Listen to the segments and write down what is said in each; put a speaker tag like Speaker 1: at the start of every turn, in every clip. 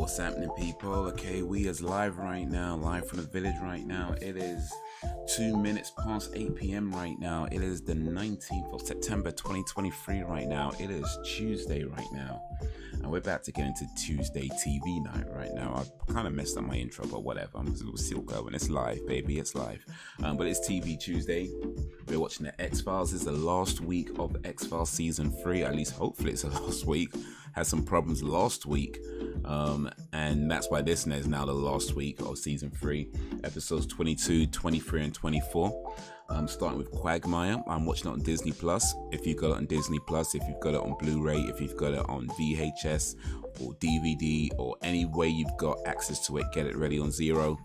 Speaker 1: What's happening, people? Okay, we is live right now, live from the village right now. It is 2 minutes past 8 p.m. right now. It is the 19th of September 2023 right now. It is Tuesday right now, and we're about to get into Tuesday TV night right now. I kind of messed up my intro, but whatever. I'm still going. It's live, baby. It's live. But it's TV Tuesday. We're watching the X-Files. It's the last week of the X-Files season 3. At least, hopefully, it's the last week. Had some problems last week, and that's why this is now the last week of season 3, episodes 22, 23, and 24. Starting with Quagmire. I'm watching it on Disney Plus. If you've got it on Disney Plus, if you've got it on Blu-ray, if you've got it on VHS or DVD, or any way you've got access to it, get it ready on Zero.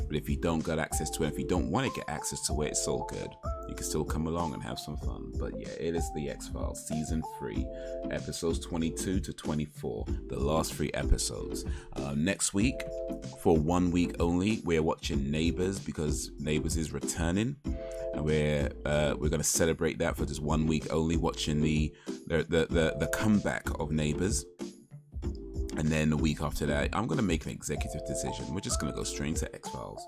Speaker 1: But if you don't got access to it, if you don't want to get access to it, it's all good. You can still come along and have some fun. But yeah, it is the X-Files season 3, episodes 22 to 24, the last 3 episodes. Next week, for 1 week only, we're watching Neighbours, because Neighbours is returning, and we're gonna celebrate that for just 1 week only, watching the comeback of Neighbours. And then the week after that, I'm going to make an executive decision. We're just going to go straight into X-Files.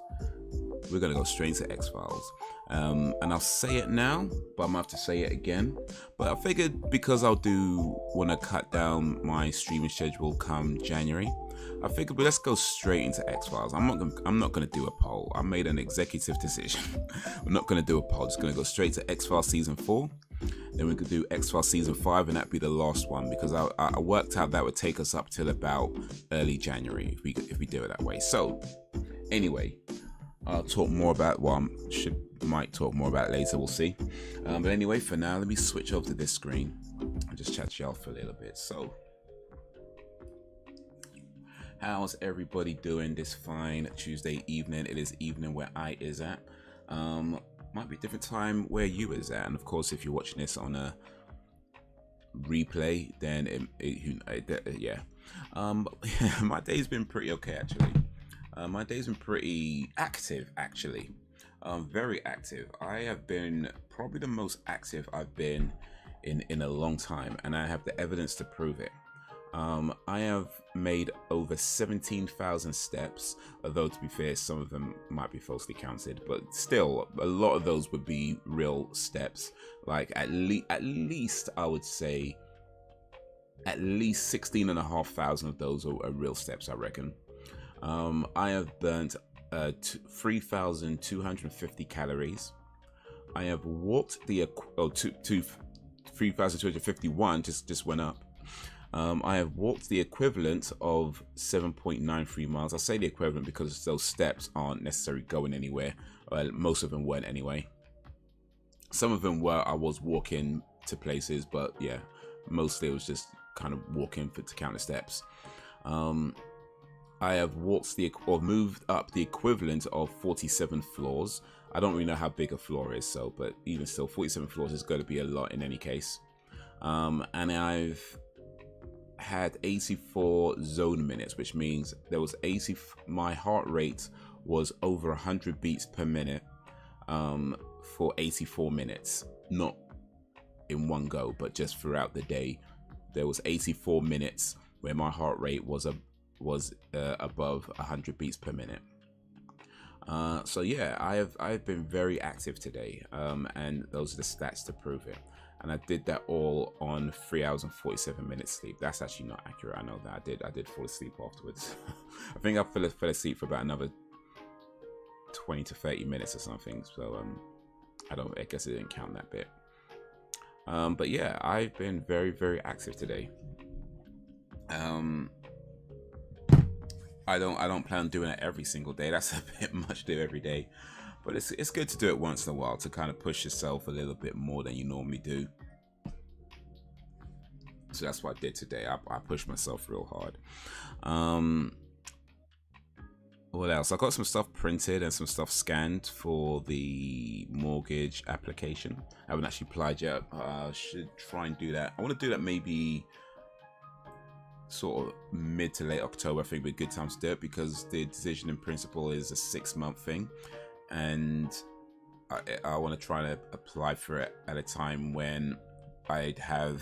Speaker 1: We're going to go straight into X-Files. And I'll say it now, but I'm going to have to say it again. But I figured, because I do want to cut down my streaming schedule come January, I figured, well, let's go straight into X-Files. I'm not going to do a poll. I made an executive decision. We're not going to do a poll. Just going to go straight to X-Files season 4. Then we could do X-Files season 5, and that'd be the last one, because I worked out that would take us up till about early January if we do it that way. So anyway, I'll talk more about might talk more about it later. We'll see. But anyway, for now, let me switch over to this screen and just chat to y'all for a little bit. So, how's everybody doing this fine Tuesday evening? It is evening where I is at. Might be a different time where you is at, and of course, if you're watching this on a replay, then yeah. My day's been pretty okay, actually. My day's been pretty active, actually. Very active. I have been probably the most active I've been in a long time, and I have the evidence to prove it. I have made over 17,000 steps, although to be fair, some of them might be falsely counted, but still, a lot of those would be real steps. Like at least I would say at least 16,500 of those are real steps, I reckon. I have burnt 3,250 calories. I have walked the 3,251 just went up. I have walked the equivalent of 7.93 miles. I say the equivalent because those steps aren't necessarily going anywhere. Most of them weren't anyway. Some of them were, I was walking to places, but yeah, mostly it was just kind of walking to count the steps. I have moved up the equivalent of 47 floors. I don't really know how big a floor is, but even still, 47 floors is going to be a lot in any case. And I've had 84 zone minutes, which means there was my heart rate was over 100 beats per minute for 84 minutes, not in one go, but just throughout the day. There was 84 minutes where my heart rate was above 100 beats per minute. So yeah, I've been very active today, and those are the stats to prove it. And I did that all on 3 hours and 47 minutes sleep. That's actually not accurate. I know that I did fall asleep afterwards. I think I fell asleep for about another 20 to 30 minutes or something. So I guess it didn't count that bit. But yeah, I've been very, very active today. I don't plan on doing it every single day. That's a bit much to do every day. But it's good to do it once in a while, to kind of push yourself a little bit more than you normally do. So that's what I did today. I pushed myself real hard. What else? I got some stuff printed and some stuff scanned for the mortgage application. I haven't actually applied yet. I should try and do that. I want to do that maybe sort of mid to late October. I think would be a good time to do it, because the decision in principle is a 6-month thing. And I want to try to apply for it at a time when I'd have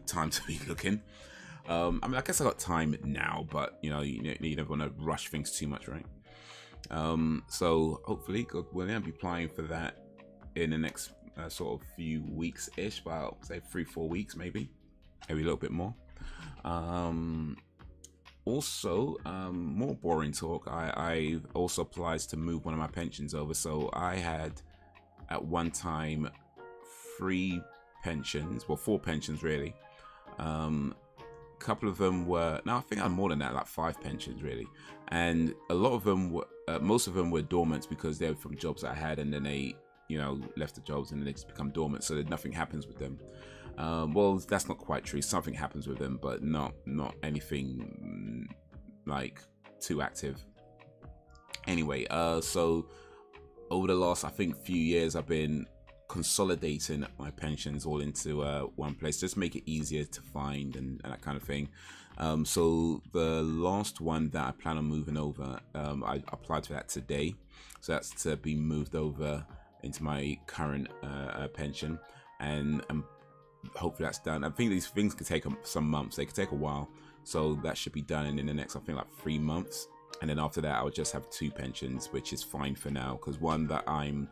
Speaker 1: time to be looking. I mean, I guess I got time now, but you know, you never want to rush things too much, right? So hopefully, God willing, I'll be applying for that in the next sort of few weeks-ish, about say 3-4 weeks, maybe a little bit more. Also, more boring talk. I also applied to move one of my pensions over. So I had at one time 3 pensions, well 4 pensions really. Couple of them were, now I think I'm more than that, like 5 pensions really, and a lot of them were most of them were dormant because they're from jobs that I had, and then they, you know, left the jobs and then they just become dormant, so that nothing happens with them. Well, that's not quite true. Something happens with them, but not anything like too active. Anyway, so over the last, I think, few years, I've been consolidating my pensions all into one place, just make it easier to find and that kind of thing. So the last one that I plan on moving over, I applied for that today, so that's to be moved over into my current pension, and hopefully that's done. I think these things could take some months, they could take a while, so that should be done in the next, I think, like 3 months, and then after that I would just have 2 pensions, which is fine for now, because one that I'm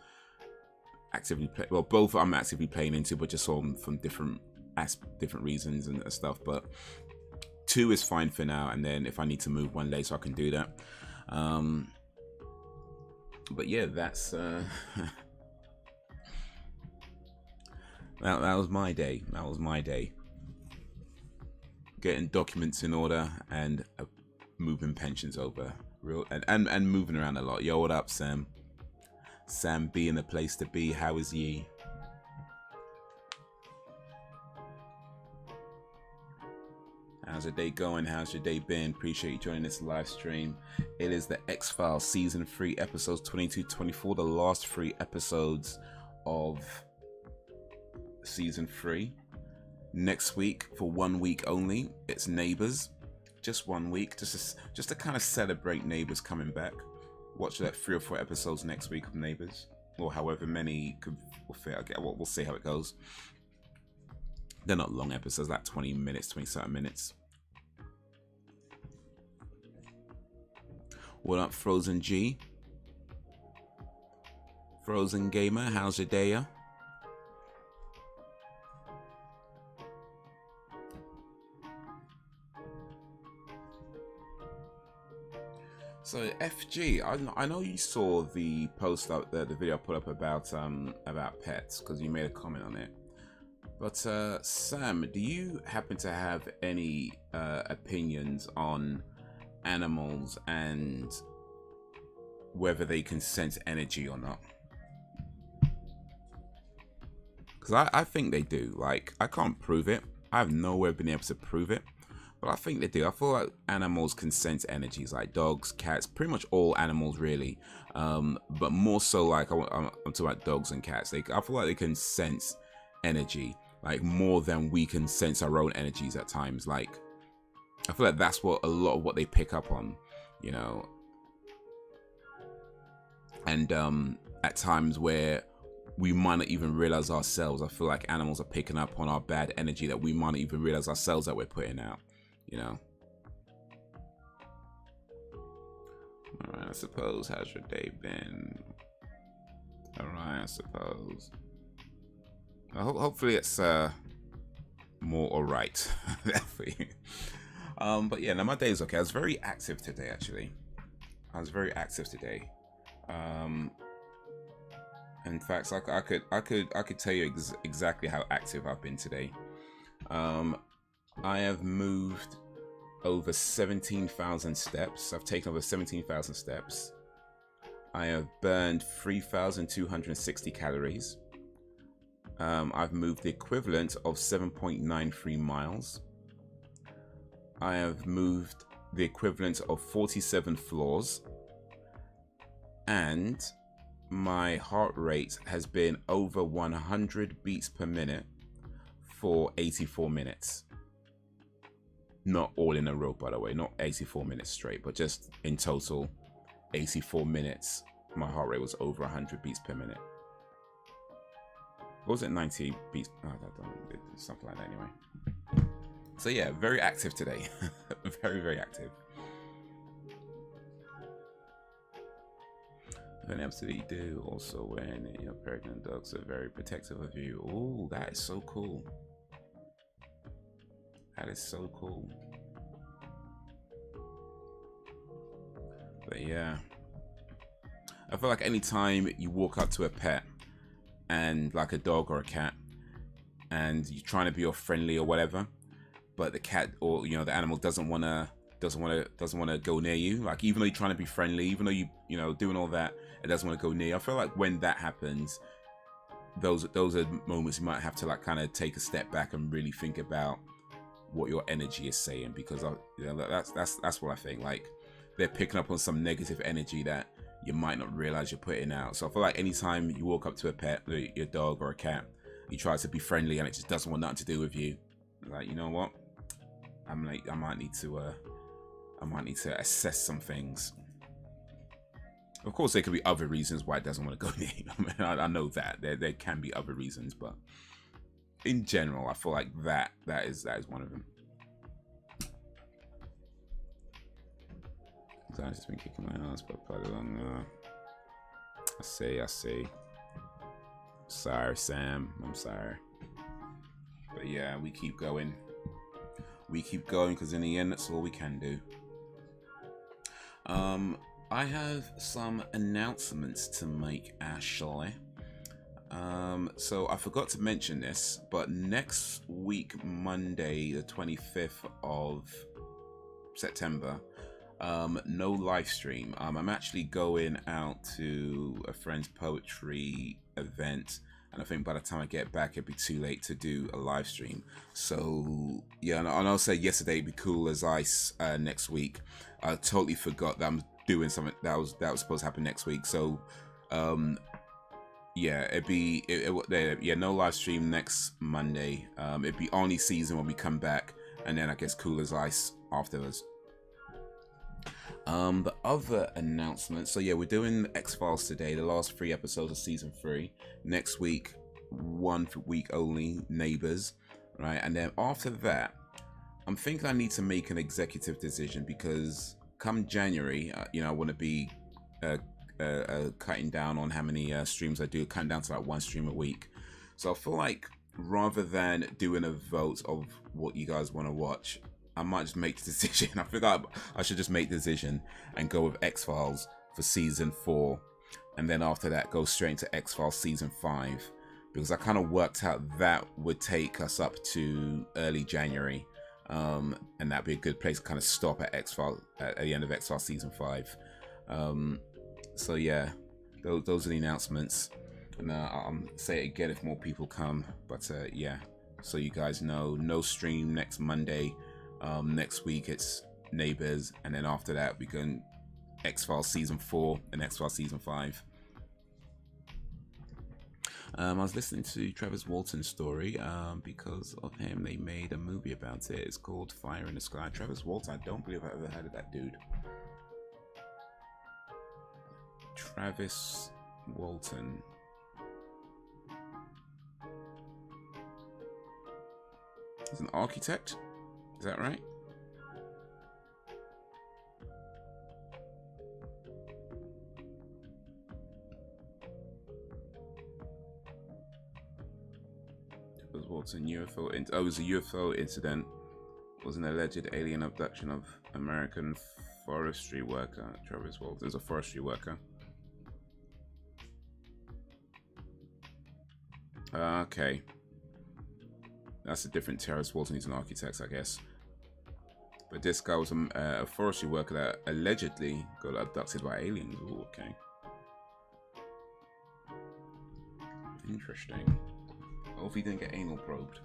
Speaker 1: actively both I'm actively playing into, but just from different reasons and stuff, but 2 is fine for now, and then if I need to move one later I can do that. But yeah, that's that was my day. That was my day, getting documents in order and moving pensions over, and moving around a lot. Yo, what up, Sam? Sam B in the place to be. How is ye? How's your day going? How's your day been? Appreciate you joining this live stream. It is the X-Files Season 3, episodes 22-24, the last 3 episodes of Season 3. Next week, for 1 week only, it's Neighbours. Just 1 week, just to kind of celebrate Neighbours coming back. Watch that 3 or 4 episodes next week of Neighbours, or however many will fit. We'll see how it goes. They're not long episodes, like 20 minutes, 20-something minutes. What up, Frozen G? Frozen Gamer, how's your day? So FG, I know you saw the post up there, the video I put up about pets, because you made a comment on it. But Sam, do you happen to have any opinions on animals and whether they can sense energy or not? Because I think they do. Like, I can't prove it. I have no way of being able to prove it. But I think they do. I feel like animals can sense energies, like dogs, cats, pretty much all animals really. But more so, like, I'm talking about dogs and cats. I feel like they can sense energy, like more than we can sense our own energies at times. Like, I feel like that's what a lot of what they pick up on, you know. And at times where we might not even realize ourselves, I feel like animals are picking up on our bad energy that we might not even realize ourselves that we're putting out, you know. Alright, I suppose. How's your day been? Alright, I suppose. Hopefully it's more alright for you. But yeah, now my day is okay. I was very active today, actually. In fact, I could tell you exactly how active I've been today. I have moved over 17,000 steps. I've taken over 17,000 steps. I have burned 3,260 calories. I've moved the equivalent of 7.93 miles. I have moved the equivalent of 47 floors. And my heart rate has been over 100 beats per minute for 84 minutes. Not all in a row, by the way, not 84 minutes straight, but just in total, 84 minutes, my heart rate was over 100 beats per minute. What was it, 90 beats? Oh, something like that anyway. So yeah, very active today. Very, very active. An absolutely do. Also, when your pregnant dogs are very protective of you. Oh, that is so cool. That is so cool. But yeah, I feel like anytime you walk up to a pet, and like a dog or a cat, and you're trying to be all friendly or whatever, but the cat or the animal doesn't want to go near you. Like even though you're trying to be friendly, even though you doing all that, it doesn't want to go near you. I feel like when that happens, those are moments you might have to like kind of take a step back and really think about what your energy is saying, because that's what I think. Like they're picking up on some negative energy that you might not realize you're putting out. So I feel like anytime you walk up to a pet, your dog or a cat, you try to be friendly and it just doesn't want nothing to do with you. Like, you know what? I might need to assess some things. Of course, there could be other reasons why it doesn't want to go near you. I know that there can be other reasons, but in general, I feel like that is one of them. I've just been kicking my ass, but quite along. I see. Sorry, Sam. I'm sorry. But yeah, we keep going. We keep going because in the end, that's all we can do. I have some announcements to make, actually. So I forgot to mention this, but next week, Monday, the 25th of September, no live stream. I'm actually going out to a friend's poetry event, and I think by the time I get back it'd be too late to do a live stream. So yeah, and I'll say yesterday it'd be cool as ice next week. I totally forgot that I'm doing something that was supposed to happen next week. So yeah, no live stream next Monday. It'd be only season when we come back, and then I guess cool as ice afterwards. The other announcement, so yeah, we're doing X-Files today, the last 3 episodes of season 3. Next week, 1 week only, Neighbors, right? And then after that, I'm thinking I need to make an executive decision, because come January, I want to be cutting down on how many streams I do, cutting down to like 1 stream a week. So I feel like rather than doing a vote of what you guys want to watch, I might just make the decision. I think I should just make the decision and go with X-Files for season 4, and then after that go straight into X-Files season 5, because I kind of worked out that would take us up to early January, and that'd be a good place to kind of stop at X-Files at the end of X-Files season 5. So yeah, those are the announcements, and I'll say it again if more people come. But yeah, so you guys know, no stream next Monday. Next week it's Neighbors, and then after that we go X-Files season 4 and X-Files season 5. I was listening to Travis Walton's story. Because of him, they made a movie about it. It's called Fire in the Sky. Travis Walton, I don't believe I've ever heard of that dude. Travis Walton. He's an architect? Is that right? It was a UFO. It was a UFO incident. It was an alleged alien abduction of American forestry worker. Travis Walton is a forestry worker. Okay. That's a different Travis Walton. He's an architect, I guess. But this guy was a forestry worker that allegedly got abducted by aliens. Ooh, okay. Interesting. I hope he didn't get anal probed.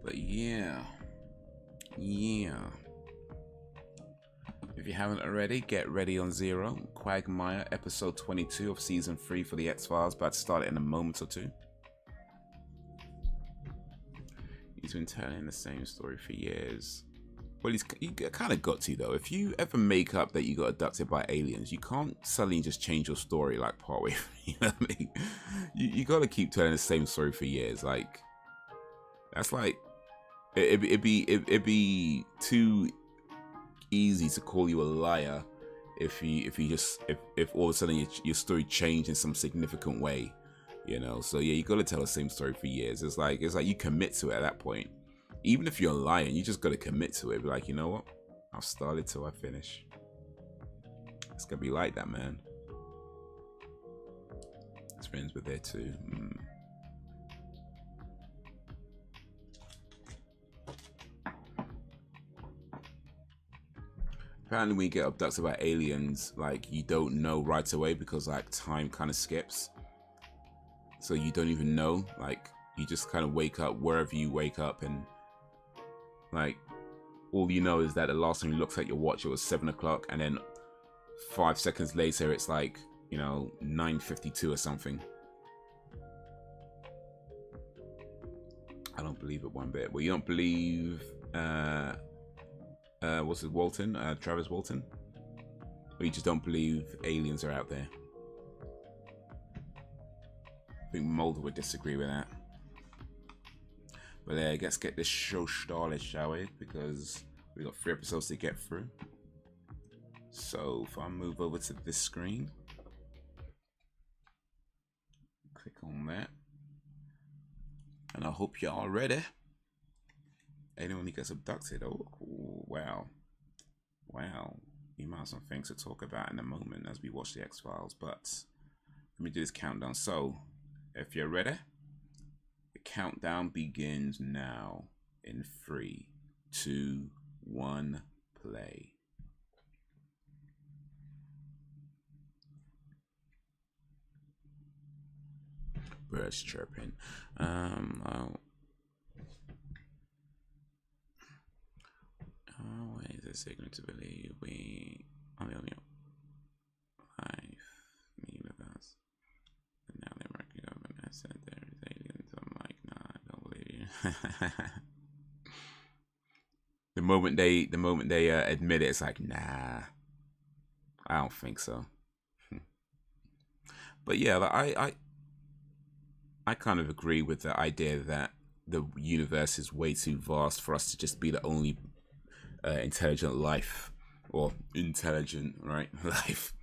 Speaker 1: But yeah. If you haven't already, get ready on Zero. Quagmire, episode 22 of season 3 for the X-Files. About to start it in a moment or two. He's been telling the same story for years. Well, you kind of got to, though. If you ever make up that you got abducted by aliens, you can't suddenly just change your story like partway. You know what I mean? You got to keep telling the same story for years. Like, that's like it'd be too easy to call you a liar if all of a sudden your story changed in some significant way. You know, so yeah, you got to tell the same story for years. It's like you commit to it at that point. Even if you're lying, you just got to commit to it. Be like, you know what? I'll start it till I finish. It's gonna be like that, man. His friends were there too. Apparently, when you get abducted by aliens, like, you don't know right away because like time kind of skips. So you don't even know. Like, you just kind of wake up wherever you wake up, and like, all you know is that the last time you looked at your watch, it was 7 o'clock, and then 5 seconds later, it's like, you know, 9:52 or something. I don't believe it one bit. Well, you don't believe, what's it, Walton? Travis Walton? Or you just don't believe aliens are out there? I think Mulder would disagree with that. But let's get this show started, shall we? Because we got 3 episodes to get through. So if I move over to this screen, click on that, and I hope y'all are ready. Anyone who gets abducted, oh wow, you might have some things to talk about in a moment as we watch the X-Files. But let me do this countdown. So if you're ready, the countdown begins now in 3, 2, 1, play. Birds chirping. Always a signal to believe we are the only life in the universe. And now they're working up and I said there is aliens. I'm like, nah, I don't believe you. the moment they admit it, it's like, nah, I don't think so. But yeah, like, I kind of agree with the idea that the universe is way too vast for us to just be the only intelligent life, or intelligent, right, life.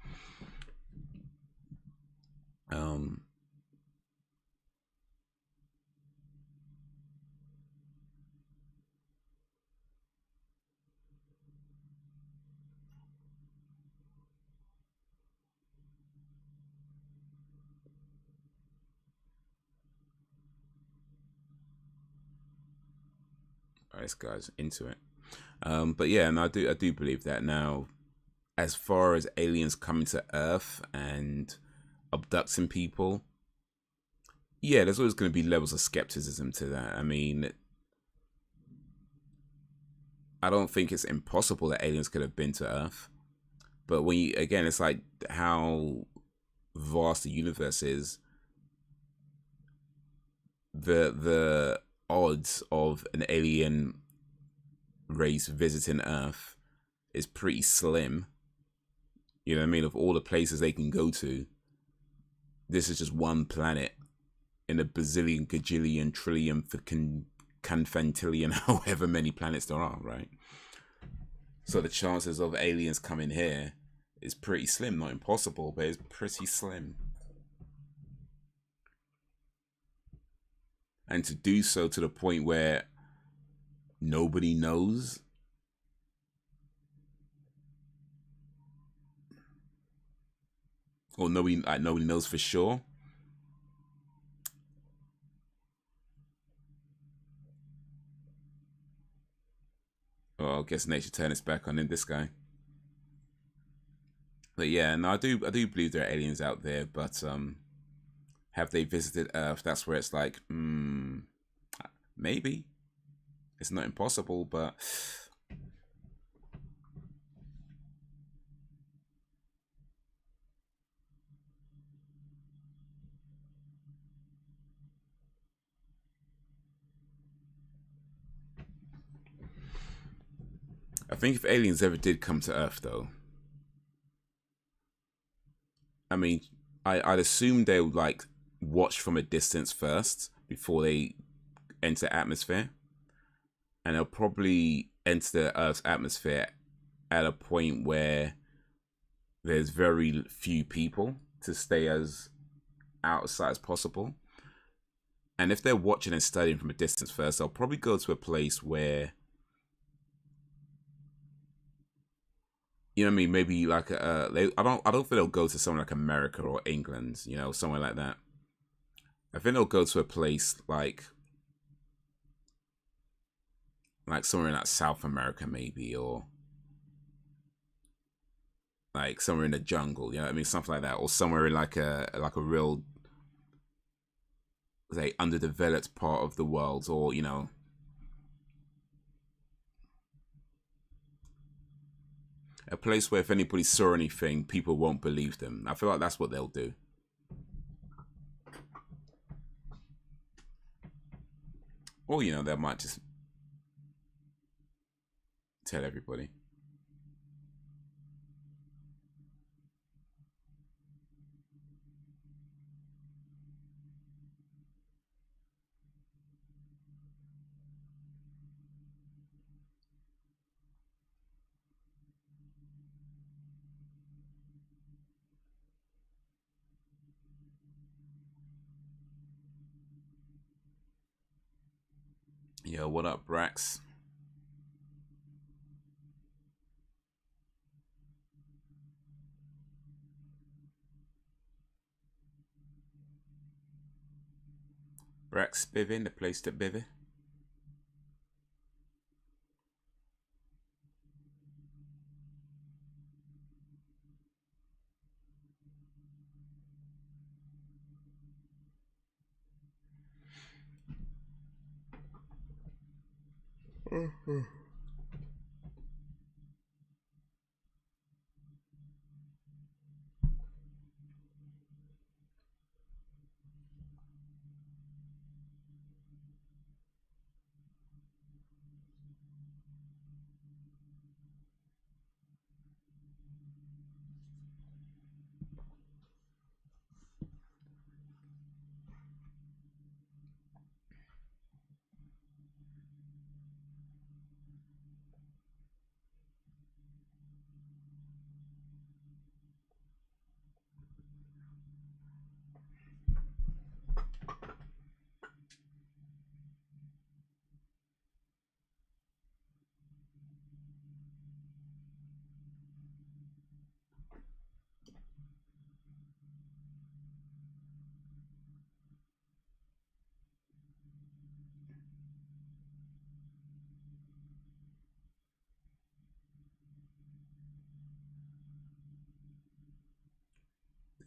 Speaker 1: This guy's into it. But yeah, and I do believe that. Now, as far as aliens coming to Earth and abducting people, yeah, there's always going to be levels of skepticism to that. I mean, I don't think it's impossible that aliens could have been to Earth, but when you, again, it's like how vast the universe is. The odds of an alien race visiting Earth is pretty slim. You know what I mean? Of all the places they can go to, this is just one planet in a bazillion, gajillion, trillion, canfantillion, however many planets there are, right? So the chances of aliens coming here is pretty slim. Not impossible, but it's pretty slim. And to do so to the point where nobody knows, or nobody knows for sure. Well, I guess nature turned its back on this guy. But yeah, no, I do believe there are aliens out there, but have they visited Earth? That's where it's like, maybe. It's not impossible, but think if aliens ever did come to Earth, though, I mean, I'd assume they would like watch from a distance first before they enter the atmosphere, and they'll probably enter the Earth's atmosphere at a point where there's very few people to stay as outside as possible. And if they're watching and studying from a distance first, they'll probably go to a place where, you know what I mean, maybe like I don't think they'll go to somewhere like America or England, you know, somewhere like that. I think they'll go to a place like somewhere in like South America maybe, or like somewhere in the jungle, you know what I mean, something like that, or somewhere in like a real, say, underdeveloped part of the world, or you know, a place where if anybody saw anything, people won't believe them. I feel like that's what they'll do. Or you know, they might just tell everybody. Yo, what up, Brax? Brax Bivin, the place to bivy.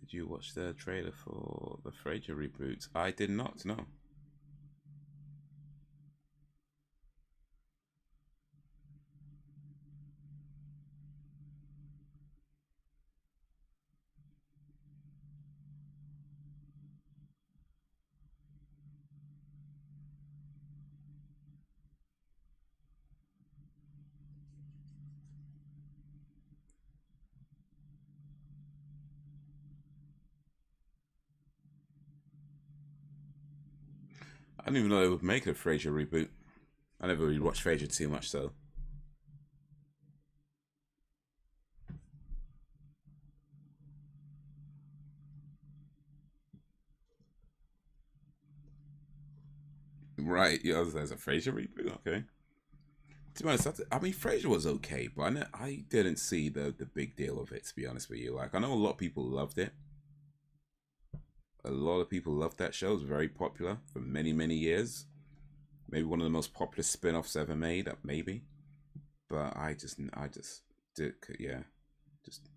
Speaker 1: Did you watch the trailer for the Frasier reboot? I did not, no. I didn't even know they would make a Frasier reboot. I never really watched Frasier too much, so. Right, yeah, there's a Frasier reboot, okay. To be honest, I mean, Frasier was okay, but I didn't see the big deal of it, to be honest with you. Like, I know a lot of people loved it. A lot of people loved that show. It was very popular for many, many years. Maybe one of the most popular spin-offs ever made, maybe. But I just did, yeah, just.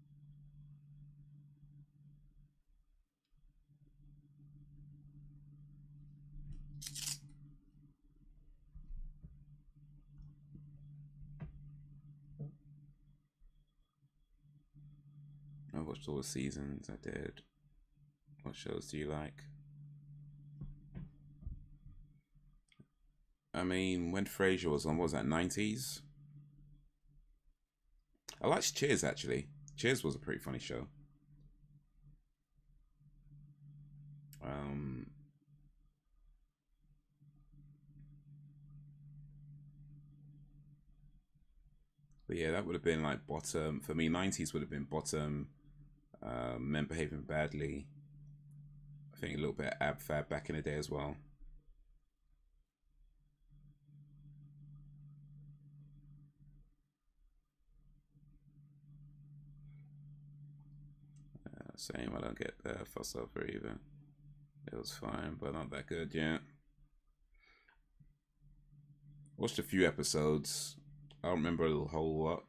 Speaker 1: I watched all the seasons. I did. What shows do you like? I mean, when Frasier was on, what was that, 90s? I liked Cheers actually. Cheers was a pretty funny show. But yeah, that would have been like bottom for me. 90s would have been bottom. Men Behaving Badly. I think a little bit of Ab Fab back in the day as well. Same, I don't get the fuss over either. It was fine, but not that good yet. Watched a few episodes. I don't remember a whole lot.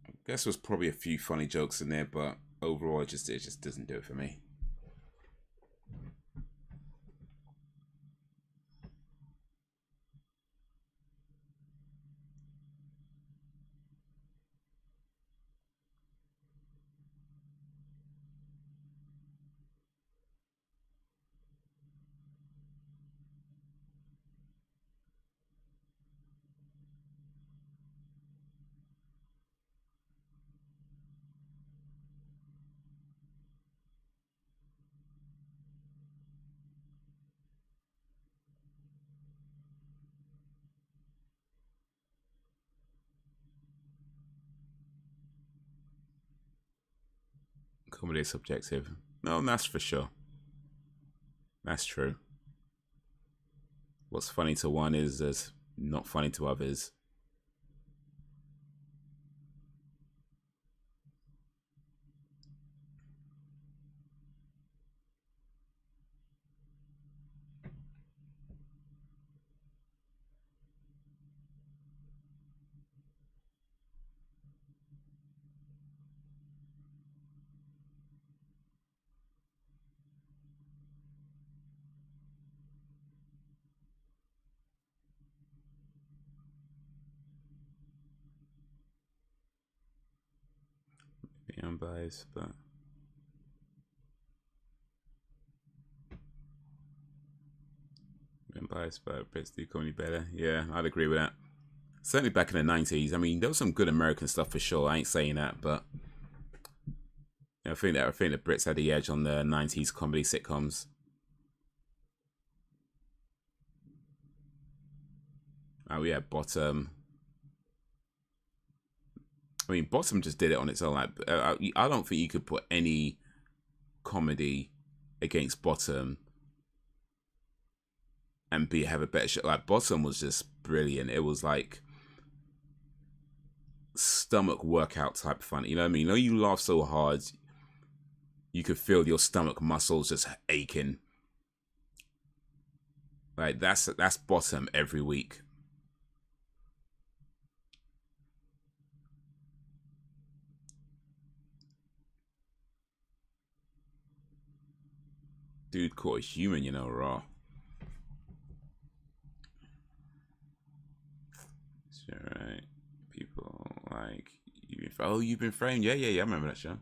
Speaker 1: I guess there was probably a few funny jokes in there, but overall, it just doesn't do it for me. Comedy is subjective. No, that's for sure. That's true. What's funny to one is not funny to others. Maybe I'm biased, but Brits do comedy better. Yeah, I'd agree with that. Certainly back in the 90s. I mean, there was some good American stuff for sure. I ain't saying that, but I think the Brits had the edge on the 90s comedy sitcoms. Oh yeah, Bottom. I mean, Bottom just did it on its own. Like, I don't think you could put any comedy against Bottom and have a better show. Like, Bottom was just brilliant. It was like stomach workout type fun. You know what I mean? You know, you laugh so hard, you could feel your stomach muscles just aching. Like that's Bottom every week. Dude caught a human, you know, raw. Right. People like You've Been Framed. Yeah. I remember that show.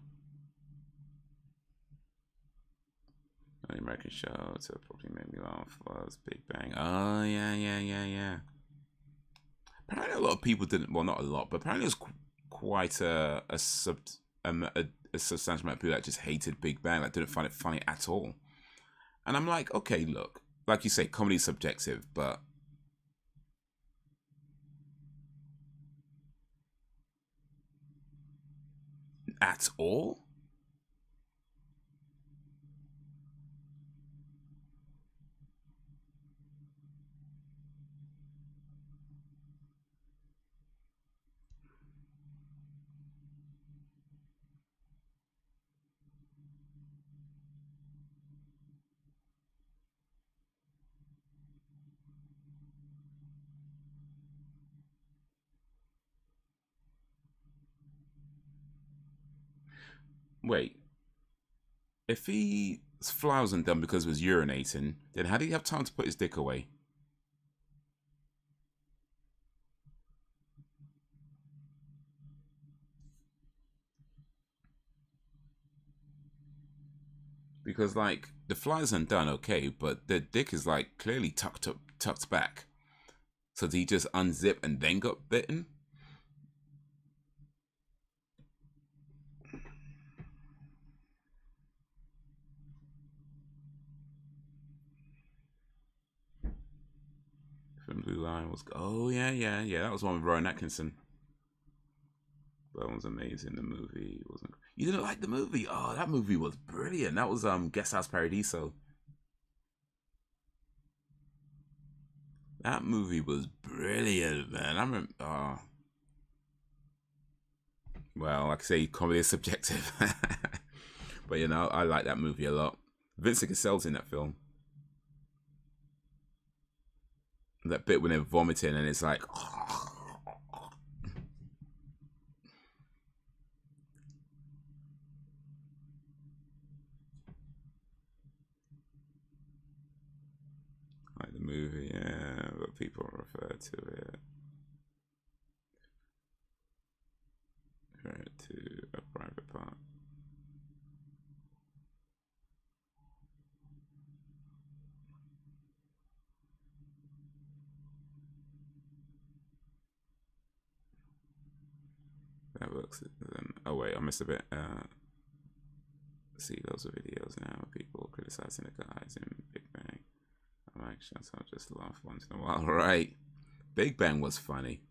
Speaker 1: The American show to probably made me laugh was Big Bang. Oh yeah. Apparently a lot of people didn't. Well, not a lot, but apparently it was quite a substantial amount of people that just hated Big Bang. That didn't find it funny at all. And I'm like, okay, look, like you say, comedy is subjective, but at all? Wait, if he fly wasn't done because he was urinating, then how did he have time to put his dick away? Because like the fly's undone, okay, but the dick is like clearly tucked back. So did he just unzip and then got bitten? From Blue Line was, oh yeah, that was one with Rowan Atkinson. That one's amazing. The movie wasn't. You didn't like the movie? Oh, that movie was brilliant. That was Guest House Paradiso. That movie was brilliant, man. I remember. Oh. Well, like I say, comedy is subjective. But you know, I like that movie a lot. Vincent Cassel's in that film. That bit when they're vomiting and it's like. Like the movie, yeah, but people refer to it. To a private part. That works. Oh wait, I missed a bit. See loads of videos now of people criticizing the guys in Big Bang. I'm actually, so I'll just laugh once in a while. Right, Big Bang was funny.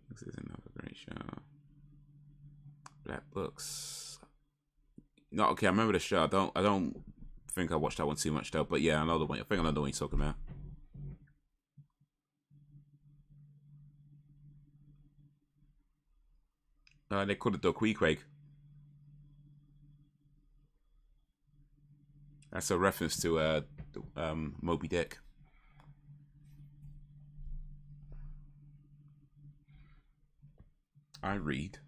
Speaker 1: This is another great show. Black Books. No, okay, I remember the show. I don't think I watched that one too much though. But yeah, I know the one. I think I know the one you're talking about. They called it the Queequeg. That's a reference to Moby Dick. I read.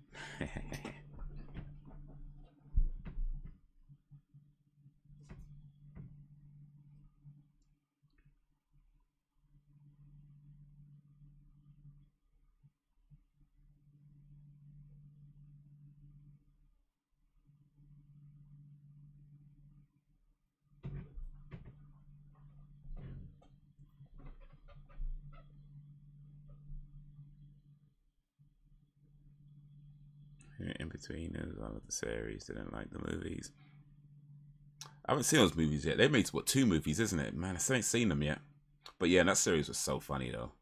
Speaker 1: In between, I love the series. Didn't like the movies. I haven't seen those movies yet. They made what 2 movies, isn't it? Man, I still ain't seen them yet. But yeah, that series was so funny though.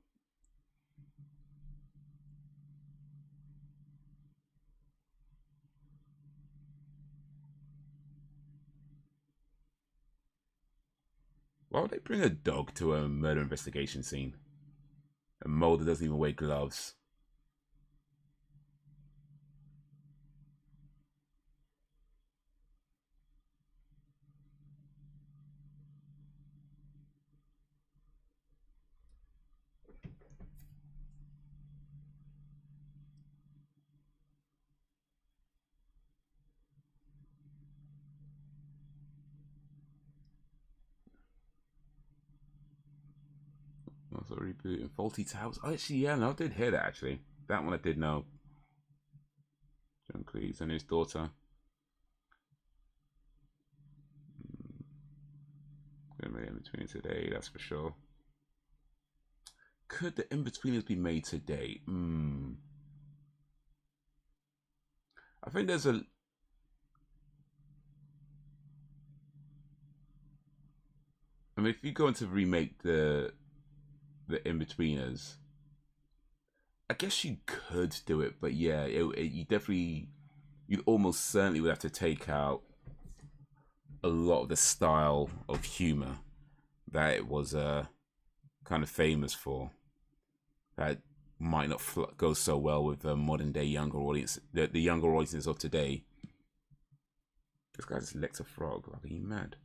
Speaker 1: Why would they bring a dog to a murder investigation scene? And Mulder doesn't even wear gloves. Also rebooting Faulty Towers. Oh, actually, yeah, no, I did hear that actually. That one I did know. John Cleese and his daughter. Gonna be in between today, that's for sure. Could the in-betweeners be made today? I think there's a. I mean, if you go into remake the in-betweeners, I guess you could do it, but yeah, you definitely, you'd almost certainly would have to take out a lot of the style of humor that it was kind of famous for. That might not go so well with the modern day younger audience, the younger audiences of today. This guy just licked a frog. Like, are you mad?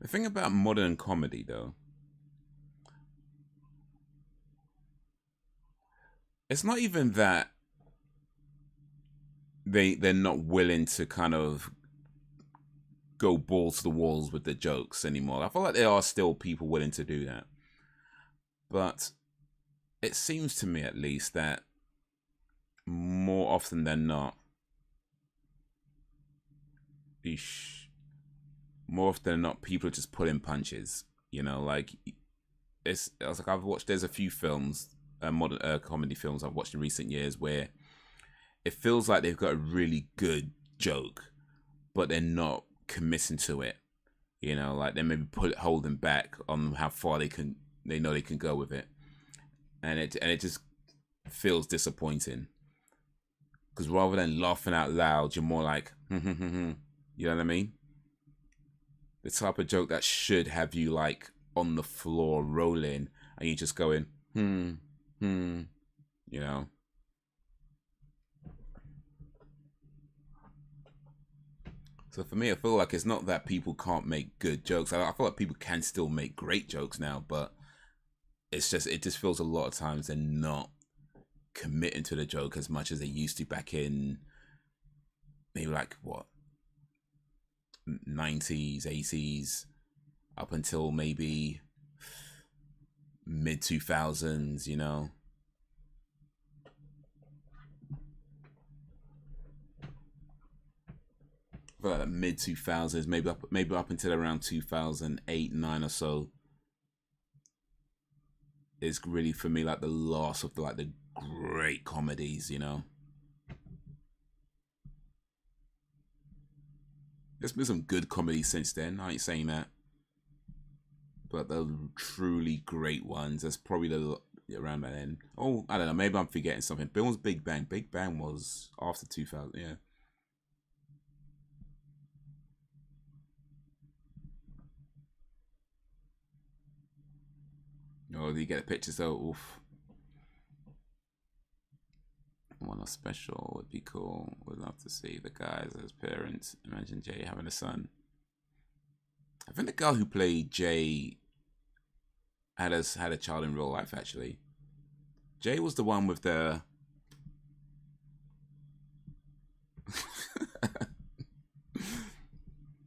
Speaker 1: The The thing about modern comedy, though, it's not even that they're not willing to kind of go balls to the walls with the jokes anymore. I feel like there are still people willing to do that. But it seems to me, at least, that more often than not, more often than not, people are just pulling punches. You know, like it's like I've watched. There's a few films, modern comedy films I've watched in recent years where it feels like they've got a really good joke, but they're not committing to it. You know, like they maybe holding back on how far they know they can go with it, and it just feels disappointing. Because rather than laughing out loud, you're more like, you know what I mean? The type of joke that should have you like on the floor rolling, and you just going, you know. So for me, I feel like it's not that people can't make good jokes. I feel like people can still make great jokes now, but it just feels a lot of times they're not committing to the joke as much as they used to back in maybe like what 90s, 80s, up until maybe mid 2000s, you know. I feel like the mid 2000s, maybe up until around 2008, 9 or so, is really for me like the loss of the great comedies, you know. There's been some good comedies since then. I ain't saying that, but the truly great ones, that's probably around that end. Oh, I don't know. Maybe I'm forgetting something. Bill's Big Bang. Big Bang was after 2000. Yeah. Oh, do you get a picture? So, oof. One of special would be cool. Would love to see the guys as parents. Imagine Jay having a son. I think the girl who played Jay had a child in real life. Actually, Jay was the one with the.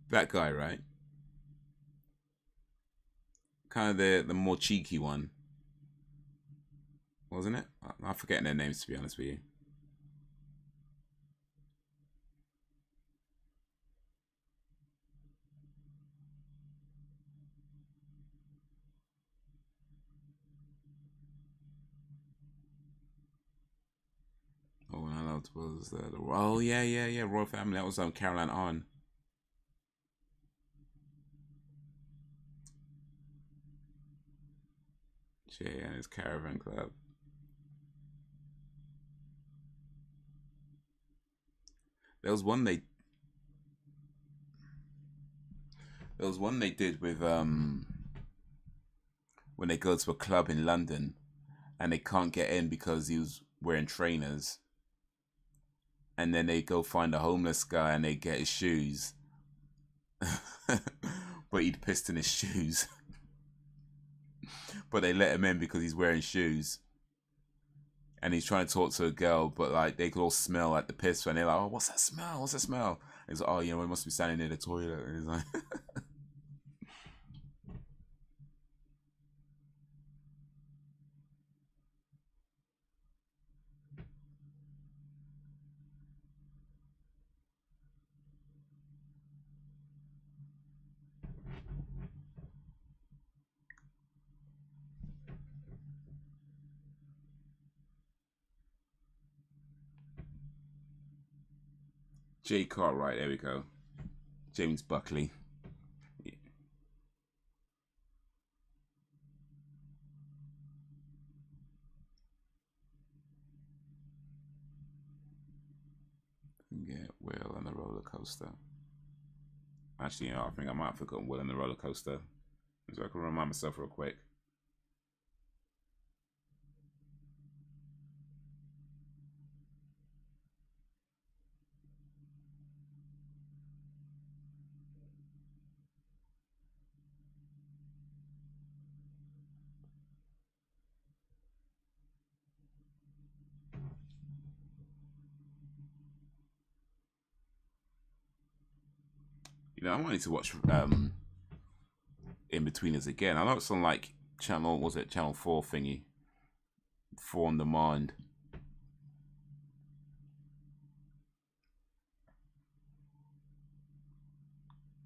Speaker 1: That guy, right? Kind of the more cheeky one, wasn't it? I'm forgetting their names, to be honest with you. Oh, and I loved was oh yeah, Royal Family. That was Caroline on. Jay and his Caravan Club. There was one they did with when they go to a club in London and they can't get in because he was wearing trainers, and then they go find a homeless guy and they get his shoes, but he'd pissed in his shoes. But they let him in because he's wearing shoes, and he's trying to talk to a girl, but like they could all smell like the piss, and they're like, "Oh, what's that smell? What's that smell?" And he's like, "Oh, you know, we must be standing near the toilet." And he's like, Jay Cartwright. There we go. James Buckley. Yeah. Get Will on the roller coaster. Actually, you know, I think I might have forgotten Will on the roller coaster. So I can remind myself real quick. You know, I might need to watch In-Betweeners again. I know it's on like channel, was it channel 4 thingy? 4 on demand.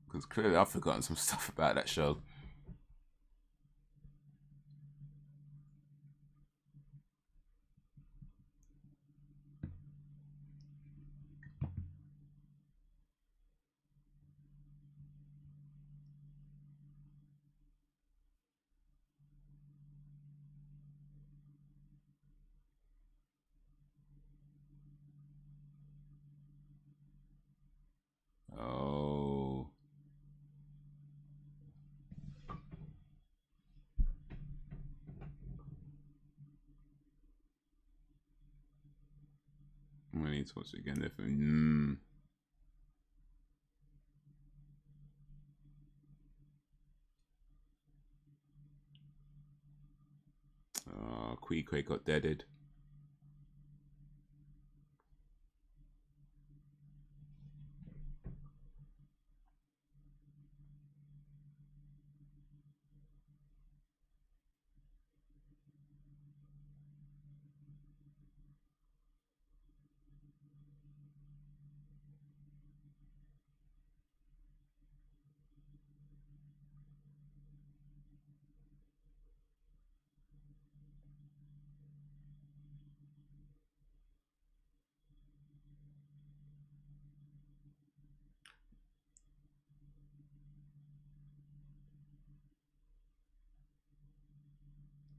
Speaker 1: Because clearly I've forgotten some stuff about that show. Oh. I need to watch it again. Definitely. Oh, Queequeg got deaded.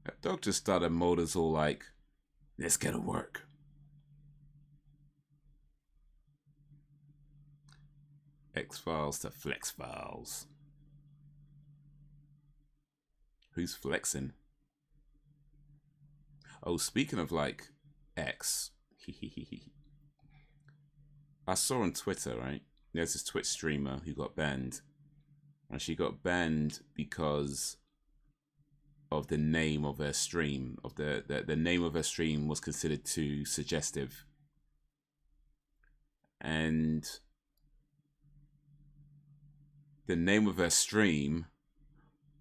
Speaker 1: That dog just started motors all like, let's get to work. X-Files to Flex Files. Who's flexing? Oh, speaking of like X, I saw on Twitter, right? There's this Twitch streamer who got banned. And she got banned because of the name of her stream. Of the name of her stream was considered too suggestive. And the name of her stream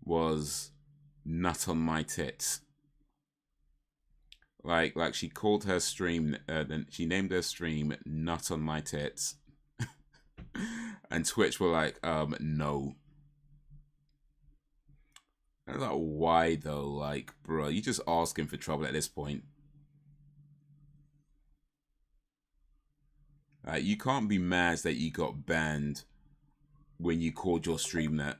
Speaker 1: was Nut on My Tits. Like she called her stream, then she named her stream Nut on My Tits. And Twitch were like, no. And I was like, why though? Like, bro, you just asking for trouble at this point. You can't be mad that you got banned when you called your stream that.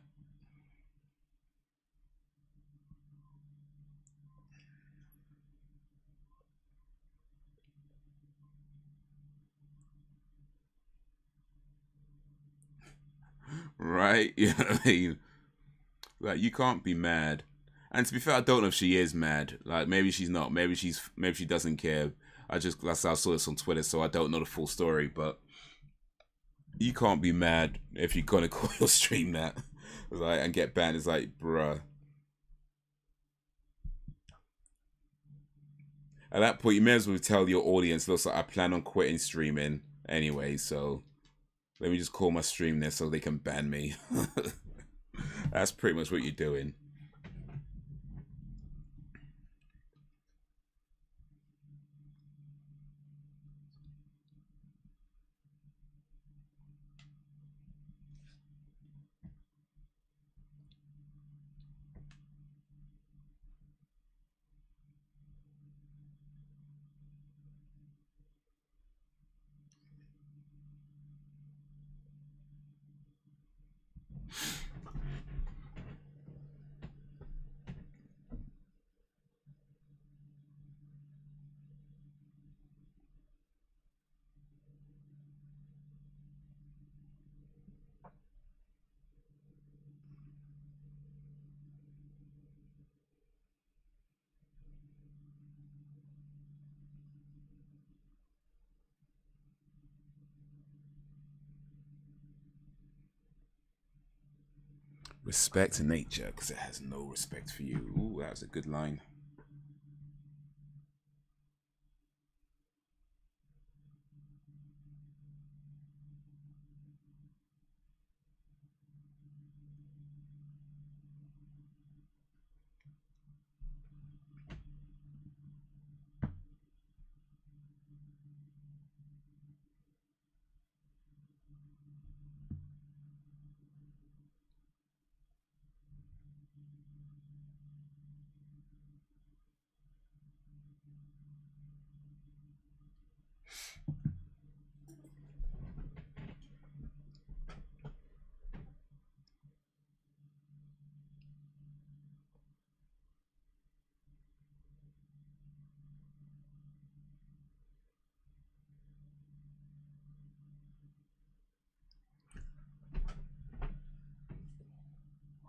Speaker 1: Right? You know what I mean? Like, you can't be mad. And to be fair, I don't know if she is mad. Like, maybe she's not. Maybe she doesn't care. I saw this on Twitter, so I don't know the full story. But you can't be mad if you're gonna call your stream that, like, and get banned. It's like, bruh. At that point, you may as well tell your audience, looks like I plan on quitting streaming anyway, so let me just call my stream there so they can ban me. That's pretty much what you're doing. Respect nature, because it has no respect for you. Ooh, that was a good line.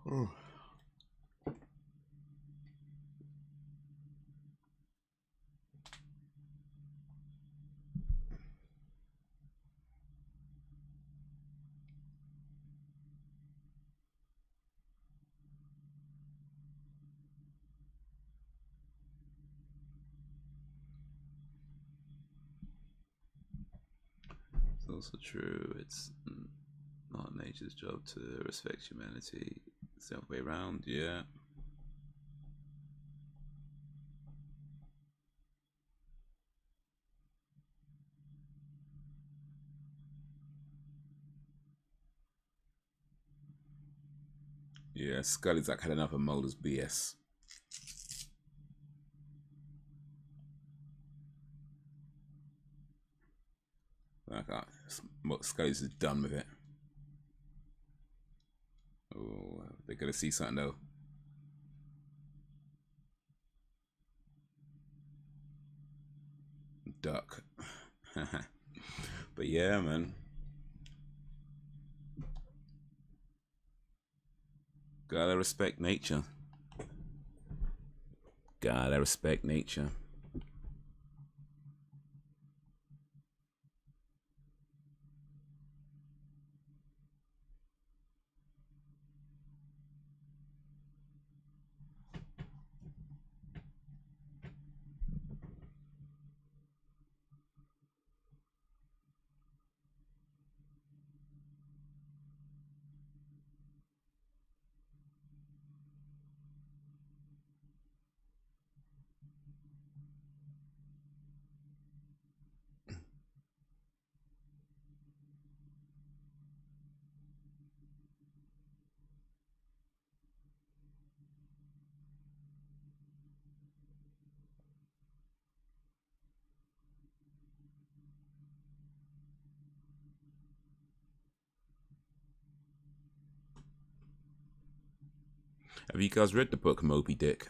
Speaker 1: Oh. It's also true. It's not nature's job to respect humanity. It's the other way around, yeah. Yeah, Scully's like had another Mulder's BS. Like, Scully's is done with it. Oh, they're gonna see something though. Duck. But yeah, man. Gotta respect nature. Gotta respect nature. Have you guys read the book Moby Dick?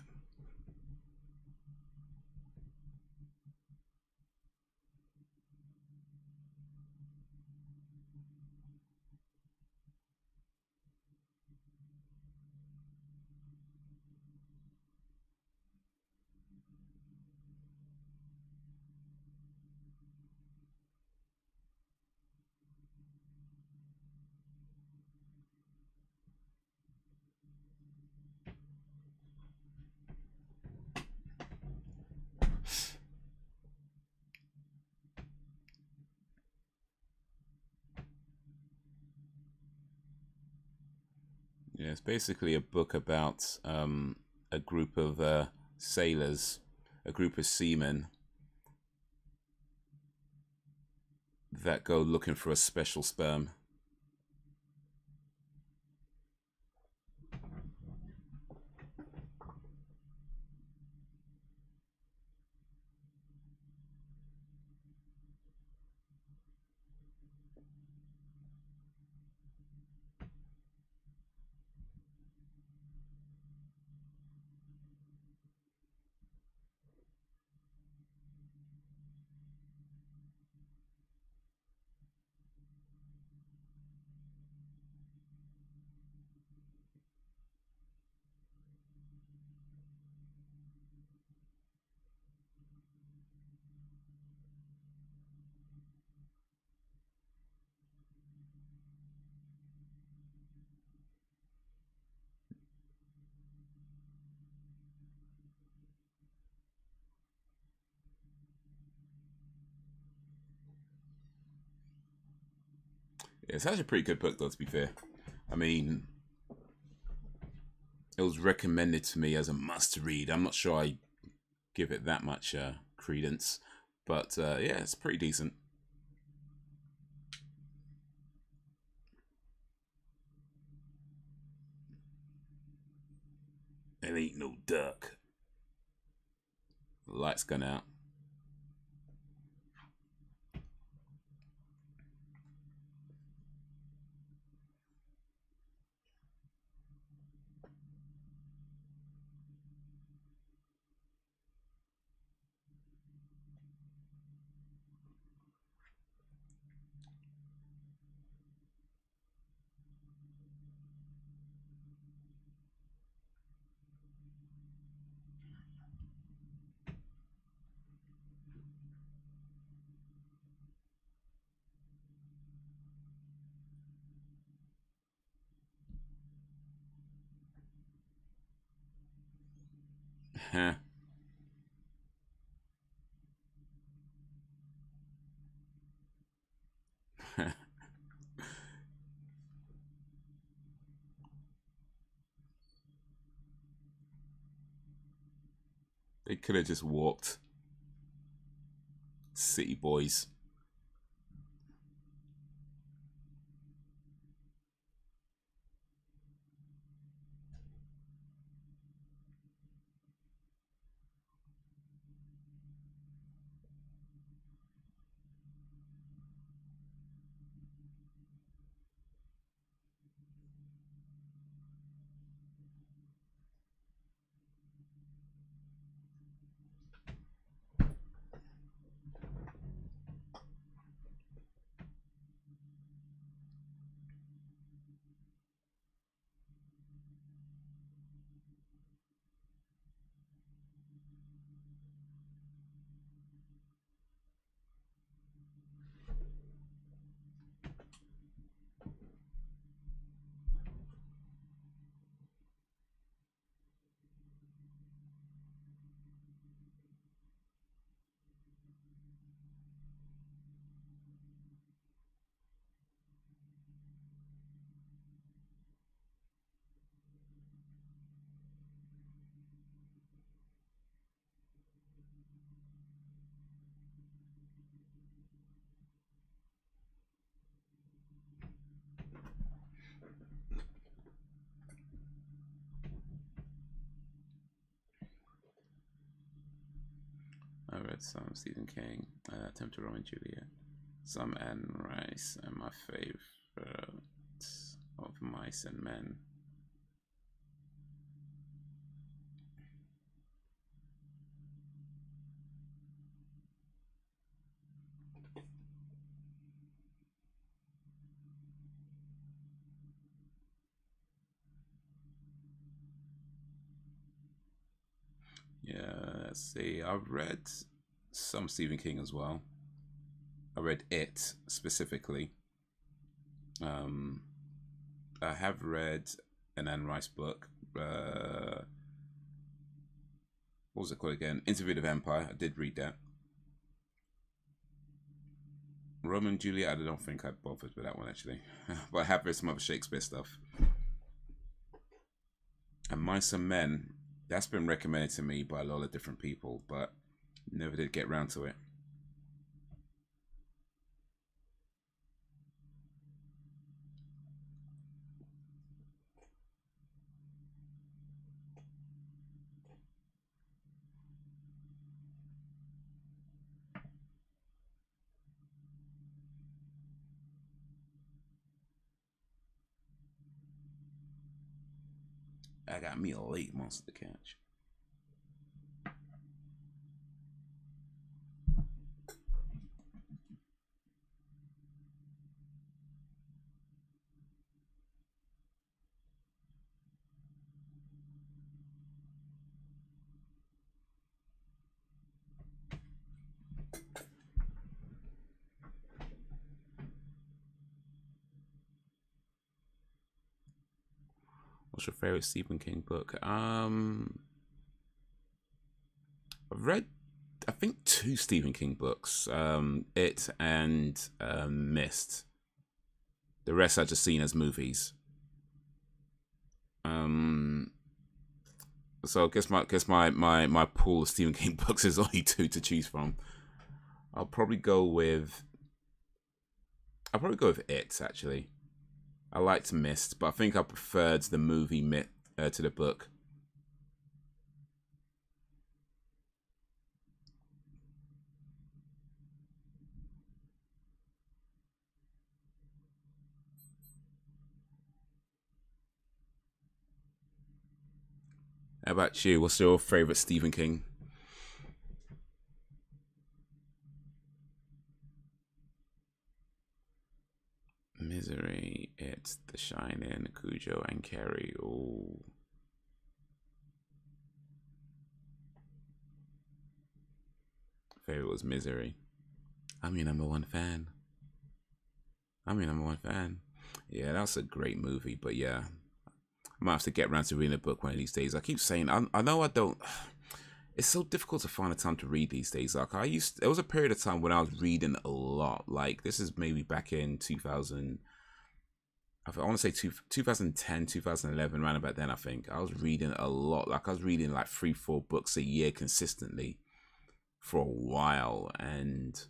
Speaker 1: Yeah, it's basically a book about a group of sailors, a group of seamen that go looking for a special sperm. Yeah, it's actually a pretty good book, though, to be fair. I mean, it was recommended to me as a must-read. I'm not sure I give it that much credence, but yeah, it's pretty decent. It ain't no duck. The light's gone out. Huh. They could have just walked. City boys. I read some Stephen King, Tempted Romeo and Juliet, some Anne Rice, and my favorite of Mice and Men. Yeah, let's see. I've read some Stephen King as well. I read It specifically. I have read an Anne Rice book. What was it called again? Interview with the Vampire. I did read that. Romeo and Juliet, I don't think I bothered with that one actually. But I have read some other Shakespeare stuff. And Mice and Men, that's been recommended to me by a lot of different people, but never did get around to it. I got me a late monster to catch. What's your favorite Stephen King book? I've read, I think, 2 Stephen King books. It and Mist. The rest I've just seen as movies. So I guess my pool of Stephen King books is only 2 to choose from. I'll probably go with It actually. I liked Mist, but I think I preferred the movie to the book. How about you? What's your favorite Stephen King? Misery, It's, The Shining, Cujo, and Carrie. Oh. Favorite was Misery. I'm your number one fan. Yeah, that's a great movie, but yeah. I might have to get around to reading the book one of these days. I keep saying, I know I don't. it's so difficult to find the time to read these days. Like there was a period of time when I was reading a lot. Like this is maybe back in 2000. I want to say 2010, 2011, around about then. I think I was reading a lot. Like I was reading like 3-4 books a year consistently for a while, and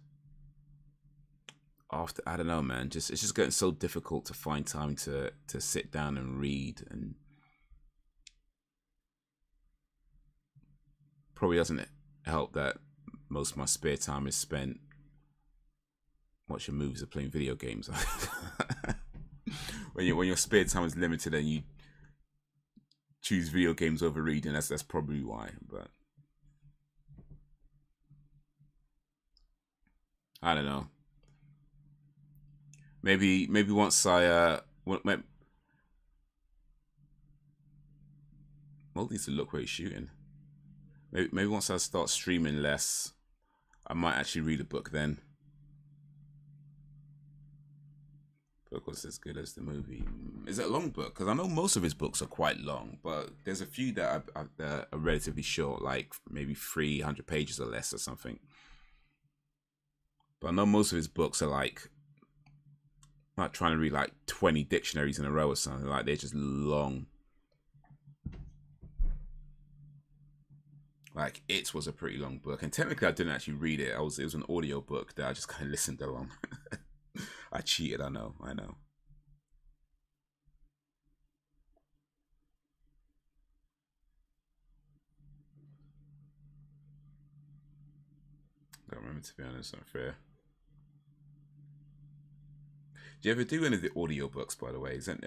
Speaker 1: after, I don't know, man, it's just getting so difficult to find time to sit down and read, and probably doesn't help that most of my spare time is spent watching movies or playing video games. When your spare time is limited and you choose video games over reading, that's probably why. But I don't know. Maybe once I Mole needs to look where he's shooting. Maybe once I start streaming less, I might actually read a book then. Book was as good as the movie. Is it a long book? Because I know most of his books are quite long, but there's a few that are relatively short, like maybe 300 pages or less or something. But I know most of his books are like trying to read like 20 dictionaries in a row or something. Like they're just long. Like It was a pretty long book, and technically I didn't actually read it. It was an audio book that I just kind of listened along. I cheated, I know. Don't remember, to be honest, unfair. Do you ever do any of the audiobooks, by the way? Is that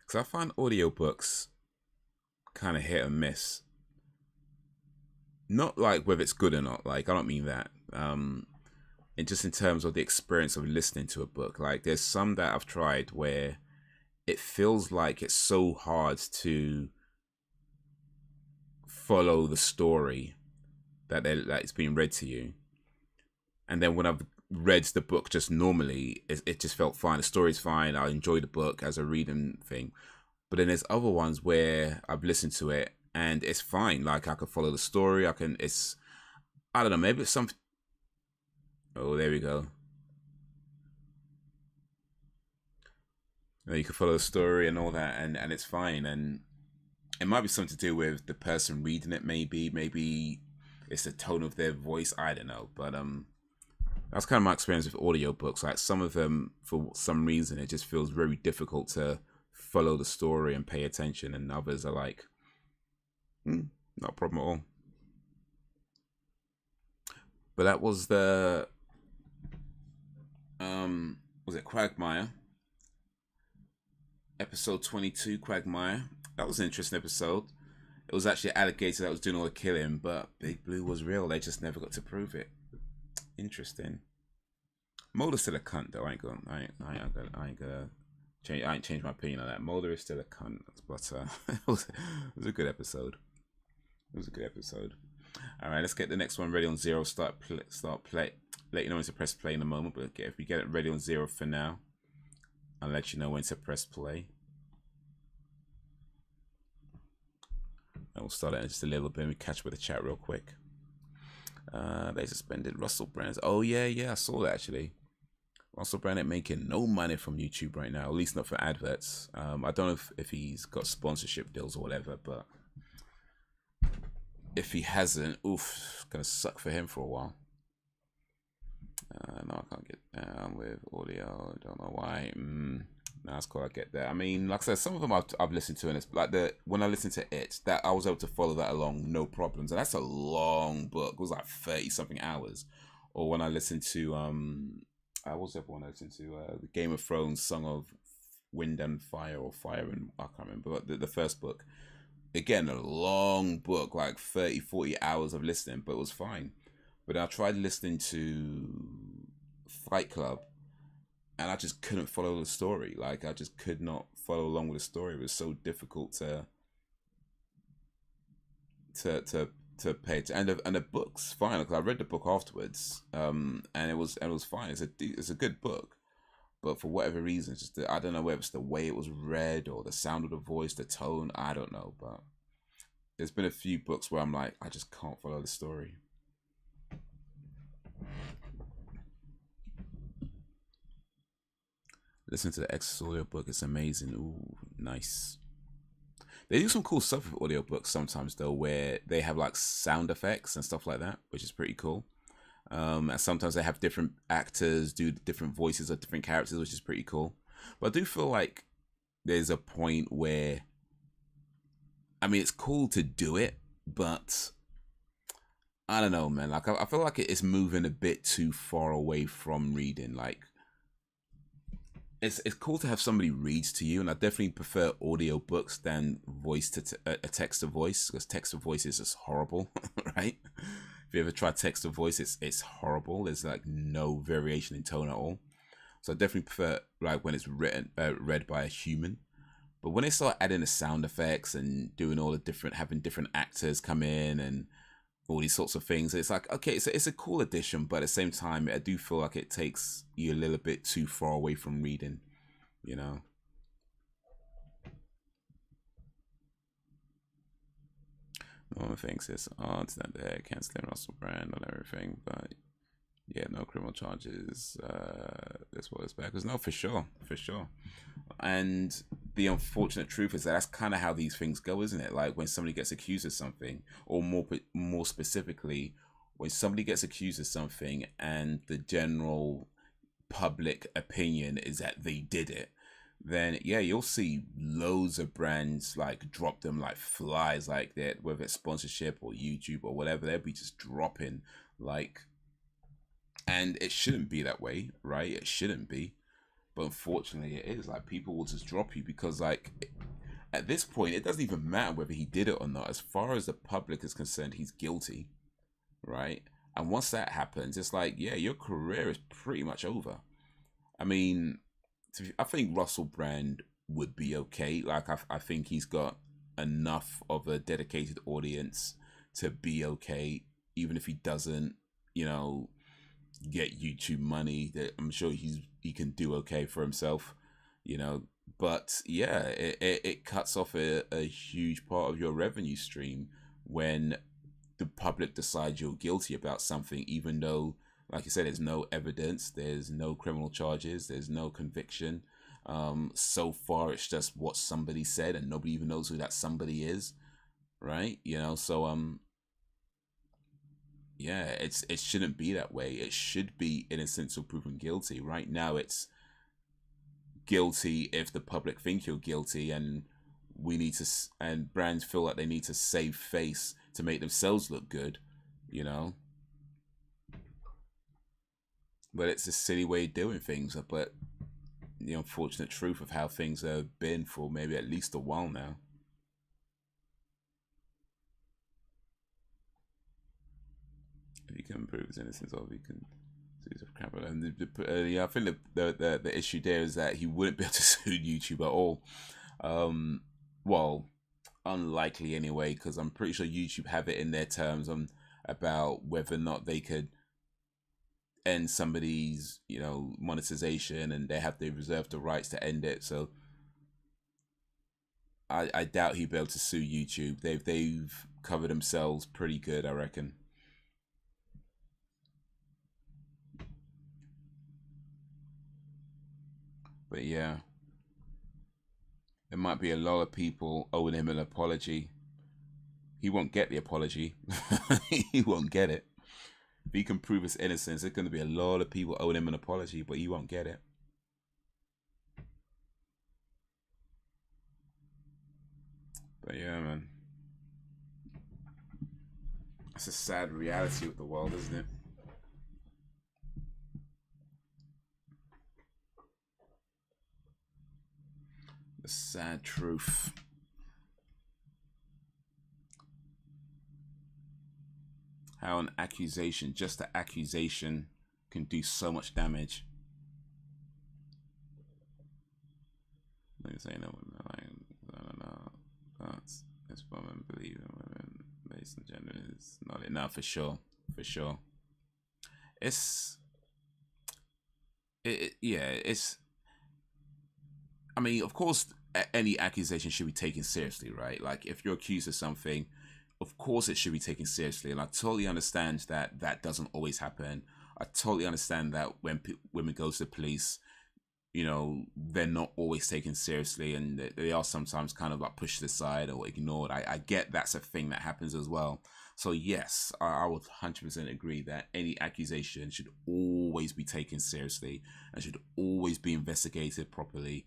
Speaker 1: because I find audiobooks kind of hit and miss. Not like whether it's good or not. Like I don't mean that. And just in terms of the experience of listening to a book. Like there's some that I've tried where it feels like it's so hard to follow the story that it's being read to you. And then when I've read the book just normally, it just felt fine. The story's fine. I enjoy the book as a reading thing. But then there's other ones where I've listened to it and it's fine. Like I can follow the story. I don't know, maybe it's something. Oh, there we go. You can follow the story and all that, and it's fine. And it might be something to do with the person reading it. Maybe it's the tone of their voice. I don't know, but that's kind of my experience with audiobooks. Like some of them, for some reason, it just feels very difficult to follow the story and pay attention, and others are like, not a problem at all. But that was the was it Quagmire? Episode 22, Quagmire. That was an interesting episode. It was actually an alligator that was doing all the killing, but Big Blue was real. They just never got to prove it. Interesting. Mulder's still a cunt though. I ain't gonna change my opinion on that. Mulder is still a cunt, but it was a good episode. It was a good episode. All right, let's get the next one ready on 0. Start play. Let you know when to press play in a moment, but if we get it ready on 0 for now, I'll let you know when to press play. And we'll start it in just a little bit. We catch up with the chat real quick. They suspended Russell Brand. Oh yeah, I saw that actually. Russell Brand ain't making no money from YouTube right now, at least not for adverts. I don't know if he's got sponsorship deals or whatever, but if he hasn't, it's gonna suck for him for a while. No, I can't get down with audio. I don't know why. No, that's cool. I get that. I mean, like I said, some of them I've listened to, and it's like when I listened to it, that I was able to follow that along, no problems. And that's a long book. It was like 30 something hours. Or when I listened to what was the one I listened to? The Game of Thrones Song of Wind and Fire, or Fire and I can't remember. But the first book, again, a long book, like 30-40 hours of listening, but it was fine. But I tried listening to Fight Club, and I just couldn't follow the story. Like I just could not follow along with the story. It was so difficult to to pay it. And the book's fine because I read the book afterwards, and it was fine. It's a good book, but for whatever reason, it's just I don't know whether it's the way it was read or the sound of the voice, the tone. I don't know, but there's been a few books where I'm like, I just can't follow the story. Listen to the X audio book; it's amazing. Ooh, nice. They do some cool stuff with audiobooks sometimes though, where they have like sound effects and stuff like that, which is pretty cool. And sometimes they have different actors do different voices of different characters, which is pretty cool. But I do feel like there's a point where, I mean, it's cool to do it, but I don't know, man. Like I feel like it's moving a bit too far away from reading. Like it's cool to have somebody read to you, and I definitely prefer audio books than voice to a text to voice, because text to voice is just horrible, right? If you ever try text to voice, it's horrible. There's like no variation in tone at all. So I definitely prefer like when it's written read by a human. But when they start adding the sound effects and doing all the different, having different actors come in and all these sorts of things, it's like, okay, it's a cool addition, but at the same time, I do feel like it takes you a little bit too far away from reading, you know. One thinks it's it's not there, canceling Russell Brand and everything, but yeah, no criminal charges. This was back. No, for sure, for sure. And the unfortunate truth is that that's kind of how these things go, isn't it? Like when somebody gets accused of something, or more specifically, when somebody gets accused of something, and the general public opinion is that they did it, then yeah, you'll see loads of brands like drop them like flies, like that, whether it's sponsorship or YouTube or whatever. They'll be just dropping like. And it shouldn't be that way, right? It shouldn't be. But unfortunately, it is. Like, people will just drop you because, like, at this point, it doesn't even matter whether he did it or not. As far as the public is concerned, he's guilty, right? And once that happens, it's like, yeah, your career is pretty much over. I mean, I think Russell Brand would be okay. Like, I think he's got enough of a dedicated audience to be okay, even if he doesn't, you know, get YouTube money. That I'm sure he can do okay for himself, you know. But yeah, it cuts off a huge part of your revenue stream when the public decides you're guilty about something, even though, like you said, there's no evidence, there's no criminal charges, there's no conviction. So far, it's just what somebody said, and nobody even knows who that somebody is, right? You know, so yeah, it shouldn't be that way. It should be innocent until proven guilty. Right now, it's guilty if the public think you're guilty, and and brands feel like they need to save face to make themselves look good, you know. But it's a silly way of doing things. But the unfortunate truth of how things have been for maybe at least a while now. If you can prove his innocence, or if you can sue the capital, and yeah, I think the issue there is that he wouldn't be able to sue YouTube at all. Well, unlikely anyway, because I'm pretty sure YouTube have it in their terms on about whether or not they could end somebody's, you know, monetization, and they have to reserve the rights to end it. So I doubt he'd be able to sue YouTube. They've covered themselves pretty good, I reckon. But yeah, there might be a lot of people owing him an apology. He won't get the apology. He won't get it. If he can prove his innocence, there's going to be a lot of people owing him an apology, but he won't get it. But yeah, man. It's a sad reality of the world, isn't it? The sad truth. How an accusation, just an accusation, can do so much damage. Let me say no, I don't know. That's this woman believing women. They race and gender is not enough, for sure, for sure. It's I mean, of course, any accusation should be taken seriously, right? Like, if you're accused of something, of course it should be taken seriously. And I totally understand that that doesn't always happen. I totally understand that when women go to the police, you know, they're not always taken seriously, and they are sometimes kind of like pushed aside or ignored. I get that's a thing that happens as well. So yes, I would 100% agree that any accusation should always be taken seriously and should always be investigated properly.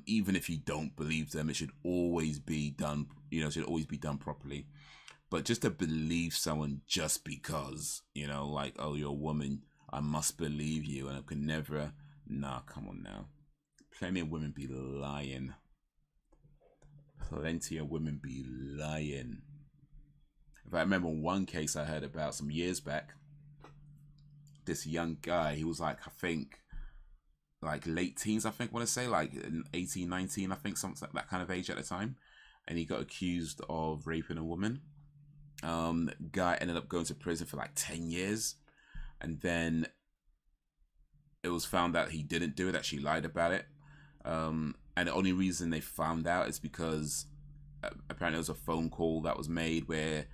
Speaker 1: Even if you don't believe them, it should always be done, you know, should always be done properly. But just to believe someone just because, you know, like, oh, you're a woman, I must believe you, and I can never, nah, come on now. Plenty of women be lying. Plenty of women be lying. If I remember one case I heard about some years back, this young guy, he was like, I think, like late teens, I think, I want to say, like 18, 19, I think, something like that kind of age at the time. And he got accused of raping a woman. Guy ended up going to prison for like 10 years. And then it was found out he didn't do it, that she lied about it. And the only reason they found out is because apparently there was a phone call that was made where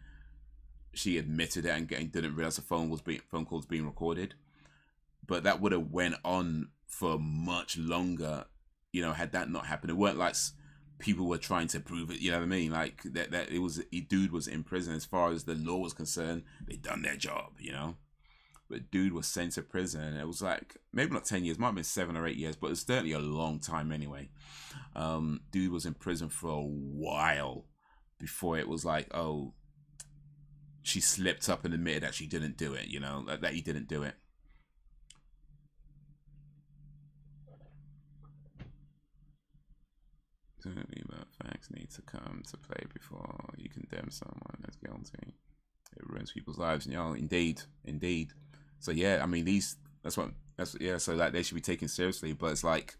Speaker 1: she admitted it and didn't realize the phone call was being recorded. But that would have went on for much longer, you know, had that not happened. It weren't like people were trying to prove it, you know what I mean? Like that it was, dude was in prison. As far as the law was concerned, they done their job, you know. But dude was sent to prison, and it was like maybe not 10 years, might have been 7 or 8 years, but it's certainly a long time anyway. Dude was in prison for a while before it was like, oh, she slipped up and admitted that she didn't do it, you know, that he didn't do it. But facts need to come to play before you condemn someone as guilty. It ruins people's lives, you know. Indeed. So yeah, I mean, so like they should be taken seriously, but it's like,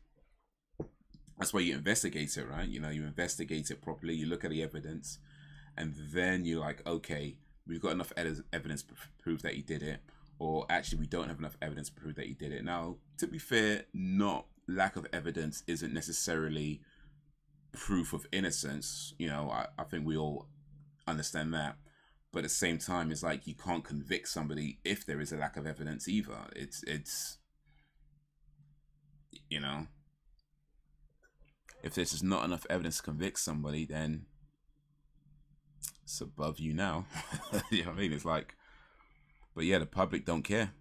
Speaker 1: that's why you investigate it, right? You know, you investigate it properly, you look at the evidence, and then you're like, okay, we've got enough evidence to prove that he did it, or actually we don't have enough evidence to prove that he did it. Now, to be fair, lack of evidence isn't necessarily proof of innocence. You know, I think we all understand that. But at the same time, it's like you can't convict somebody if there is a lack of evidence either. It's you know, if there's just not enough evidence to convict somebody, then it's above you now. You know what I mean? It's like, but yeah, the public don't care.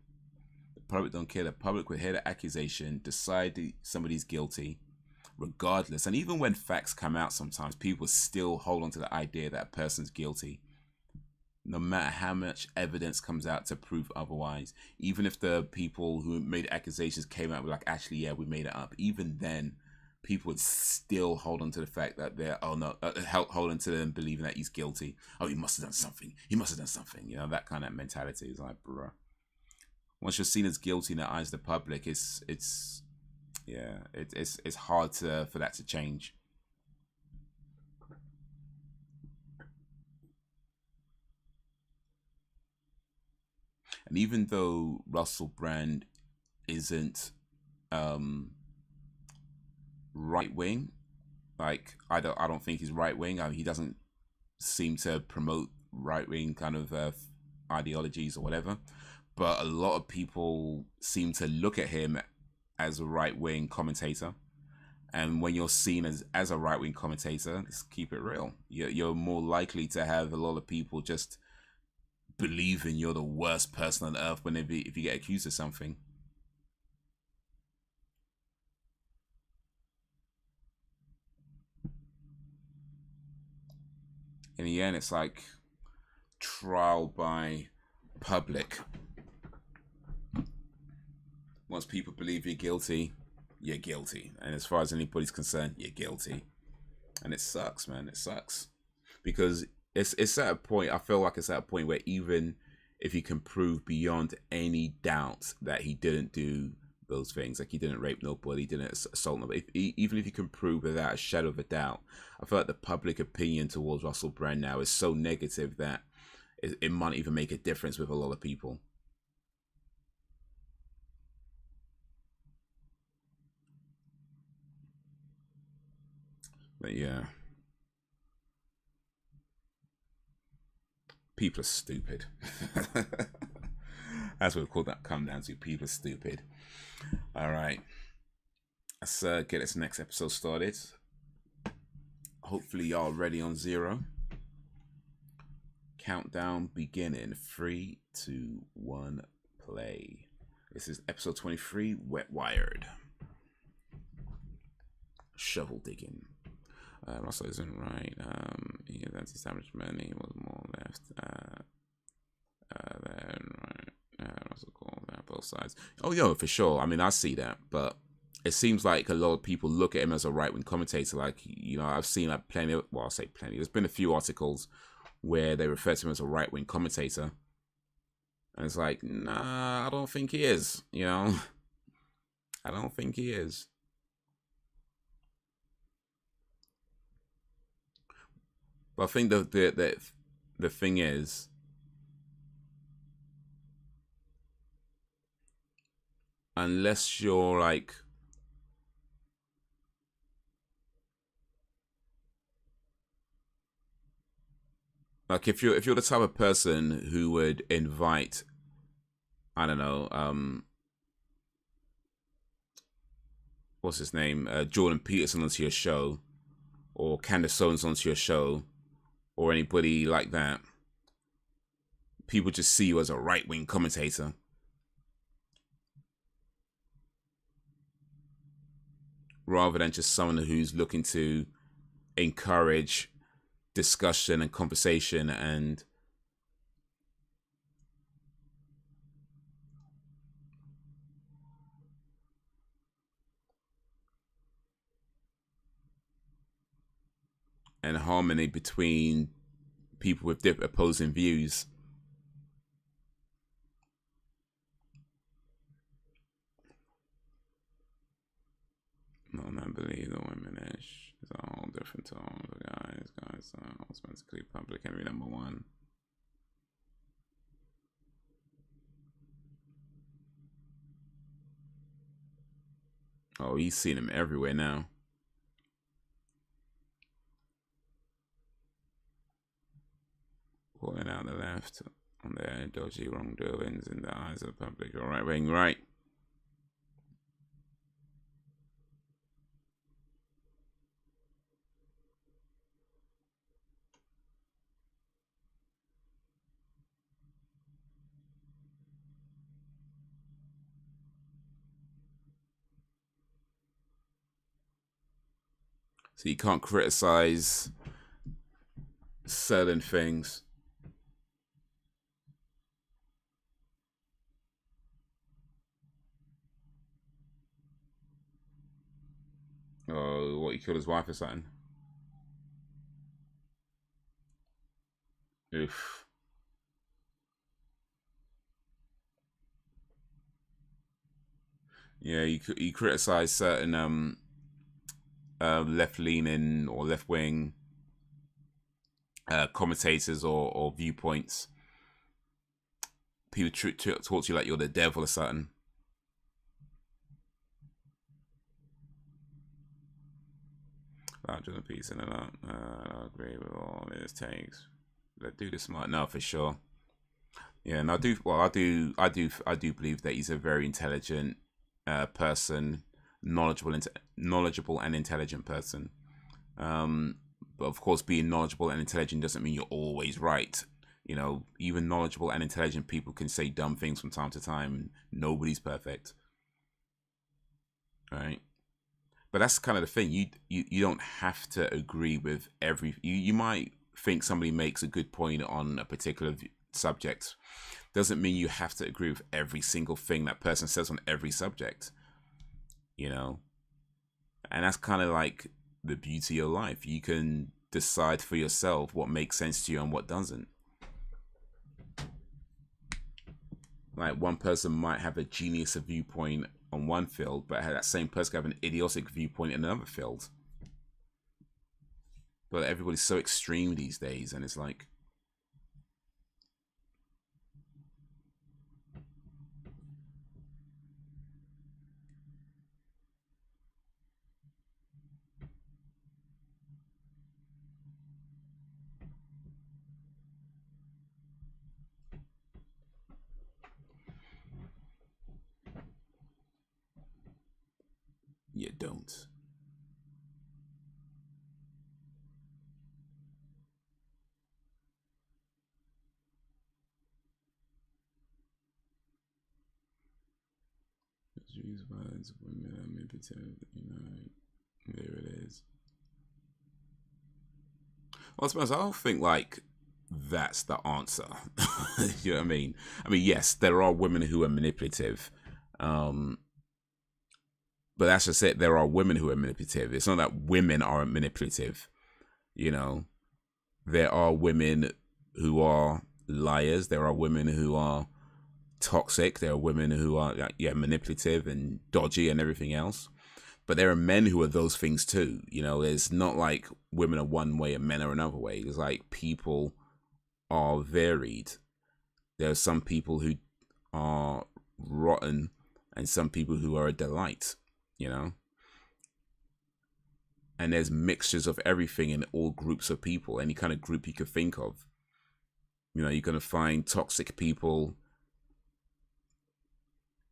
Speaker 1: The public don't care. The public would hear the accusation, decide somebody's guilty, regardless. And even when facts come out, sometimes people still hold on to the idea that a person's guilty, no matter how much evidence comes out to prove otherwise. Even if the people who made accusations came out with like, actually, yeah, we made it up, even then people would still hold on to the fact that they're, hold on to them believing that he's guilty. Oh, he must have done something, you know, that kind of mentality. Is like, bruh, once you're seen as guilty in the eyes of the public, it's hard for that to change. And even though Russell Brand isn't right wing, like I don't think he's right wing. I mean, he doesn't seem to promote right wing kind of ideologies or whatever. But a lot of people seem to look at him as a right wing commentator. And when you're seen as a right wing commentator, let's keep it real, you're more likely to have a lot of people just believing you're the worst person on earth if you get accused of something. In the end, it's like trial by public. Once people believe you're guilty, you're guilty. And as far as anybody's concerned, you're guilty. And it sucks, man. It sucks. Because it's at a point, I feel like it's at a point where even if you can prove beyond any doubt that he didn't do those things, like he didn't rape nobody, he didn't assault nobody, even if you can prove without a shadow of a doubt, I feel like the public opinion towards Russell Brand now is so negative that it might even make a difference with a lot of people. But yeah, people are stupid. That's what we'll come down to. People are stupid. All right, let's get this next episode started. Hopefully y'all ready on 0. Countdown beginning. 3, 2, 1, play. This is episode 23, Wetwired. Shovel digging. Russell isn't right. He has anti-establishment. He was more left. Then right. Russell called that both sides. Oh, yo, for sure. I mean, I see that, but it seems like a lot of people look at him as a right-wing commentator. Like, you know, I've seen like plenty of, well, I'll say plenty. There's been a few articles where they refer to him as a right-wing commentator. And it's like, nah, I don't think he is, you know? I don't think he is. But I think the thing is, unless you're like, if you're the type of person who would invite, I don't know, what's his name, Jordan Peterson onto your show, or Candace Owens onto your show, or anybody like that, people just see you as a right-wing commentator. Rather than just someone who's looking to encourage discussion and conversation and harmony between people with different opposing views. No, I believe the women-ish. It's a whole different tone. Guys, automatically public enemy #1. Oh, he's seen him everywhere now. Calling out the left on their dodgy wrongdoings in the eyes of the public. All right, wing, right. So you can't criticize certain things. Oh, what, he killed his wife or something? Oof. Yeah, you criticize certain left-leaning or left-wing commentators or viewpoints. People talk to you like you're the devil or something. Larger than peace and a lot. I agree with all his takes. Let's do this smart. No, for sure. Yeah, and I do believe that he's a very intelligent person, knowledgeable and intelligent person. But of course, being knowledgeable and intelligent doesn't mean you're always right. You know, even knowledgeable and intelligent people can say dumb things from time to time. Nobody's perfect, right? But that's kind of the thing. You don't have to agree with every. You might think somebody makes a good point on a particular subject. Doesn't mean you have to agree with every single thing that person says on every subject. You know, and that's kind of like the beauty of life. You can decide for yourself what makes sense to you and what doesn't. Like, one person might have a genius viewpoint on one field, but that same person could have an idiotic viewpoint in another field. But everybody's so extreme these days, and it's like, don't. Use violence, women are manipulative, you know, there it is. Well, I suppose I don't think like that's the answer. You know what I mean? I mean, yes, there are women who are manipulative, but that's just it. There are women who are manipulative. It's not that women aren't manipulative. You know, there are women who are liars. There are women who are toxic. There are women who are manipulative and dodgy and everything else. But there are men who are those things too. You know, there's not like women are one way and men are another way. There's like people are varied. There are some people who are rotten and some people who are a delight, you know. And there's mixtures of everything in all groups of people, any kind of group you could think of. You know, you're going to find toxic people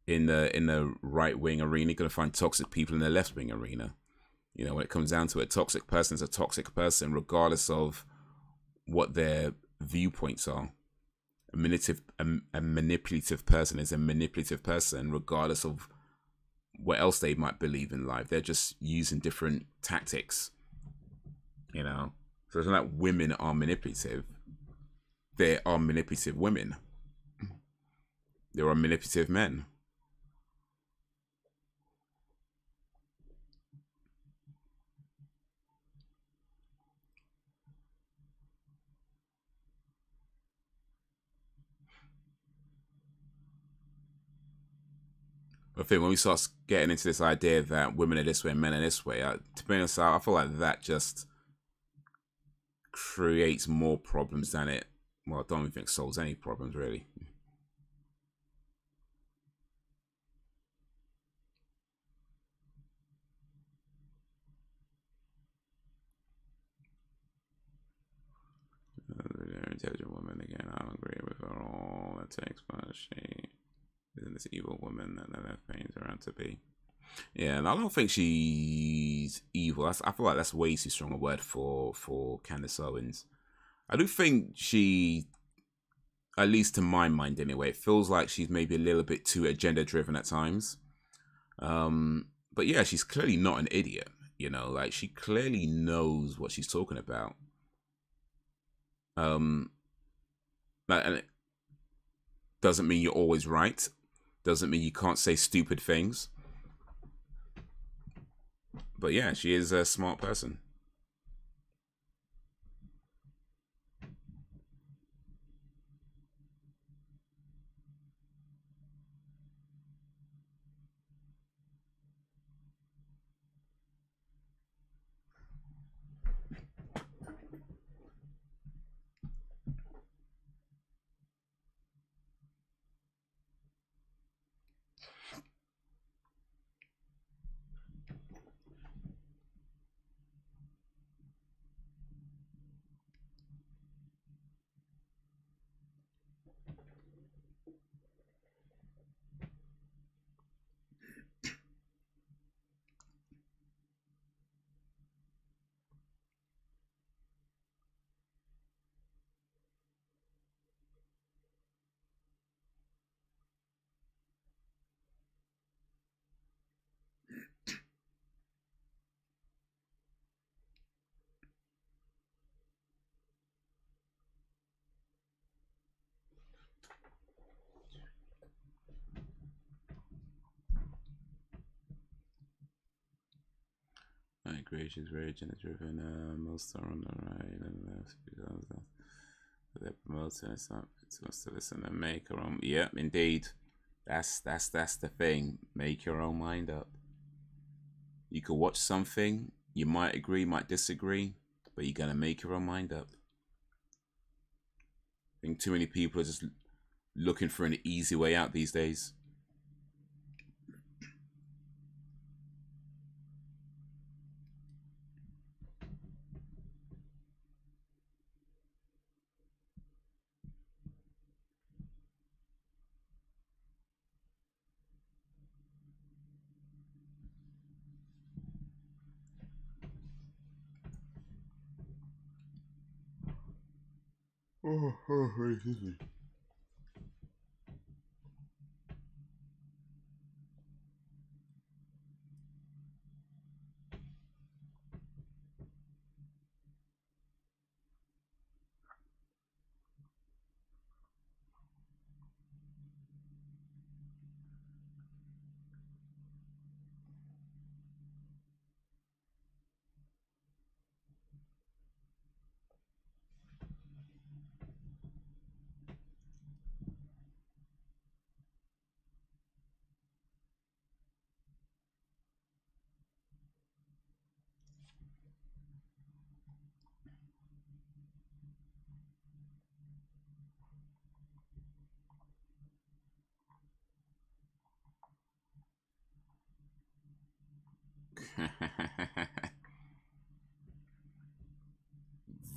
Speaker 1: in the right-wing arena. You're going to find toxic people in the left-wing arena. You know, when it comes down to it, a toxic person is a toxic person regardless of what their viewpoints are. A manipulative person is a manipulative person regardless of what else they might believe in life. They're just using different tactics, you know. So it's not like women are manipulative. There are manipulative women. There are manipulative men. I think when we start getting into this idea that women are this way and men are this way, to be honest, I feel like that just creates more problems than it. Well, I don't even think solves any problems, really. An intelligent woman, again, I don't agree with her all. That takes, but she isn't this evil woman that her pains around to be. Yeah, and I don't think she's evil. I feel like that's way too strong a word for Candace Owens. I do think she, at least to my mind anyway, it feels like she's maybe a little bit too agenda driven at times. But yeah, she's clearly not an idiot. You know, like she clearly knows what she's talking about. Like, and it doesn't mean you're always right. Doesn't mean you can't say stupid things. But yeah, she is a smart person. I agree, she's very agenda driven. Most are on the right and left because they're promoting it's not she wants to listen and make her own. Yep, indeed. That's the thing. Make your own mind up. You could watch something, you might agree, might disagree, but you're gonna make your own mind up. I think too many people are just looking for an easy way out these days. Excuse me.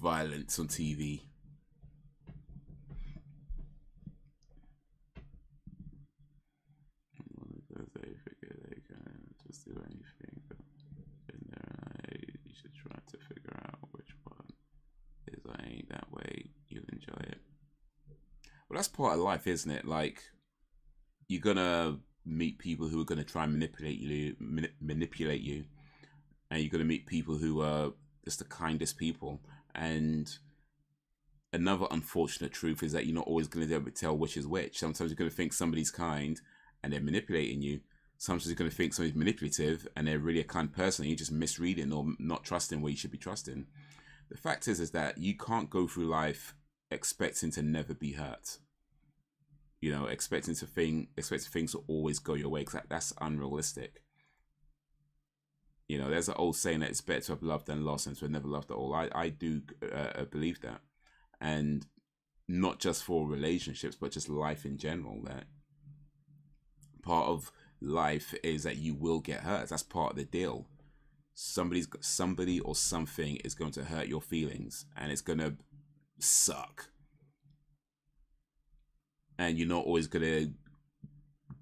Speaker 1: Violence on TV. They figure they can just do anything, but in there, you should try to figure out which one is. I ain't that way. You'll enjoy it. Well, that's part of life, isn't it? Like, you're gonna meet people who are gonna try and manipulate you, and you're gonna meet people who are just the kindest people. And another unfortunate truth is that you're not always gonna be able to tell which is which. Sometimes you're gonna think somebody's kind and they're manipulating you. Sometimes you're gonna think somebody's manipulative and they're really a kind person. You're just misreading or not trusting where you should be trusting. The fact is that you can't go through life expecting to never be hurt. You know, expecting things to always go your way, because that's unrealistic. You know, there's an old saying that it's better to have loved than lost and to have never loved at all. I do believe that. And not just for relationships, but just life in general, that part of life is that you will get hurt. That's part of the deal. Somebody or something is going to hurt your feelings, and it's going to suck. And you're not always going to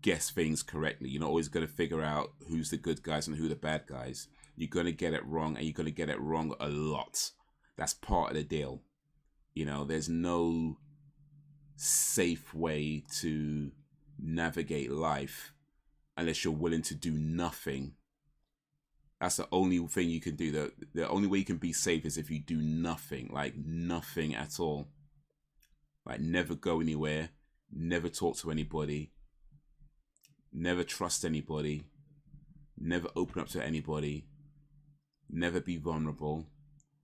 Speaker 1: guess things correctly. You're not always going to figure out who's the good guys and who the bad guys. You're going to get it wrong, and you're going to get it wrong a lot. That's part of the deal. You know, there's no safe way to navigate life unless you're willing to do nothing. That's the only thing you can do. The only way you can be safe is if you do nothing, like nothing at all. Like, never go anywhere, never talk to anybody, never trust anybody, never open up to anybody, never be vulnerable,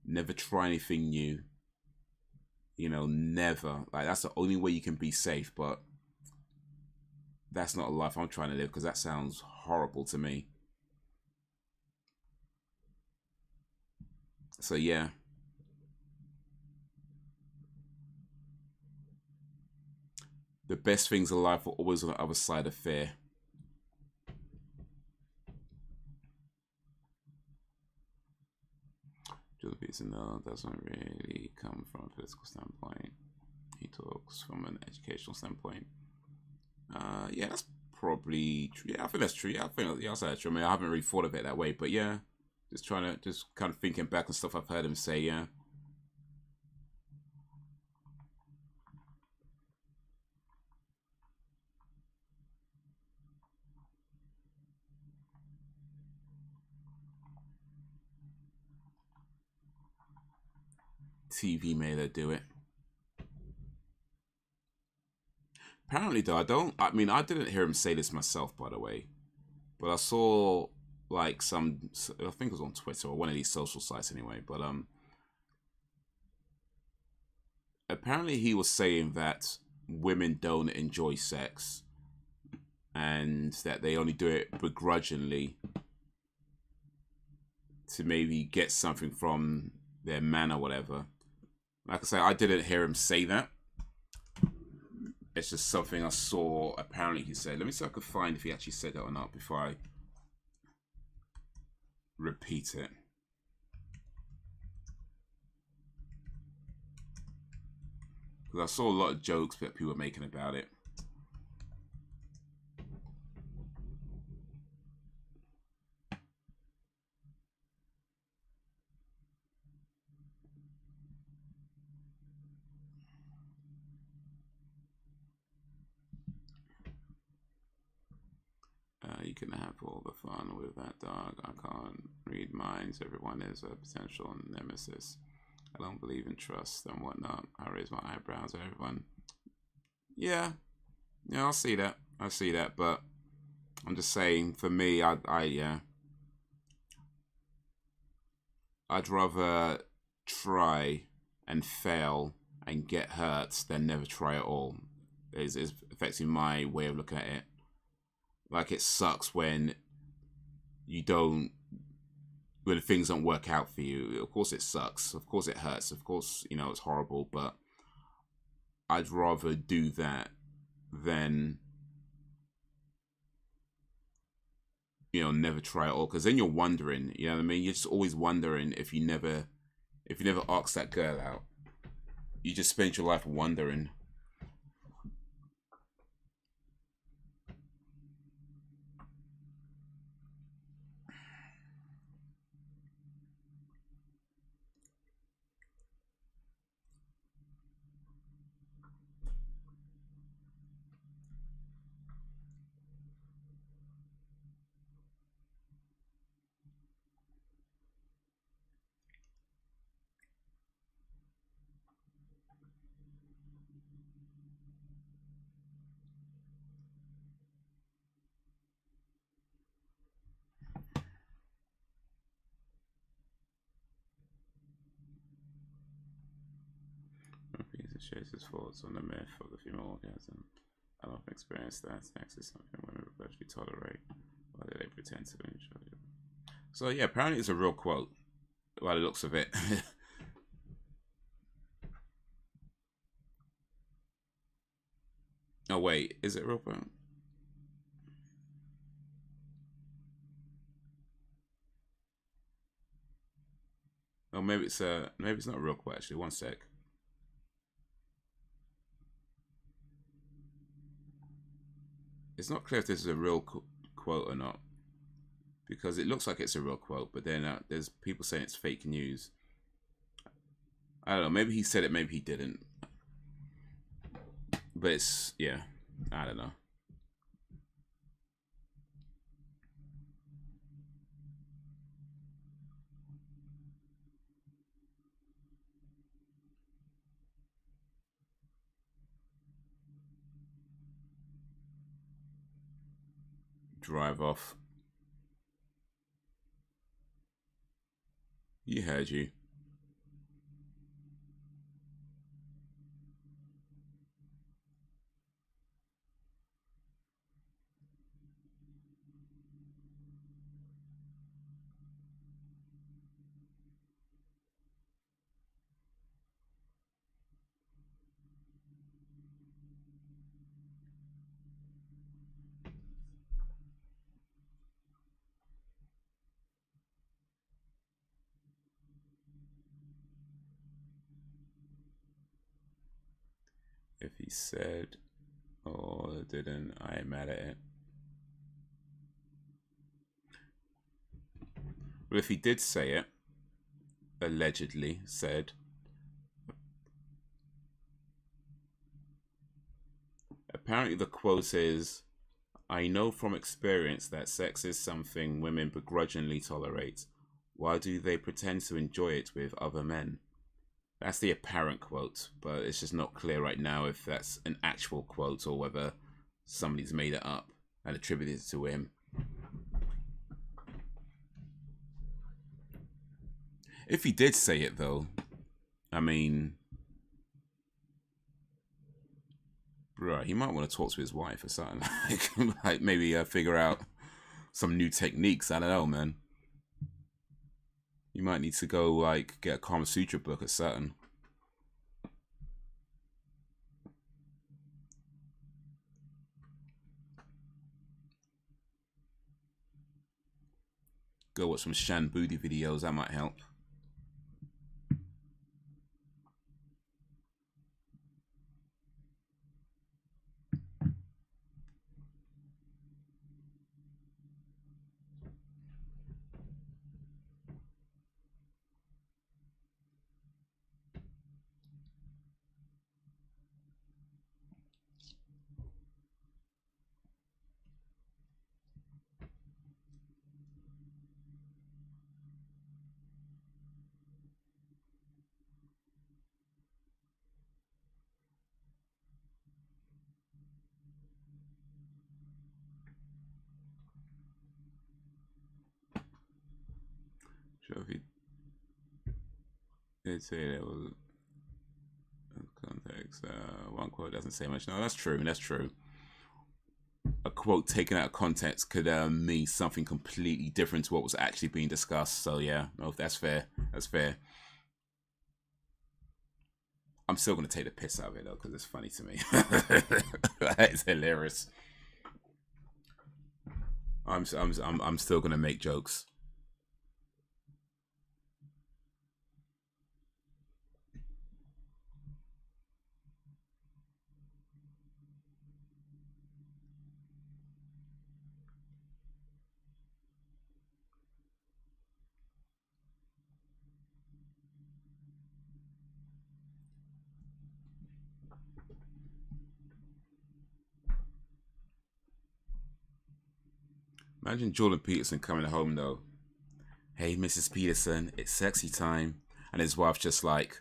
Speaker 1: never try anything new. You know, never. Like, that's the only way you can be safe. But that's not a life I'm trying to live, because that sounds horrible to me. So yeah. The best things in life are always on the other side of fear. Julie Peterson doesn't really come from a political standpoint. He talks from an educational standpoint. Yeah, that's probably true. Yeah, I think that's true. Yeah, I think I'll say that's true. I mean, I haven't really thought of it that way, but yeah, just kind of thinking back on stuff I've heard him say. Yeah. TV made her do it. Apparently, though, I mean, I didn't hear him say this myself, by the way, but I saw like I think it was on Twitter or one of these social sites anyway, but apparently he was saying that women don't enjoy sex and that they only do it begrudgingly to maybe get something from their man or whatever. Like I say, I didn't hear him say that. It's just something I saw. Apparently he said. Let me see if I can find if he actually said that or not before I repeat it. Because I saw a lot of jokes that people were making about it. can have all the fun with that dog. I can't read minds. Everyone is a potential nemesis. I don't believe in trust and whatnot. I raise my eyebrows at everyone. Yeah, I'll see that. I see that, but I'm just saying, for me, I'd rather try and fail and get hurt than never try at all. Is affecting my way of looking at it. Like, it sucks when when things don't work out for you. Of course it sucks. Of course it hurts. Of course, it's horrible, but I'd rather do that than, never try at all. Because then you're wondering, you know what I mean? You're just always wondering if you never ask that girl out. You just spend your life wondering. Shares his thoughts on the myth of the female orgasm. I don't experience that. Sex is something women virtually tolerate. Why do they pretend to enjoy it? So yeah, apparently it's a real quote by the looks of it. Oh wait, is it a real quote? Oh, maybe it's not a real quote actually. One sec. It's not clear if this is a real quote or not, because it looks like it's a real quote, but then there's people saying it's fake news. I don't know. Maybe he said it, maybe he didn't. But it's, yeah, I don't know. Drive off. You heard you. If he said or didn't, I am mad at it. But if he did say it, allegedly said, apparently the quote is, I know from experience that sex is something women begrudgingly tolerate. Why do they pretend to enjoy it with other men? That's the apparent quote, but it's just not clear right now if that's an actual quote or whether somebody's made it up and attributed it to him. If he did say it though, I mean, bro, he might want to talk to his wife or something. Like maybe figure out some new techniques. I don't know, man. You might need to go like get a Kama Sutra book or something. Go watch some Shan Booty videos. That might help. Sure if he did say that was context. One quote doesn't say much. No, that's true. That's true. A quote taken out of context could mean something completely different to what was actually being discussed. So yeah, no, that's fair. That's fair. I'm still gonna take the piss out of it though, because it's funny to me. It's hilarious. I'm still gonna make jokes. Imagine Jordan Peterson coming home though. Hey, Mrs. Peterson, it's sexy time. And his wife's just like,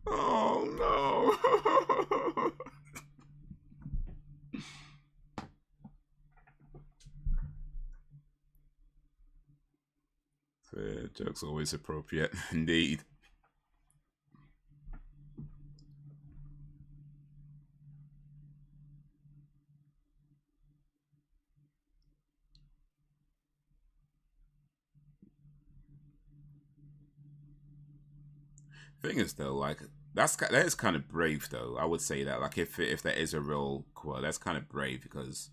Speaker 1: oh no. Fair joke's always appropriate, indeed. Thing is though, like that is kind of brave though. I would say that, like, if there is a real quote, that's kind of brave, because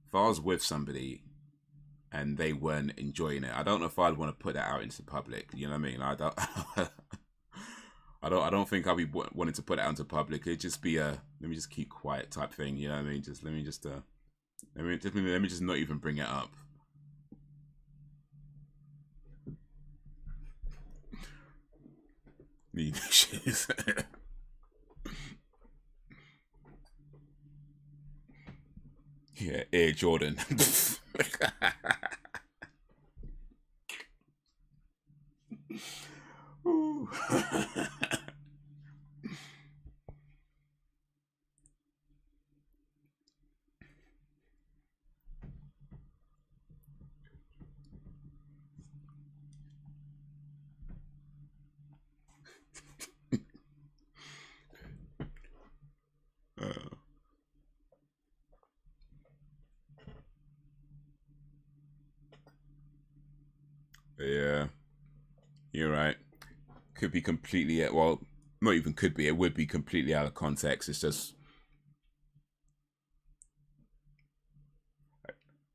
Speaker 1: if I was with somebody and they weren't enjoying it, I don't know if I'd want to put that out into public. You know what I mean? I don't. I don't think I'd be wanting to put it out into public. It'd just be a let me just keep quiet type thing. You know what I mean? Just let me just not even bring it up. Need issues. Yeah, Air Jordan. Ooh. Yeah, you're right. Could be completely, well, not even could be, it would be completely out of context. It's just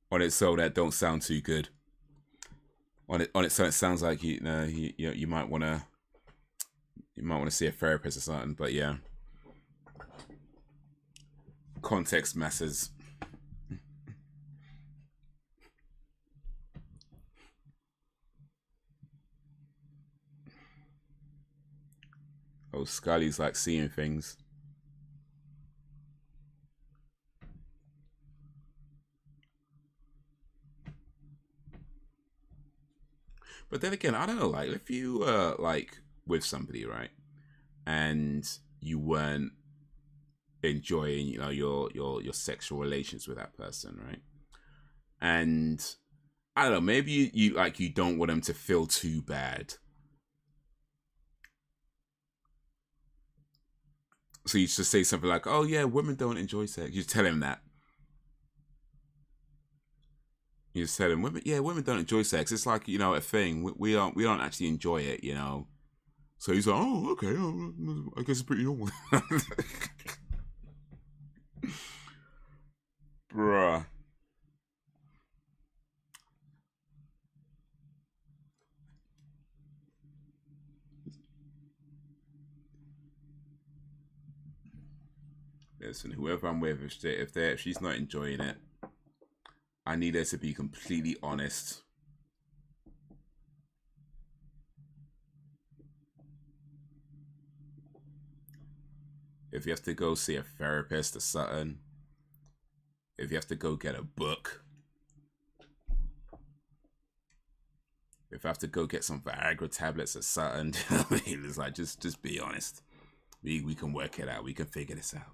Speaker 1: on its own that don't sound too good. On its own, it sounds like you might want to see a therapist or something. But yeah, context matters. Oh, Scully's like seeing things. But then again, I don't know, like if you like with somebody, right, and you weren't enjoying, your sexual relations with that person, right? And I don't know, maybe you don't want them to feel too bad. So you just say something like, "Oh yeah, women don't enjoy sex." You tell him that. You just tell him, women don't enjoy sex. It's like, a thing. We don't actually enjoy it, So he's like, "Oh, okay, I guess it's pretty normal." Bruh. Listen, whoever I'm with, if she's not enjoying it, I need her to be completely honest. If you have to go see a therapist or something, if you have to go get a book, if I have to go get some Viagra tablets or something, it's like, just be honest. We can work it out. We can figure this out.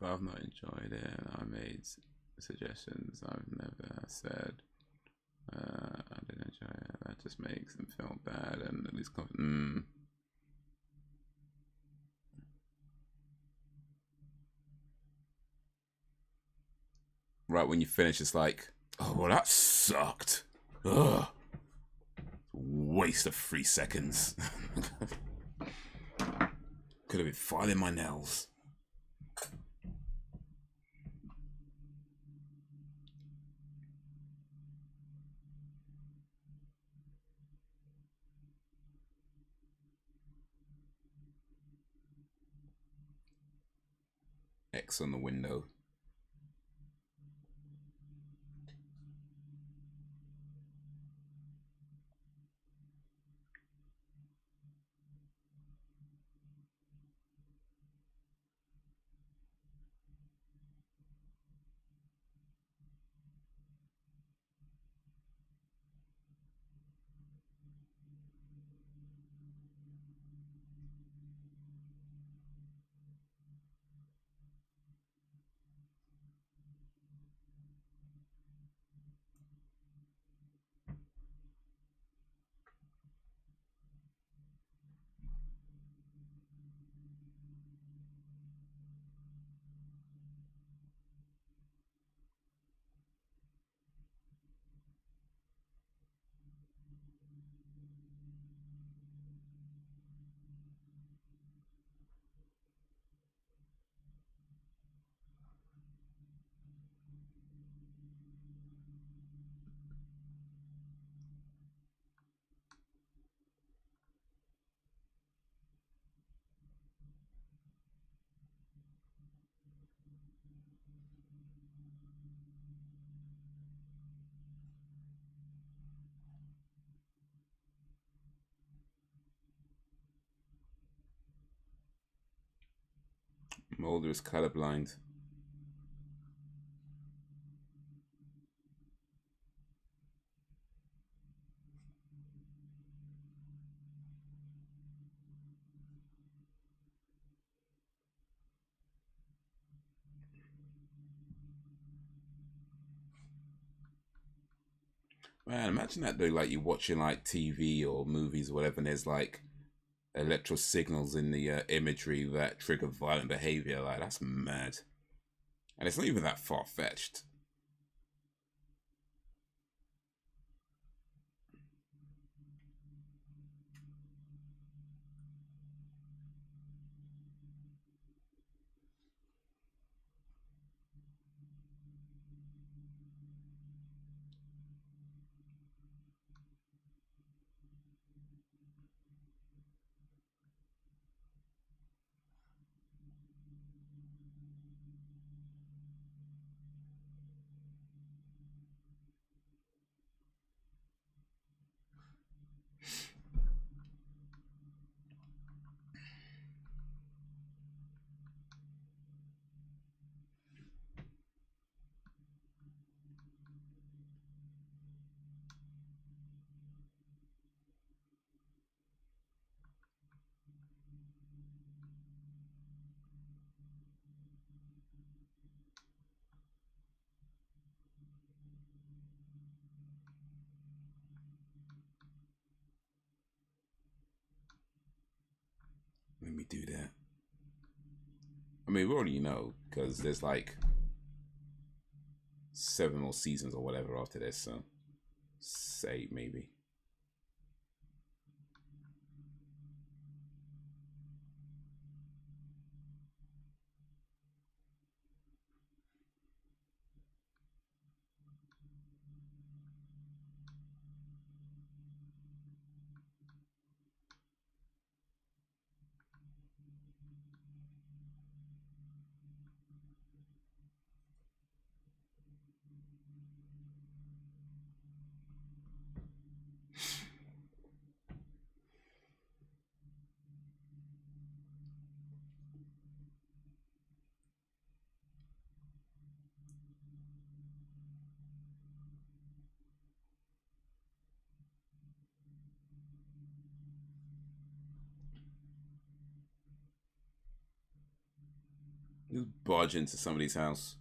Speaker 1: I've not enjoyed it. I made suggestions. I've never said I didn't enjoy it. That just makes them feel bad and at least Right when you finish, it's like, oh, well, that sucked. Ugh. Waste of 3 seconds. Could have been filing my nails. X on the window. Mulder is colorblind. Man, imagine that though, like you're watching like TV or movies or whatever, and there's like electro signals in the imagery that trigger violent behavior. Like, that's mad. And it's not even that far-fetched. Let me do that. I mean, we already know because there's like 7 more seasons or whatever after this, so 8 maybe. Just barge into somebody's house.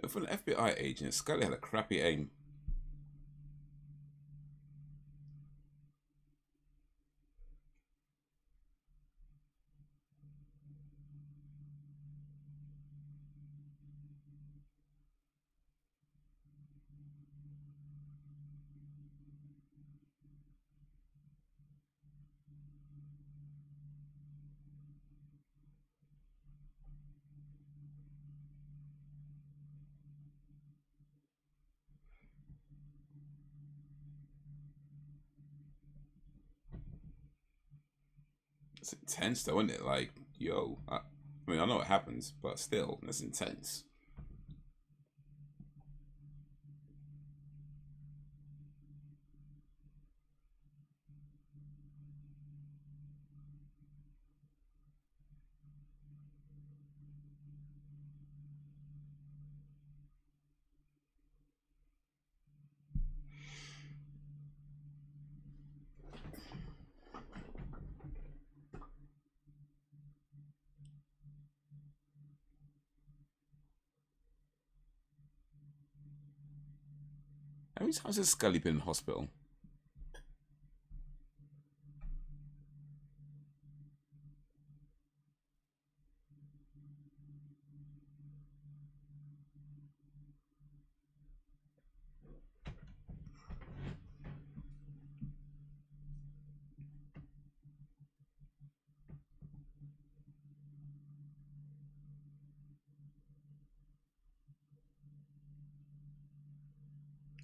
Speaker 1: For an FBI agent, Scully had a crappy aim. It's intense though, isn't it? Like, yo, I mean, I know what happens, but still, it's intense. How many times has Scully been in hospital?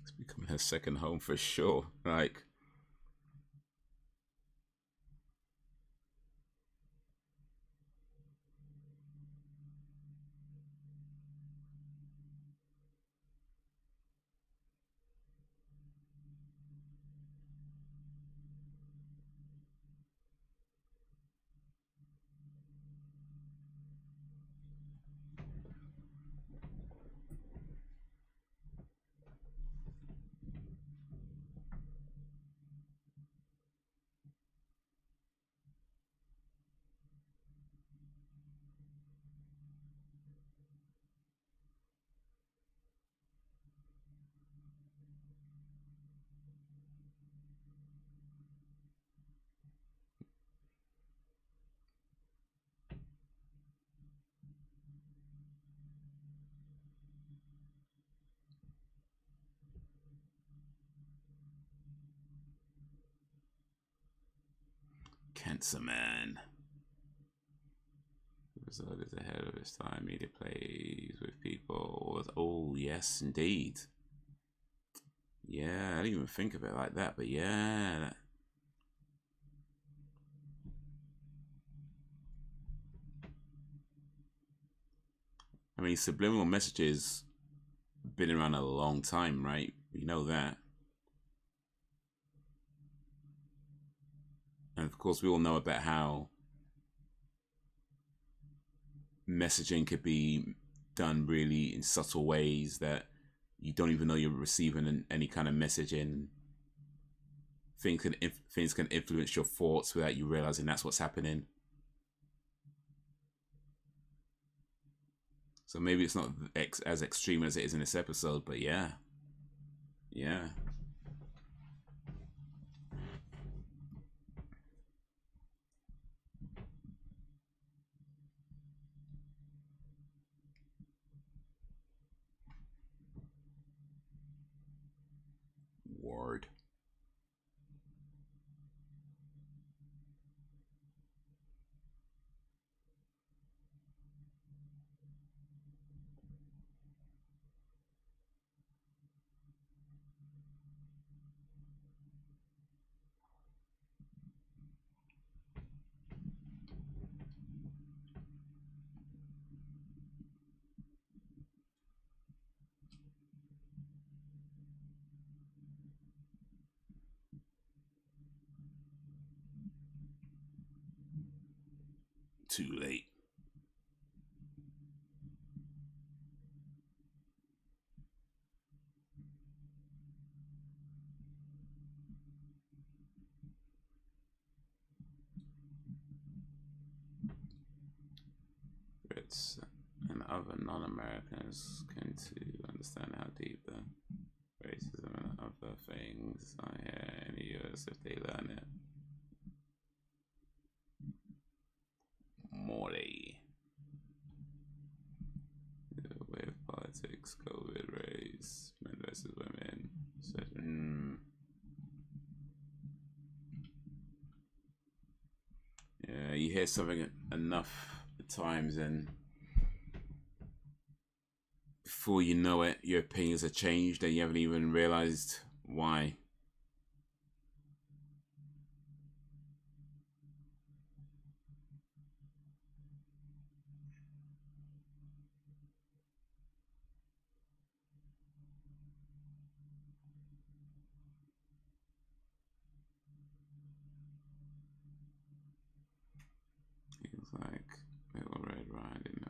Speaker 1: It's becoming her second home for sure. Like, Cancer Man. The result is ahead of its time. Media plays with people. Oh, yes, indeed. Yeah, I didn't even think of it like that, but yeah. I mean, subliminal messages been around a long time, right? We know that. And of course, we all know about how messaging could be done really in subtle ways that you don't even know you're receiving any kind of message in. Things can influence your thoughts without you realizing that's what's happening. So maybe it's not as extreme as it is in this episode, but yeah. Yeah. Ward. too late. Brits and other non-Americans can to understand how deep the racism and other things are here in the US if they learn it. Morley. With politics, COVID, race, men versus women. Yeah, you hear something enough times and before you know it, your opinions have changed and you haven't even realized why. Feels like little red riding.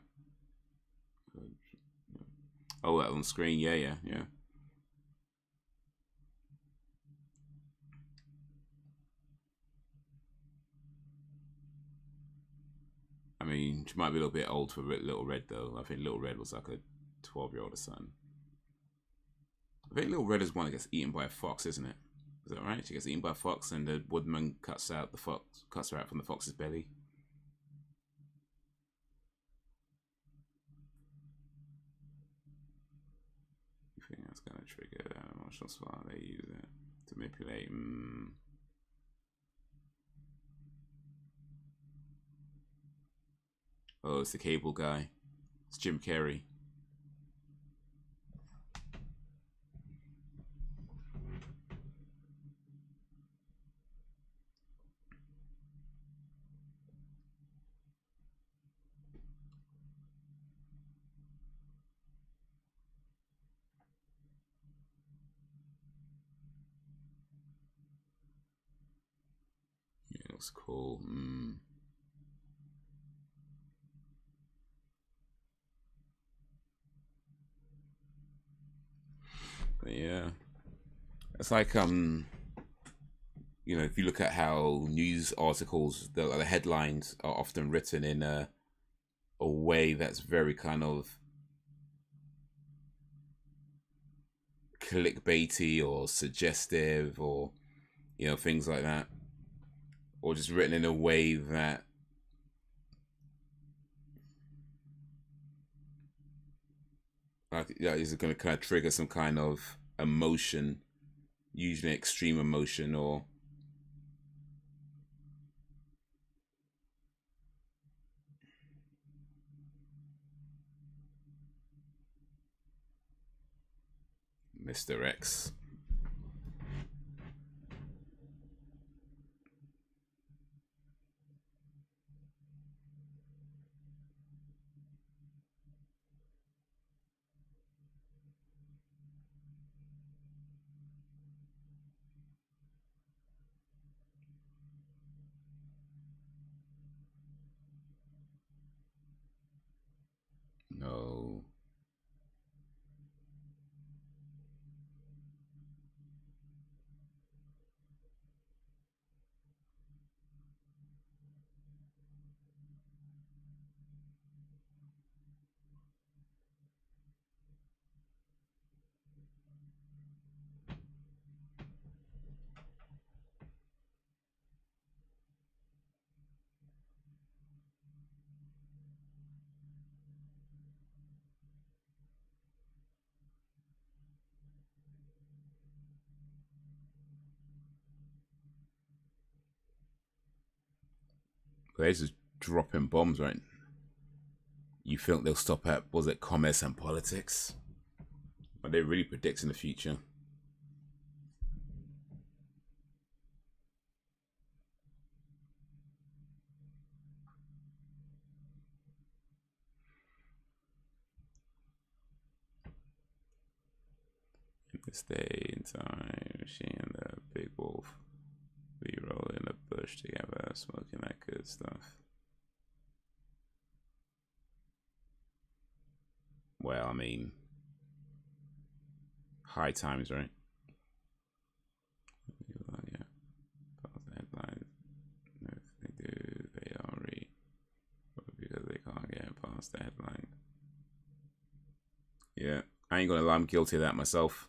Speaker 1: Oh, that on screen, yeah. I mean, she might be a little bit old for Little Red, though. I think Little Red was like a 12-year-old or son. I think Little Red is one that gets eaten by a fox, isn't it? Is that right? She gets eaten by a fox, and the woodman cuts her out from the fox's belly. You think that's gonna trigger that emotional spark? They use it to manipulate. Oh, it's the cable guy. It's Jim Carrey. Yeah, it looks cool. But yeah, it's like you know, if you look at how news articles, the headlines are often written in a way that's very kind of clickbaity or suggestive, or you know, things like that, or just written in a way that like is going to kind of trigger some kind of emotion, usually extreme emotion, or Mr. X. No. They're just dropping bombs, right? You think they'll stop at, was it commerce and politics? Are they really predicting the future? In this day and time, she and the big wolf, we roll in the bush together, smoking that good stuff. well, I mean, high times, right? Yeah. Headlines. If they do, they don't read because they can't get past the headline. Yeah, I ain't gonna lie, I'm guilty of that myself.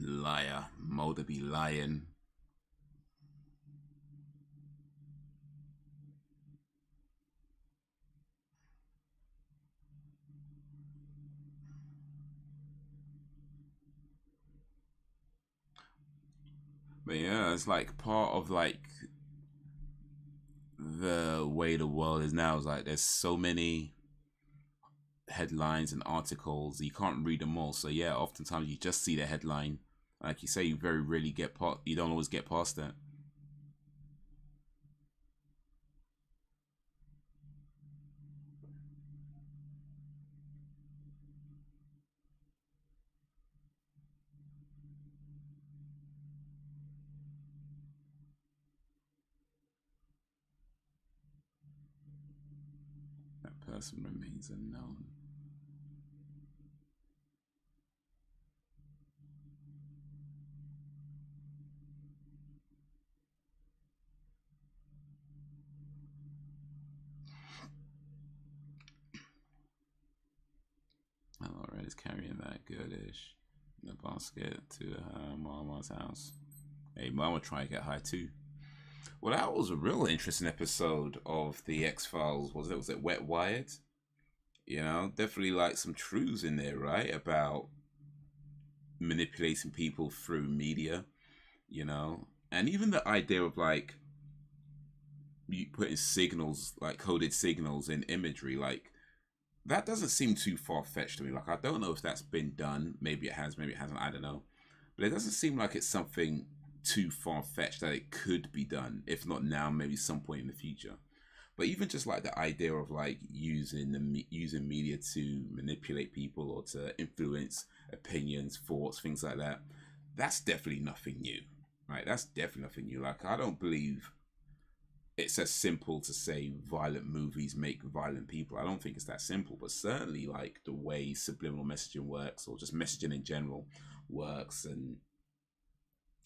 Speaker 1: Liar. Mulder be lying. But yeah, it's like part of like the way the world is now. Is like there's so many headlines and articles, you can't read them all. So yeah, oftentimes you just see the headline. Like you say, you very rarely get past. You don't always get past that. That person remains unknown. Alright, is carrying that goodish in the basket to her mama's house. Hey, mama trying to get high too. Well, that was a real interesting episode of the X-Files. Was it Wetwired? You know, definitely like some truths in there, right? About manipulating people through media, you know, and even the idea of like you putting signals, like coded signals in imagery, like that doesn't seem too far-fetched to me. Like I don't know if that's been done. Maybe it has, maybe it hasn't, I don't know. But it doesn't seem like it's something too far-fetched that it could be done. If not now, maybe some point in the future. But even just like the idea of like using media to manipulate people or to influence opinions, thoughts, things like that, that's definitely nothing new, right? That's definitely nothing new. Like I don't believe it's as simple to say violent movies make violent people. I don't think it's that simple, but certainly like the way subliminal messaging works, or just messaging in general works, and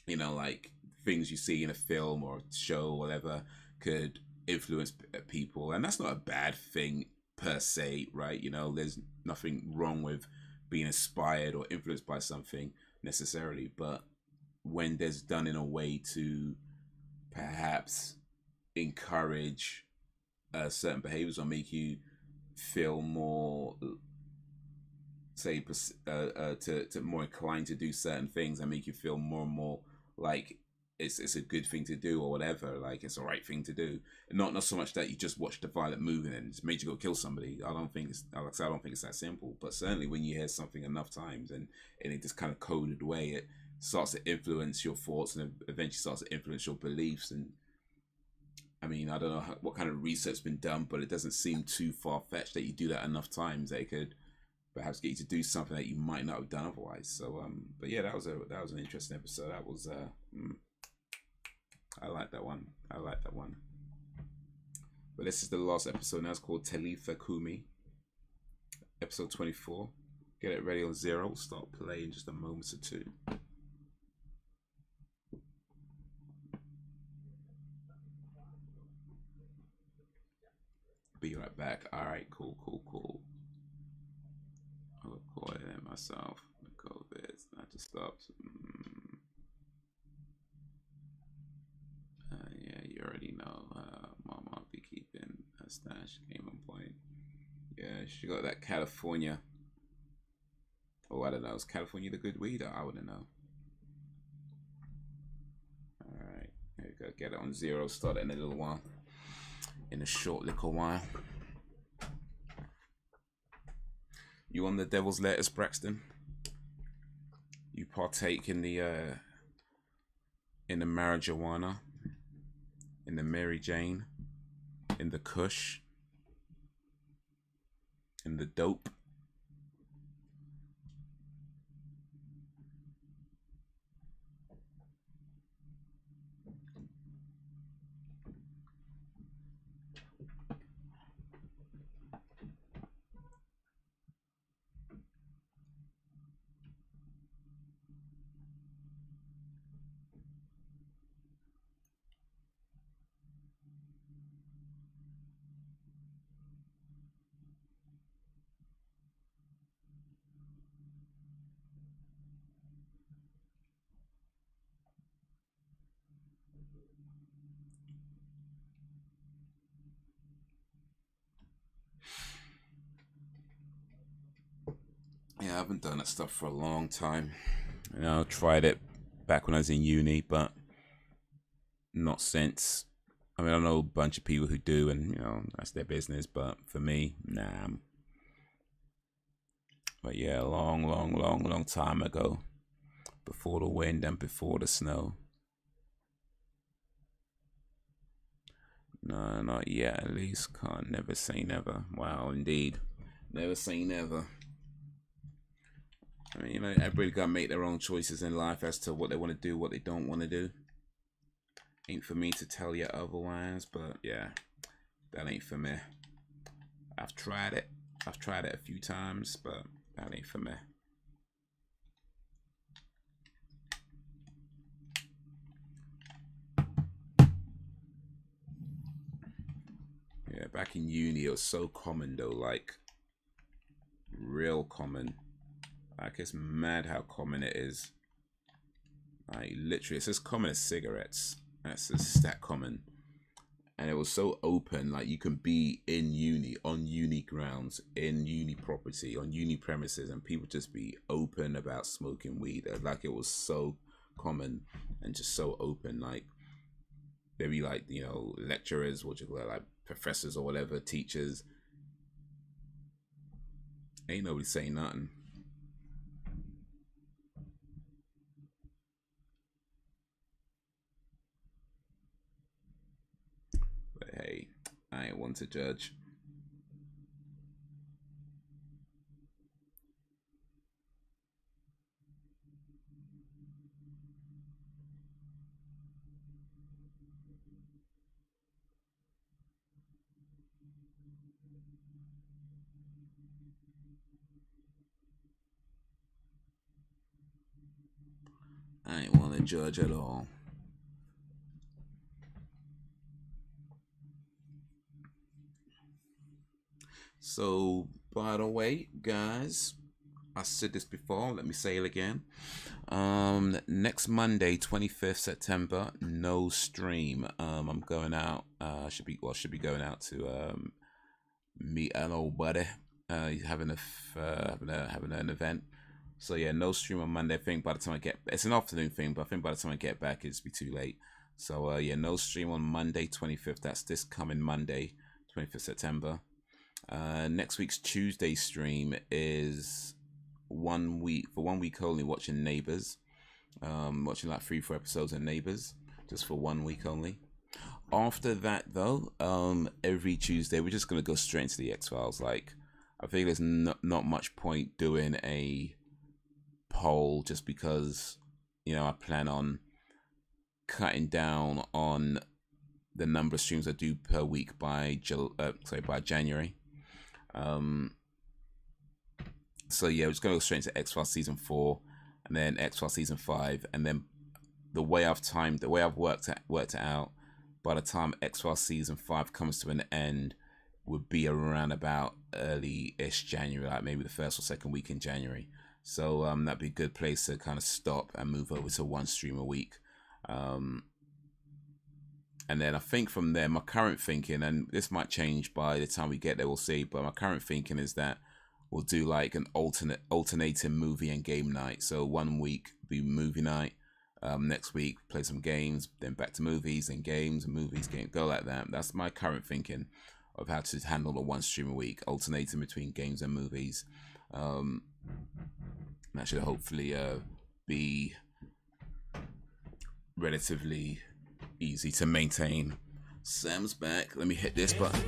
Speaker 1: you know, like things you see in a film or a show or whatever could influence people, and that's not a bad thing per se, right? You know, there's nothing wrong with being inspired or influenced by something necessarily, but when there's done in a way to perhaps encourage certain behaviors or make you feel more, say, to more inclined to do certain things and make you feel more and more like it's a good thing to do or whatever, like it's the right thing to do. Not so much that you just watched a violent movie and it's made you go kill somebody. I don't think it's, like I don't think it's that simple. But certainly when you hear something enough times and in it just kind of coded way, it starts to influence your thoughts and eventually starts to influence your beliefs. And I mean, I don't know what kind of research's been done, but it doesn't seem too far-fetched that you do that enough times that it could perhaps get you to do something that you might not have done otherwise. So, but yeah, that was an interesting episode. That was, I like that one. I like that one. But this is the last episode now. It's called Talitha Cumi, episode 24. Get it ready on 0. We'll start playing in just a moment or two. Be right back. All right, cool. I'll record it myself. COVID, not just stopped. Yeah, you already know. Mama be keeping a stash game on point. Yeah, she got that California. Oh, I don't know. Is California the good weed? I wouldn't know. All right, here we go. Get it on 0. Start it in a little while. In a short little while. You on the devil's lettuce, Braxton? you partake in the marijuana, in the Mary Jane, in the Kush, in the dope. Yeah, I haven't done that stuff for a long time. You know, tried it back when I was in uni, but not since. I mean, I know a bunch of people who do, and you know, that's their business. But for me, nah. But yeah, long time ago, before the wind and before the snow. No, not yet. At least can't never say never. Wow, indeed, never say never. I mean, you know, everybody gotta make their own choices in life as to what they want to do, what they don't want to do. Ain't for me to tell you otherwise, but yeah, that ain't for me. I've tried it. I've tried it a few times, but that ain't for me. Yeah, back in uni, it was so common though, like real common. Like, it's mad how common it is. Like, literally, it's as common as cigarettes. That's just that common. And it was so open, like you can be in uni, on uni grounds, in uni property, on uni premises, and people just be open about smoking weed. Like, it was so common and just so open. Like, there'd be like, you know, lecturers, what you call it, like professors or whatever, teachers. Ain't nobody saying nothing. But hey, I ain't one to judge. I ain't want to judge at all. So, by the way, guys, I said this before. Let me say it again. Next Monday, 25th September, no stream. I'm going out. Should be going out to meet an old buddy. He's having an event. So yeah, no stream on Monday. I think by the time it's an afternoon thing, but I think by the time I get back, it's be too late. So yeah, no stream on Monday, 25th. That's this coming Monday, 25th September. Next week's Tuesday stream is 1 week, for 1 week only, watching Neighbours. Watching like 3-4 episodes of Neighbours, just for 1 week only. After that though, every Tuesday we're just gonna go straight into the X-Files. Like, I think there's not much point doing a poll, just because, you know, I plan on cutting down on the number of streams I do per week by January. So yeah, we're just gonna go straight into X-Files season 4, and then X-Files season 5, and then the way I've worked it out, by the time X-Files season 5 comes to an end, would be around about early-ish January, like maybe the first or second week in January. So that'd be a good place to kind of stop and move over to 1 stream a week. And then I think from there, my current thinking, and this might change by the time we get there, we'll see, but my current thinking is that we'll do like an alternating movie and game night. So 1 week be movie night, next week play some games, then back to movies and games and movies, game, go like that. That's my current thinking of how to handle the 1 stream a week, alternating between games and movies. That should hopefully be relatively easy to maintain. Sam's back. Let me hit this button.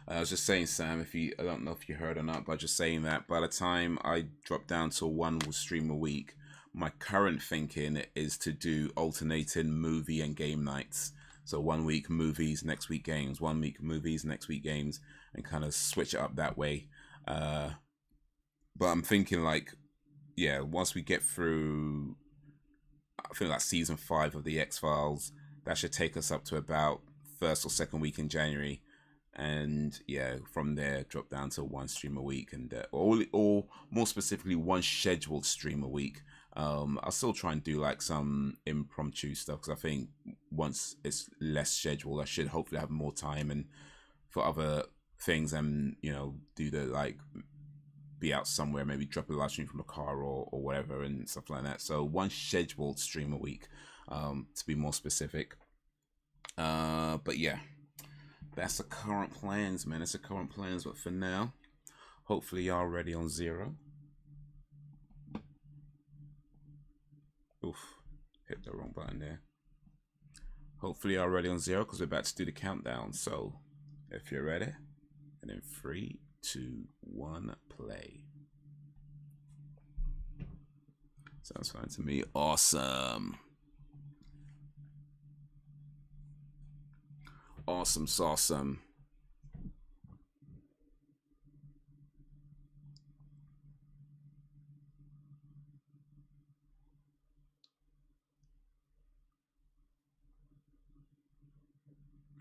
Speaker 1: I was just saying, Sam, I don't know if you heard or not, but just saying that by the time I drop down to one stream a week, my current thinking is to do alternating movie and game nights. So 1 week movies, next week games, 1 week movies, next week games, and kind of switch it up that way. But I'm thinking like, yeah, once we get through, I think like season 5 of the X-Files, that should take us up to about first or second week in January. And yeah, from there drop down to one stream a week, and or more specifically one scheduled stream a week. I'll still try and do like some impromptu stuff, because I think once it's less scheduled, I should hopefully have more time and for other things, and you know, do the like be out somewhere, maybe drop a live stream from a car or whatever and stuff like that. So one scheduled stream a week, to be more specific. But yeah. That's the current plans, man. That's the current plans. But for now, hopefully y'all ready on 0. Oof, hit the wrong button there. Hopefully y'all ready on 0, because we're about to do the countdown. So if you're ready, and in 3, 2, 1, play. Sounds fine to me. Awesome. Awesome sauceum.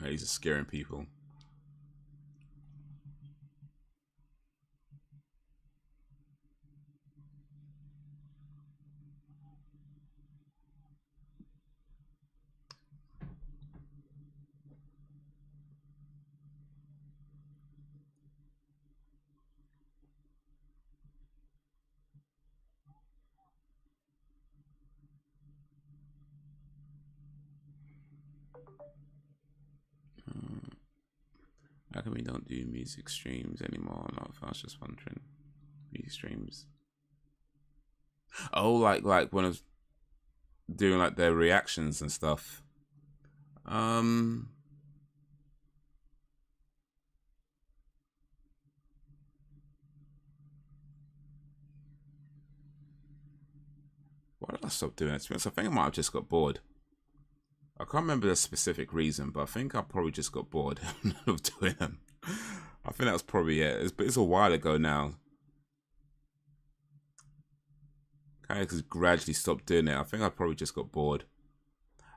Speaker 1: He's just scaring people. How come we don't do music streams anymore? No, I was just wondering. Music streams. Oh, like when I was doing like their reactions and stuff. Why did I stop doing it? I think I might have just got bored. I can't remember the specific reason, but I think I probably just got bored of doing them. I think that was probably it. It's a while ago now. Kind of just gradually stopped doing it. I think I probably just got bored.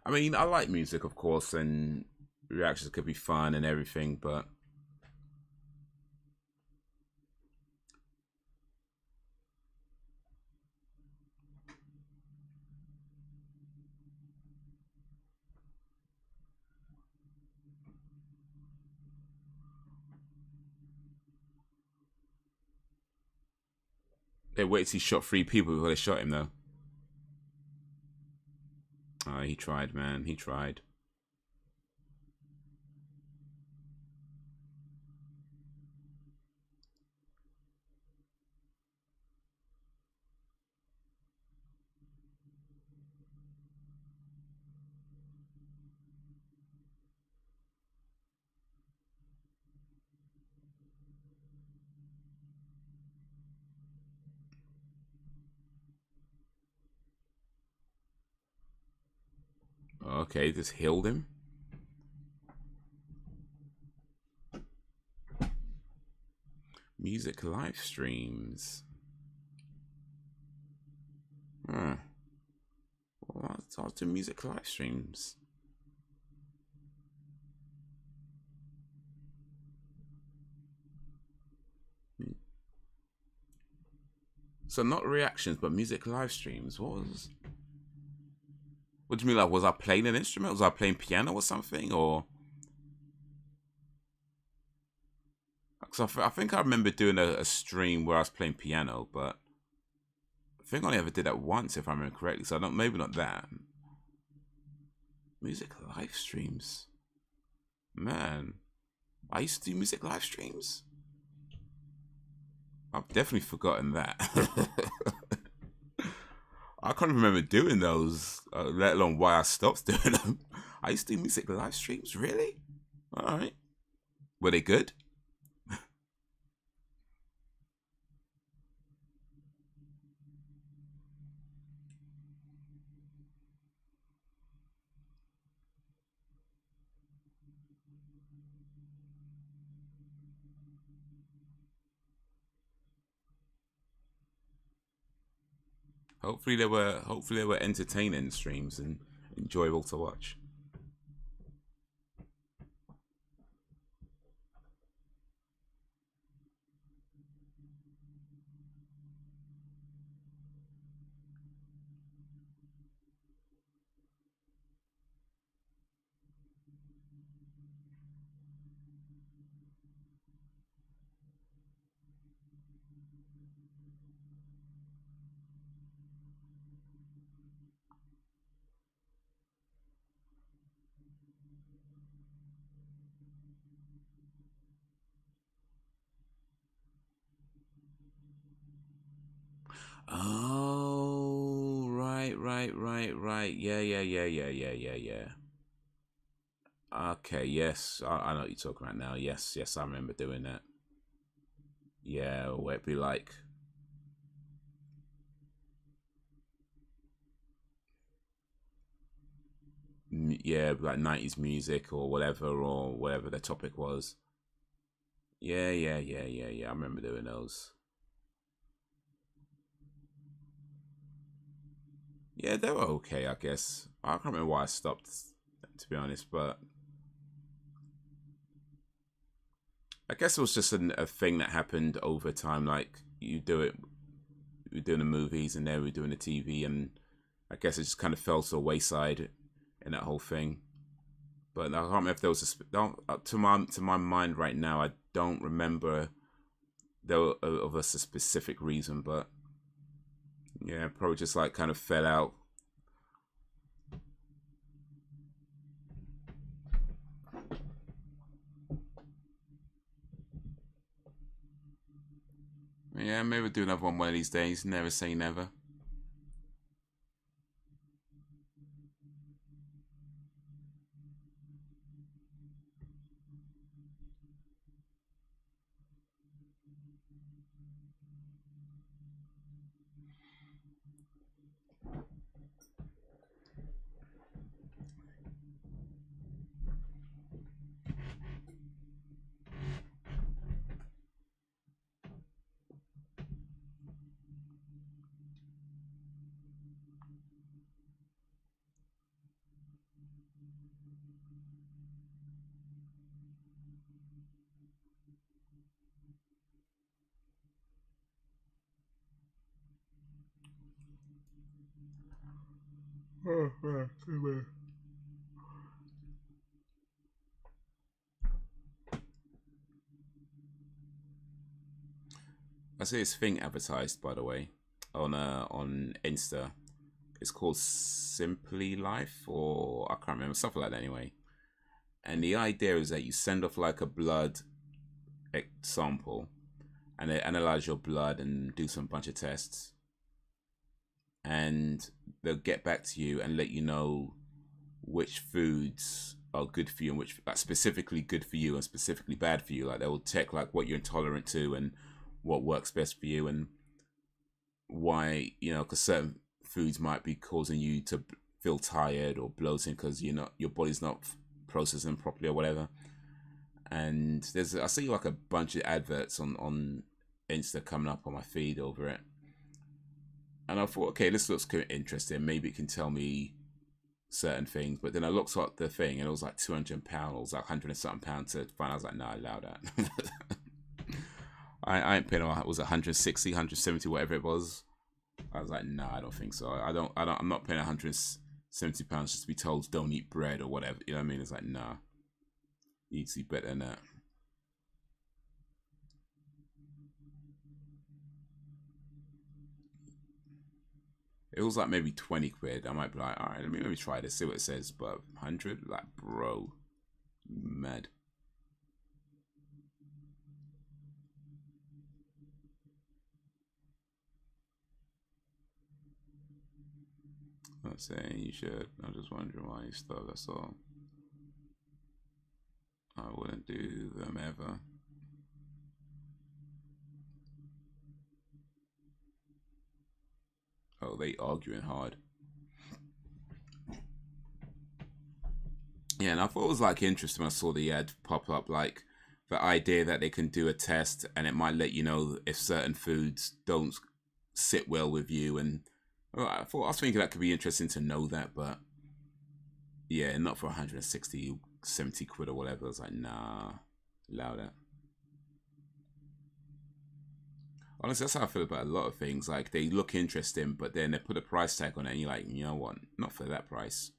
Speaker 1: I mean, I like music, of course, and reactions could be fun and everything, but they waited till he shot 3 people before they shot him, though. Oh, he tried, man. He tried. Okay, just healed him. Music live streams. Well, I'll do music live streams. So not reactions, but music live streams. What do you mean? Like, was I playing an instrument? Was I playing piano or something? Or because I think I remember doing a stream where I was playing piano, but I think I only ever did that once, if I remember correctly. So maybe not that. Music live streams, man. I used to do music live streams. I've definitely forgotten that. I can't remember doing those, let alone why I stopped doing them. I used to do music live streams, really? Alright. Were they good? Hopefully they were entertaining streams and enjoyable to watch. Oh, right. Yeah. Okay, yes, I know what you're talking about now. Yes, I remember doing that. Yeah, where it'd be like, yeah, like 90s music or whatever the topic was. Yeah. I remember doing those. Yeah, they were okay, I guess. I can't remember why I stopped, to be honest, but I guess it was just a thing that happened over time. Like, you do it, we were doing the movies and then we were doing the TV, and I guess it just kind of fell to the wayside in that whole thing. But I can't remember if there was to my mind right now. I don't remember there of a specific reason, but yeah, probably just like kind of fell out. Yeah, maybe we'll do another one of these days. Never say never. I see this thing advertised, by the way, on Insta. It's called Simply Life, or I can't remember, something like that anyway. And the idea is that you send off like a blood sample, and they analyze your blood and do some bunch of tests, and they'll get back to you and let you know which foods are good for you and which, like, specifically good for you and specifically bad for you. Like, they will check like what you're intolerant to and what works best for you, and why, because certain foods might be causing you to feel tired or bloating because your body's not processing properly or whatever. And I see like a bunch of adverts on Insta coming up on my feed over it, and I thought, okay, this looks interesting. Maybe it can tell me certain things. But then I looked at the thing, and it was like £200, like £100 and something pounds to find. I was like, no, I allow that. I ain't paying. It was 160, 170, whatever it was. I was like, nah, I don't think so. I'm not paying £170 just to be told don't eat bread or whatever. You know what I mean? It's like, nah, you need to see better than that. It was like maybe 20 quid. I might be like, all right, let me maybe try this, see what it says. But 100, like, bro, mad. not saying you should. I'm just wondering why you stopped. That's all. I wouldn't do them ever. Oh, they arguing hard. Yeah, and I thought it was like interesting when I saw the ad pop up, like the idea that they can do a test and it might let you know if certain foods don't sit well with you. And I was thinking that could be interesting to know that, but yeah, not for 160, 70 quid or whatever. I was like, nah, allow that. Honestly, that's how I feel about a lot of things. Like, they look interesting, but then they put a price tag on it, and you're like, you know what? Not for that price.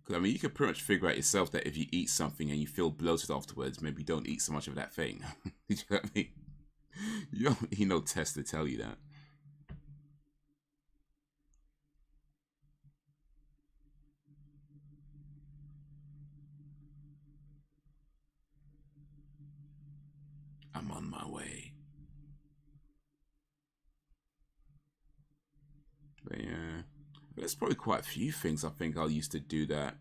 Speaker 1: Because, I mean, you can pretty much figure out yourself that if you eat something and you feel bloated afterwards, maybe don't eat so much of that thing. You know what I mean? You don't need no test to tell you that. I'm on my way. But yeah, there's probably quite a few things I think I used to do that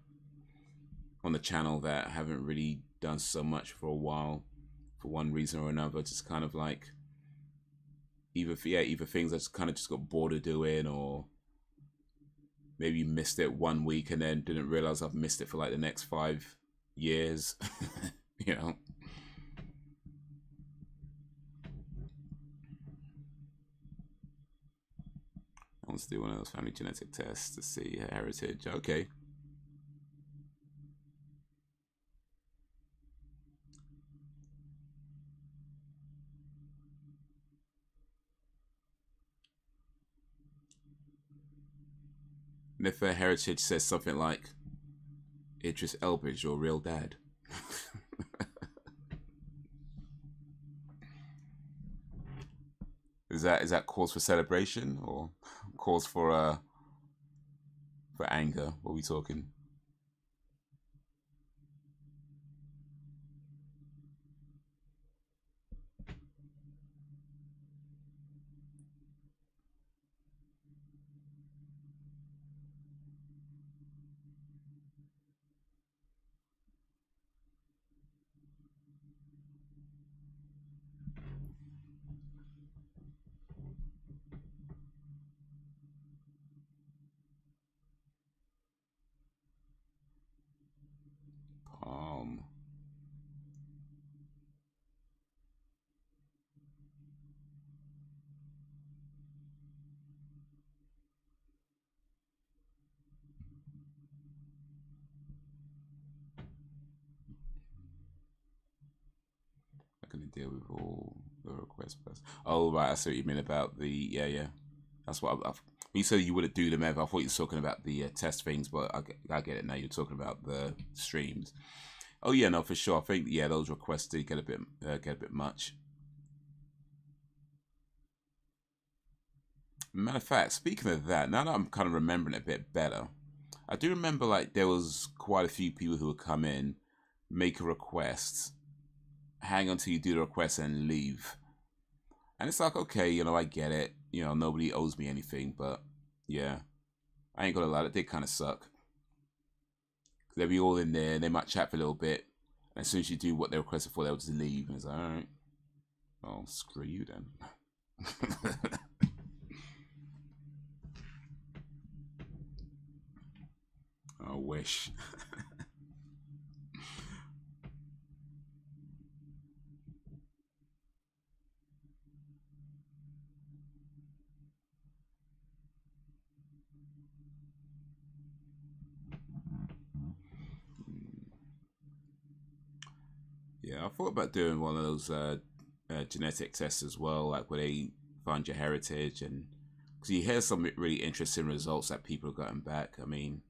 Speaker 1: on the channel that I haven't really done so much for a while, for one reason or another. Just kind of like either things I just kind of just got bored of doing, or maybe missed it 1 week and then didn't realize I've missed it for like the next 5 years. You know. I want to do one of those family genetic tests to see heritage. Okay. And if a heritage says something like Idris Elba's your real dad. Is that cause for celebration or cause for anger? What are we talking? Going to deal with all the requests first. Oh, right. I see what you mean about the yeah. That's what you said you wouldn't do them ever. I thought you were talking about the test things, but I get it now. You're talking about the streams. Oh yeah, no, for sure. I think those requests do get a bit much. Matter of fact, speaking of that, now that I'm kind of remembering it a bit better, I do remember like there was quite a few people who would come in, make a request, hang until you do the request and leave. And it's like, okay, I get it. Nobody owes me anything, but yeah, I ain't gonna lie, it did kind of suck. They'll be all in there, they might chat for a little bit, and as soon as you do what they requested for, they'll just leave. And it's like, all right, well, screw you then. I wish. Yeah, I thought about doing one of those genetic tests as well, like where they find your heritage, and because you hear some really interesting results that people have gotten back. I mean,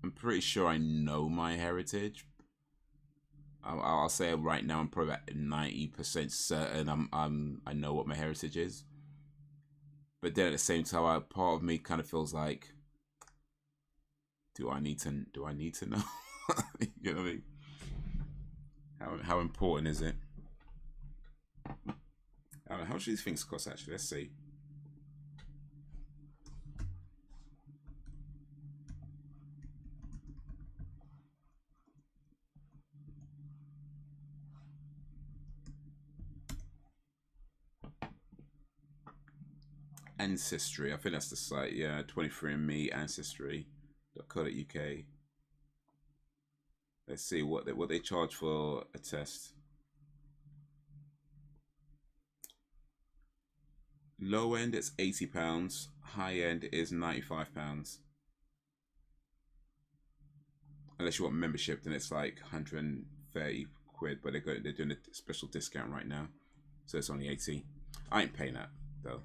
Speaker 1: I'm pretty sure I know my heritage. I'll say right now I'm probably about 90% certain I know what my heritage is. But then at the same time, part of me kind of feels like, do I need to know? You know what I mean? How important is it? I don't know, how much do these things cost actually? Let's see. Ancestry, I think that's the site. Yeah, 23andMe Ancestry.co.uk. Let's see what they charge for a test. Low end it's £80. High end is £95. Unless you want membership, then it's like 130 quid. But they're doing a special discount right now, so it's only 80. I ain't paying that though.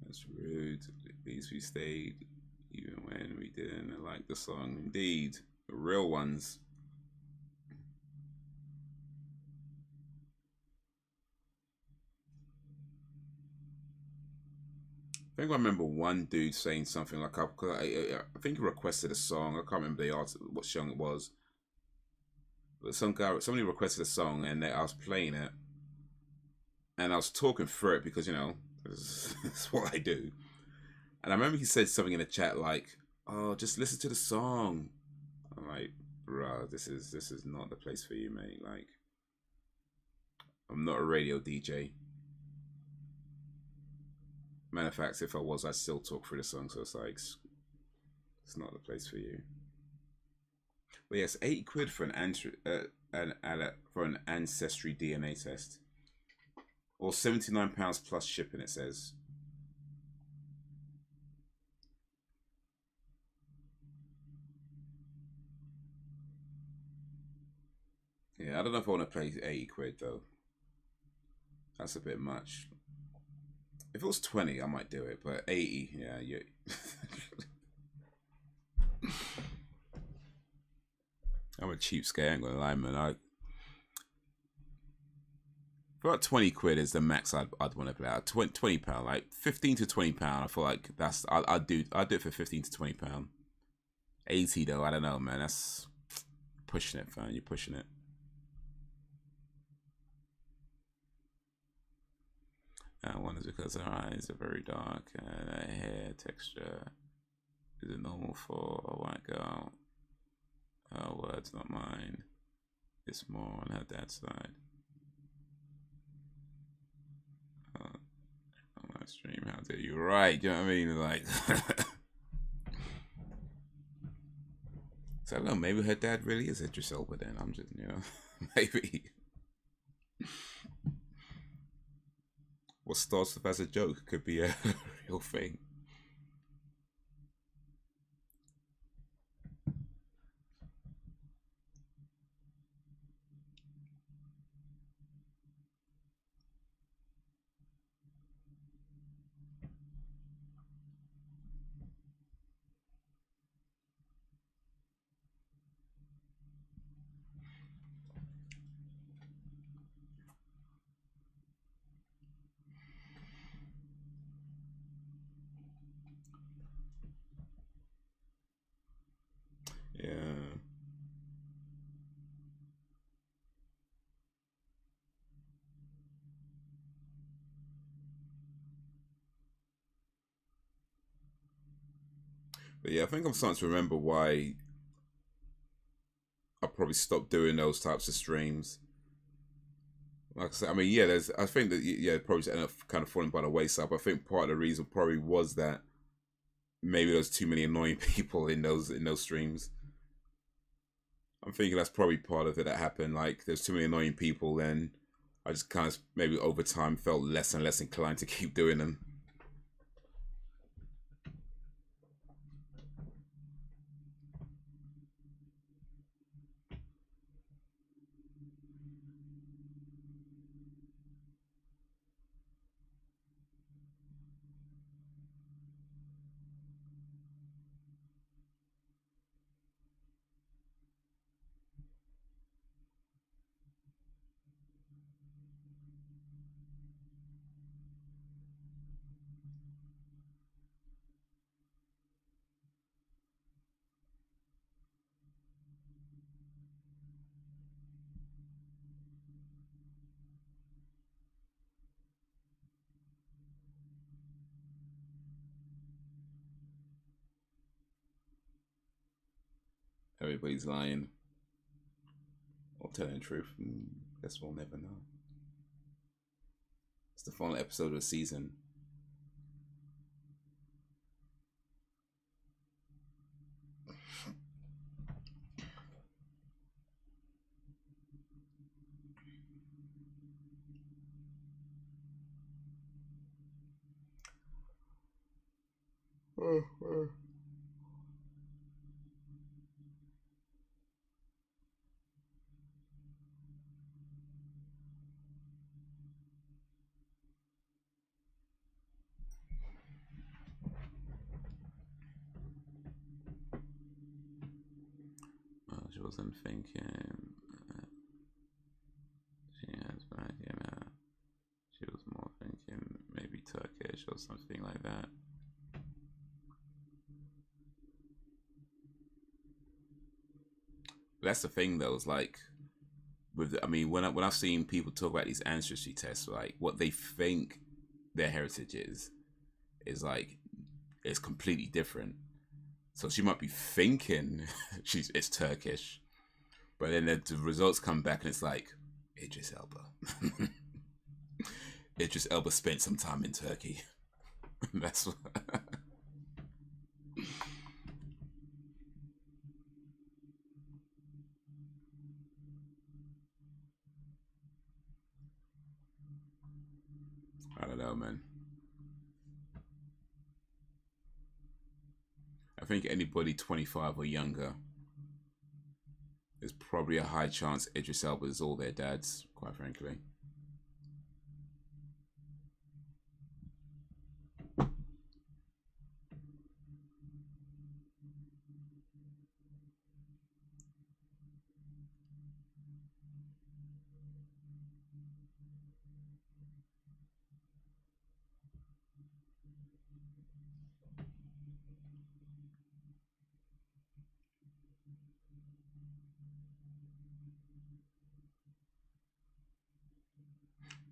Speaker 1: That's rude. At least we stayed, even when we didn't like the song. Indeed, the real ones. I think I remember one dude saying something like, I think he requested a song. I can't remember the artist, what song it was. But somebody requested a song, and I was playing it, and I was talking through it because, you know, that's what I do. And I remember he said something in the chat like, "Oh, just listen to the song." I'm like, "Bruh, this is not the place for you, mate. Like, I'm not a radio DJ. Matter of fact, if I was, I'd still talk through the song. So it's like, it's not the place for you." But yes, 80 quid for an ancestry DNA test, or £79 plus shipping. It says. Yeah, I don't know if I want to pay 80 quid though. That's a bit much. If it was 20, I might do it, but 80, yeah, you. I'm a cheapskate, I ain't gonna lie, man. About 20 quid is the max I'd want to play out. £20, like 15 to £20. I feel like that's I'd do it for 15 to £20. 80 though, I don't know, man. That's pushing it, fam. You're pushing it. One is because her eyes are very dark and her hair texture isn't normal for a white girl. Her words, not mine. It's more on her dad's side. On my stream, how dare you? Right, you know what I mean? Like, so I don't know. Maybe her dad really is Idris Elba. Then I'm just, you know, maybe. What starts off as a joke could be a real thing. Yeah. But yeah, I think I'm starting to remember why I probably stopped doing those types of streams. Like I said, I mean, yeah, I think that, yeah, probably ended up kind of falling by the wayside. But I think part of the reason probably was that maybe there's too many annoying people in those streams. I'm thinking that's probably part of it that happened. Like, there's too many annoying people, and I just kind of maybe over time felt less and less inclined to keep doing them. everybody's lying or telling the truth. Guess we'll never know. It's the final episode of the season. She wasn't thinking. She has back in her. She was more thinking maybe Turkish or something like that. That's the thing, though. Is like, I mean, when I've seen people talk about these ancestry tests, like what they think their heritage is like, it's completely different. So she might be thinking it's Turkish, but then the results come back and it's like Idris Elba. Idris Elba spent some time in Turkey. That's what. I don't know, man. I think anybody 25 or younger, there's probably a high chance Idris Elba is all their dads, quite frankly.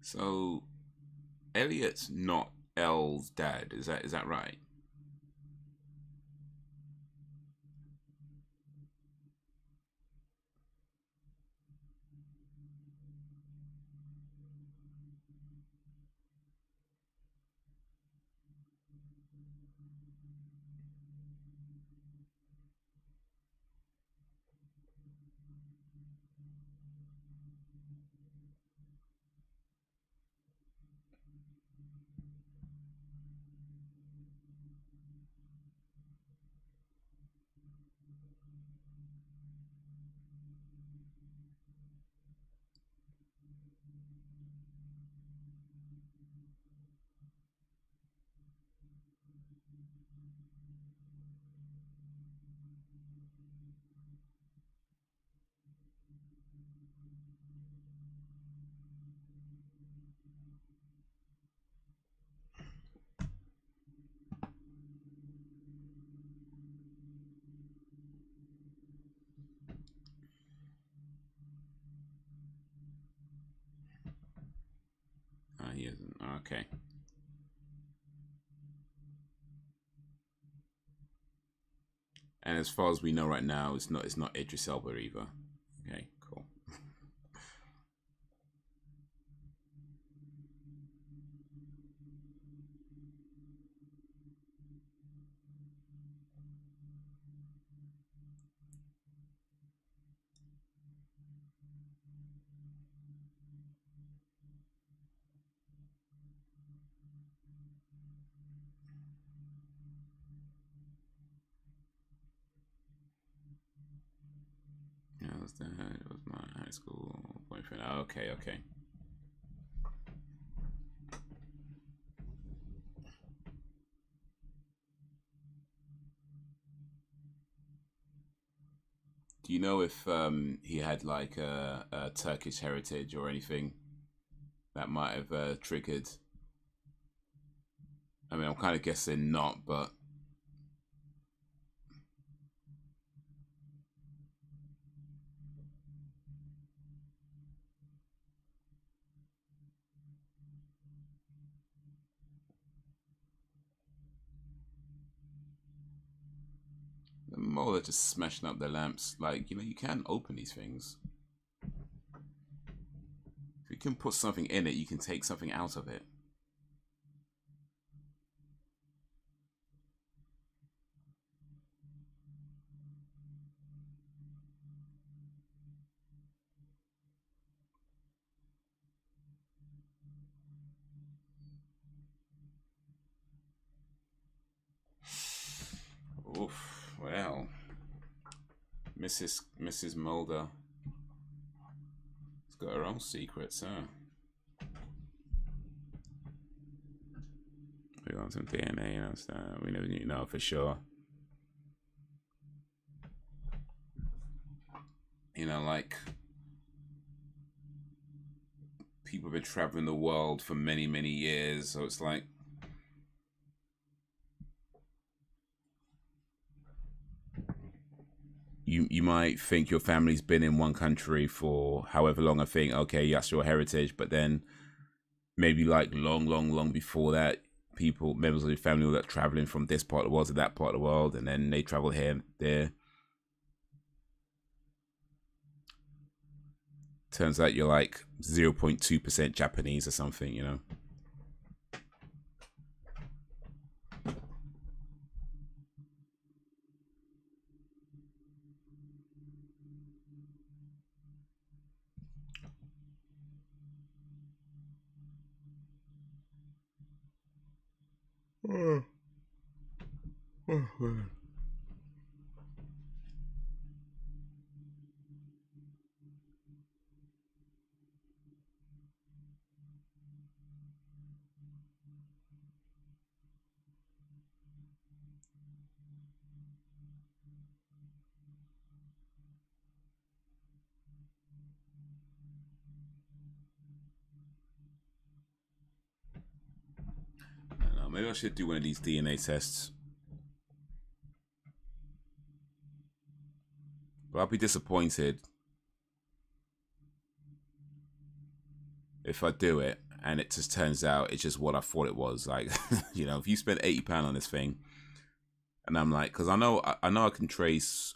Speaker 1: So Elliot's not Elle's dad, is that right? He isn't. Okay. And as far as we know right now, it's not Idris Elba either. Okay, cool. Yeah, it was my high school boyfriend. Okay, okay. Do you know if he had like a Turkish heritage or anything that might have triggered? I mean, I'm kind of guessing not, but people are just smashing up their lamps. Like, you know, you can open these things. If you can put something in it, you can take something out of it. Oof, well, Mrs. Mulder has got her own secrets, huh? We want some DNA and stuff. We never knew, know for sure. You know, like, people have been traveling the world for many, many years, so it's like, you might think your family's been in one country for however long. I think, okay, that's your heritage, but then maybe like long before that, members of your family were traveling from this part of the world to that part of the world, and then they travel here, there. Turns out you're like 0.2% Japanese or something, you know. Oh, man. I don't know, maybe I should do one of these DNA tests. But I'll be disappointed if I do it and it just turns out it's just what I thought it was. Like, you know, if you spend £80 on this thing, and I'm like, because I know I can trace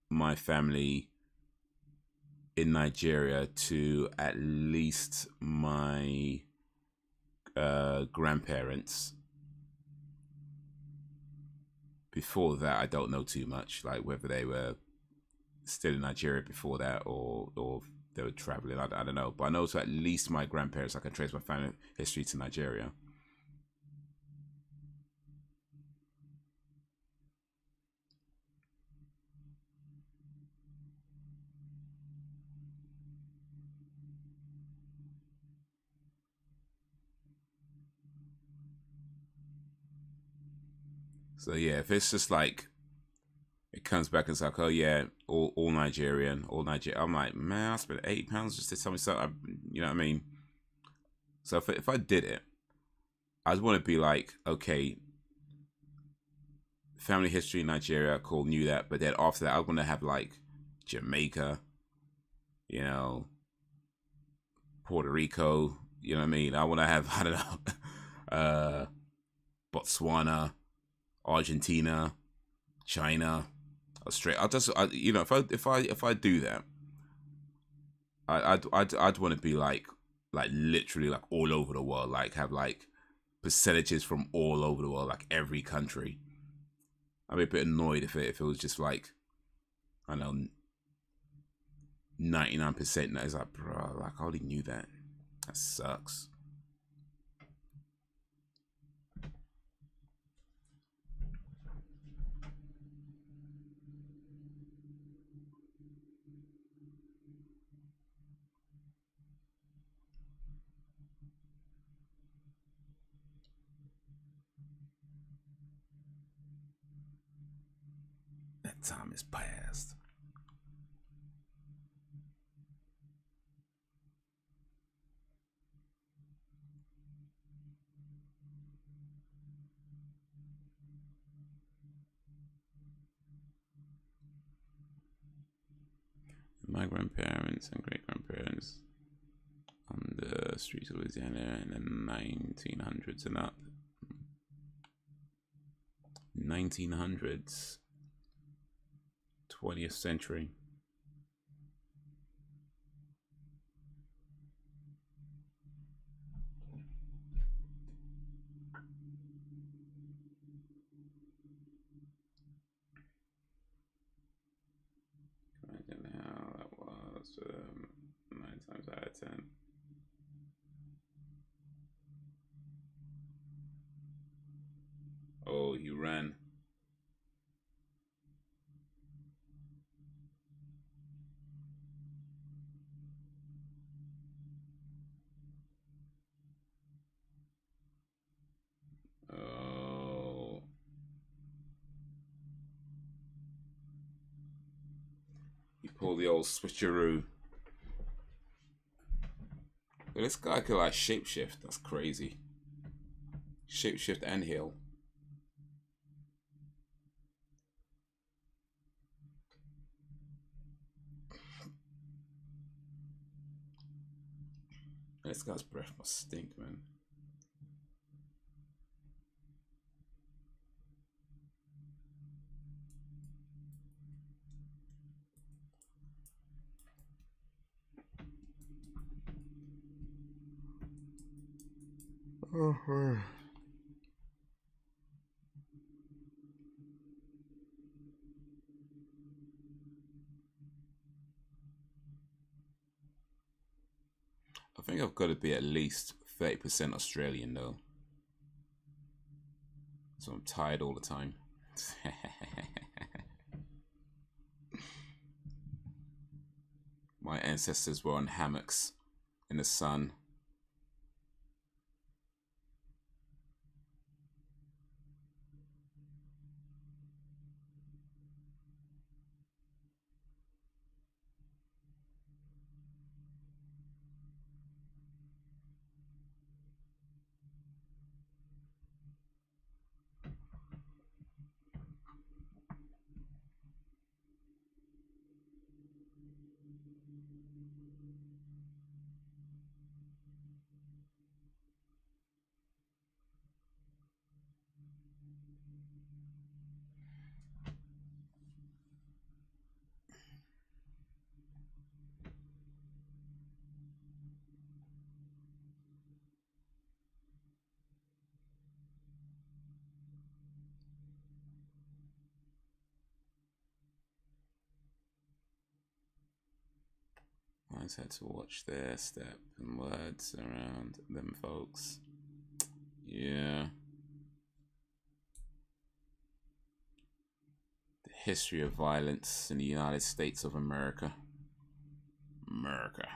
Speaker 1: my family in Nigeria to at least my grandparents. Before that, I don't know too much, like whether they were still in Nigeria before that or they were traveling. I don't know, but I know to at least my grandparents I can trace my family history to Nigeria. So yeah, if it's just like it comes back and it's like, oh yeah, all Nigerian, all Nigerian. I'm like, man, I spent £80 just to tell me something. You know what I mean? So if I did it, I'd want to be like, okay, family history in Nigeria, cool, knew that. But then after that, I want to have like Jamaica, you know, Puerto Rico. You know what I mean? I want to have, I don't know, Botswana, Argentina, China, Australia. You know, if I do that, I'd want to be like literally like all over the world, like have like percentages from all over the world, like every country. I'd be a bit annoyed if it was just like, I don't know, 99%. That is like, bro, like I already knew that. That sucks. That time is past. My grandparents and great grandparents on the streets of Louisiana in the 1900s and up. 1900s. 20th century. Imagine how that was 9 times out of 10. Oh, he ran. Oh. He pulled the old switcheroo. But this guy could like shapeshift. That's crazy. Shapeshift and heal. This guy's breath must stink, man. Oh, I think I've got to be at least 30% Australian though. So I'm tired all the time. My ancestors were on hammocks in the sun. I just had to watch their step and words around them folks. Yeah. The history of violence in the United States of America. America.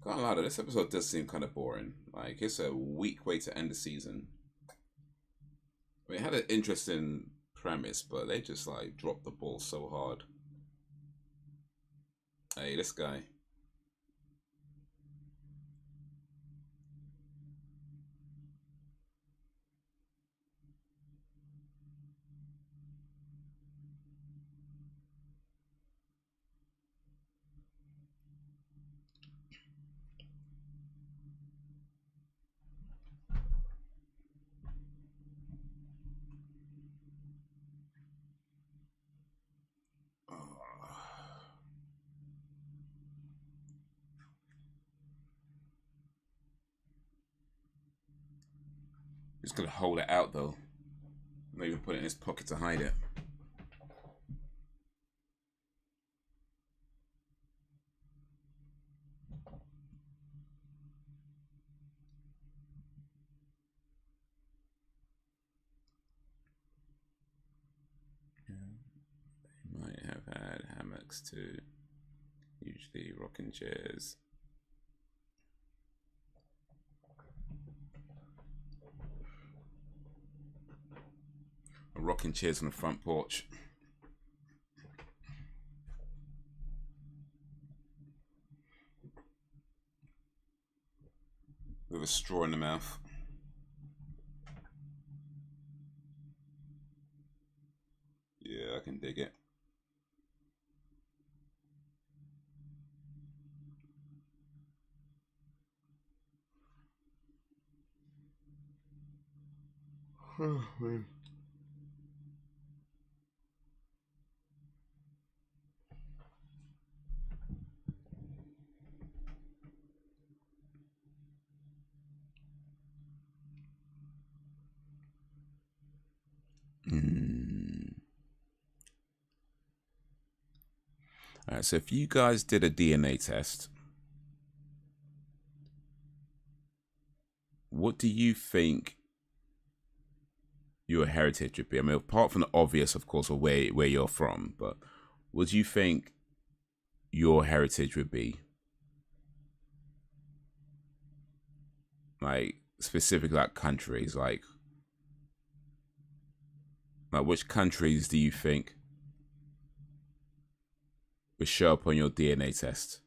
Speaker 1: Can't lie though, this episode does seem kind of boring. Like, it's a weak way to end the season. I mean, it had an interesting premise, but they just like dropped the ball so hard. Hey, this guy. He's gonna hold it out though. Maybe put it in his pocket to hide it. Yeah. They might have had hammocks too. Usually rocking chairs. Rocking chairs on the front porch. with a straw in the mouth. Yeah, I can dig it. Oh, man. All right, so if you guys did a DNA test, what do you think your heritage would be? I mean, apart from the obvious, of course, of where you're from, but what do you think your heritage would be? Like, specifically, like countries, like which countries do you think would show up on your DNA test?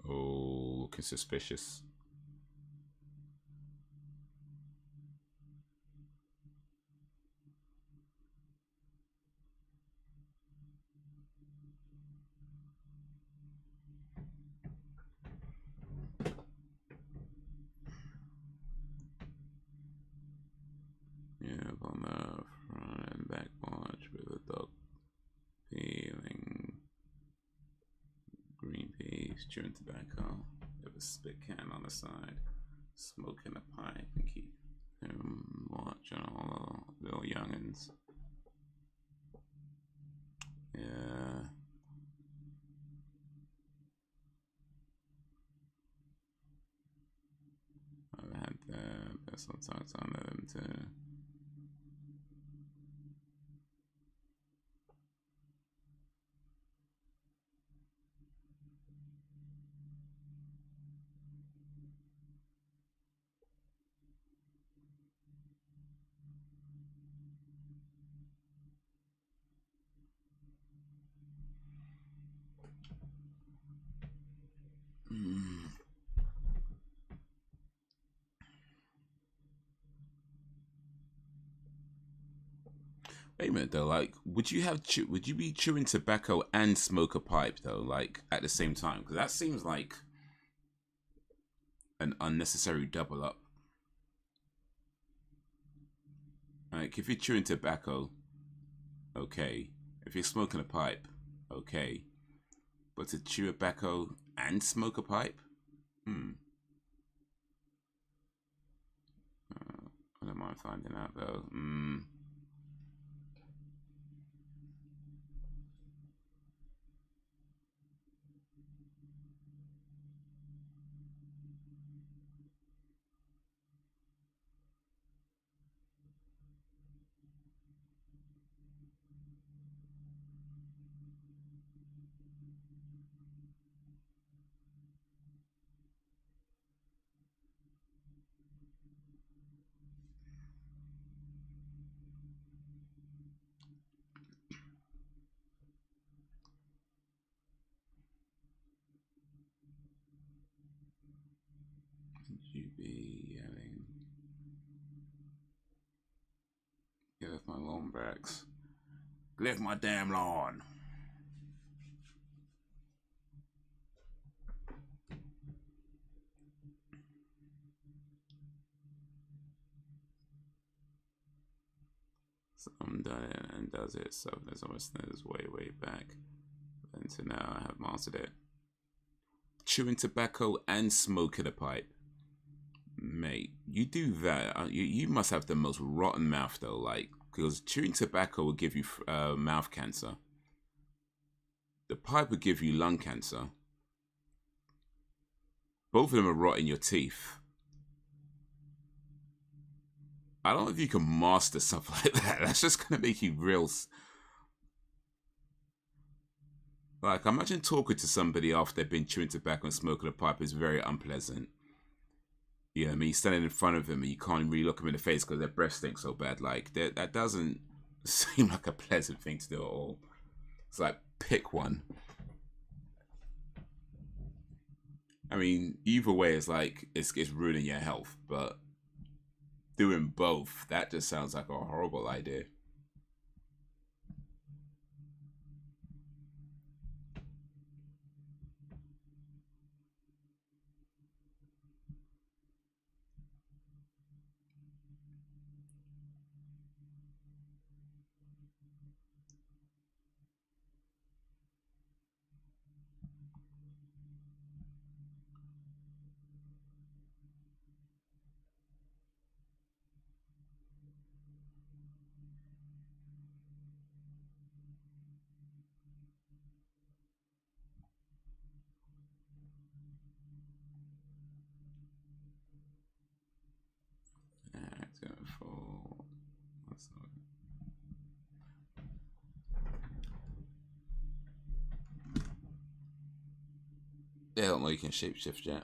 Speaker 1: Oh, looking suspicious. Yeah, on the front and back march with a dog peeling, green peas, chewing tobacco, with a spit can on the side, smoking a pipe, and keep him watching all the little youngins. Yeah. I've had that, but sometimes I know them too. Wait a minute though, like, would you be chewing tobacco and smoke a pipe though, like at the same time? Because that seems like an unnecessary double up. Like, if you're chewing tobacco, okay. If you're smoking a pipe, okay. But to chew tobacco and smoke a pipe, I don't mind finding out though. You be yelling, get off my lawn backs. Get off my damn lawn. Some done it and does it. So there's almost way back. Until now, I have mastered it. Chewing tobacco and smoking a pipe. Mate, you do that. You must have the most rotten mouth though, like, because chewing tobacco will give you mouth cancer. The pipe will give you lung cancer. Both of them are rotting your teeth. I don't know if you can master stuff like that. That's just gonna make you real. Like, imagine talking to somebody after they've been chewing tobacco and smoking a pipe is very unpleasant. You know what I mean? You're standing in front of them and you can't really look them in the face because their breath stinks so bad. Like, that doesn't seem like a pleasant thing to do at all. It's like, pick one. I mean, either way, it's like, it's ruining your health. But doing both, that just sounds like a horrible idea. They don't know you can shapeshift yet.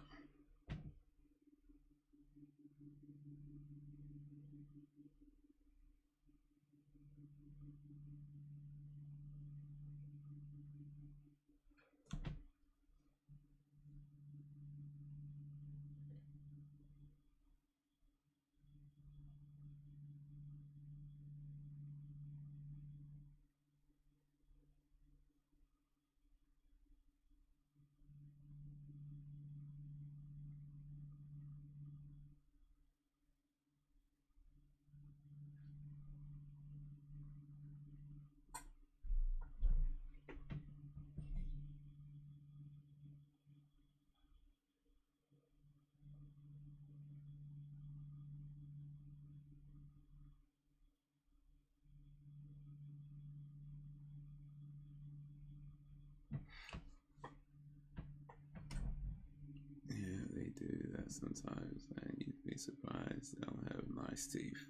Speaker 1: Yeah, they do that sometimes, and you'd be surprised they don't have nice teeth.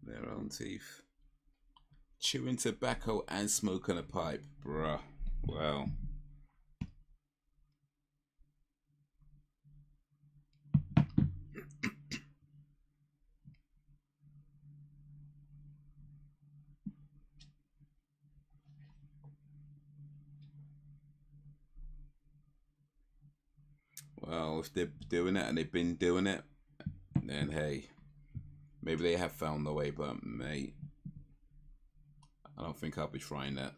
Speaker 1: Their own teeth. Chewing tobacco and smoking a pipe, bruh. Well. Well, if they're doing it and they've been doing it, then hey, maybe they have found the way, but mate, I don't think I'll be trying that.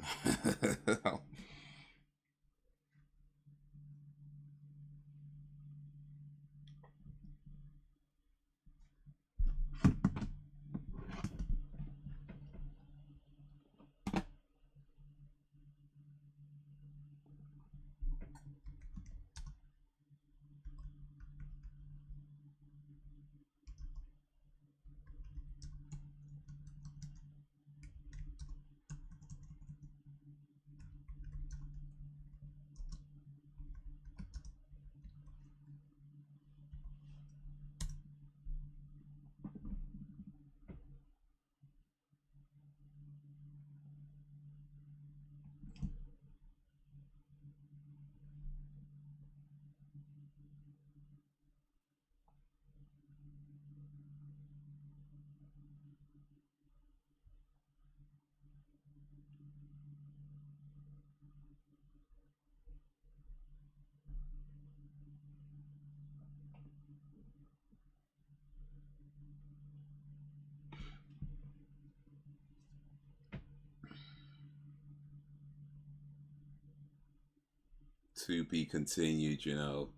Speaker 1: To be continued, you know.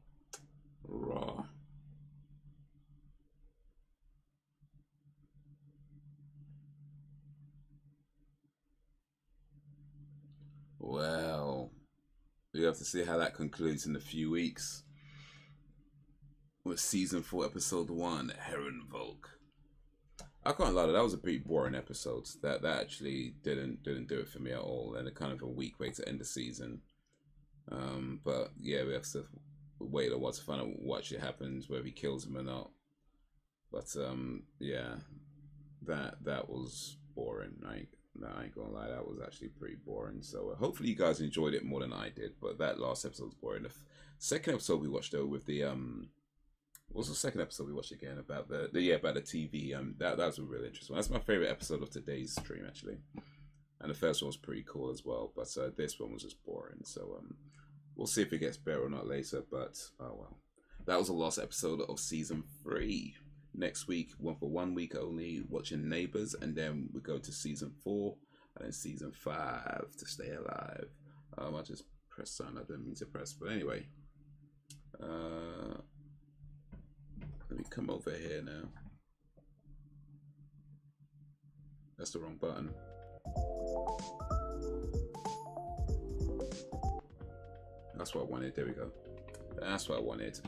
Speaker 1: Raw. have to see how that concludes in a few weeks. With season 4, episode 1, Heron Volk. I can't lie, that was a pretty boring episode. That actually didn't do it for me at all, and a kind of a weak way to end the season. But yeah, we have to wait a while to find out what actually happens, whether he kills him or not. But yeah, that was boring. I ain't gonna lie, that was actually pretty boring. So hopefully you guys enjoyed it more than I did. But that last episode was boring. The second episode we watched though with the what was the second episode we watched again about the TV? That was a really interesting one. That's my favorite episode of today's stream actually. And the first one was pretty cool as well. But this one was just boring. So we'll see if it gets better or not later. But oh well. That was the last episode of season 3. Next week, for 1 week only, watching Neighbours, and then we go to season 4 and then season 5 to stay alive. I just pressed something I didn't mean to press, but anyway. Let me come over here now. That's the wrong button. That's what I wanted. There we go. That's what I wanted.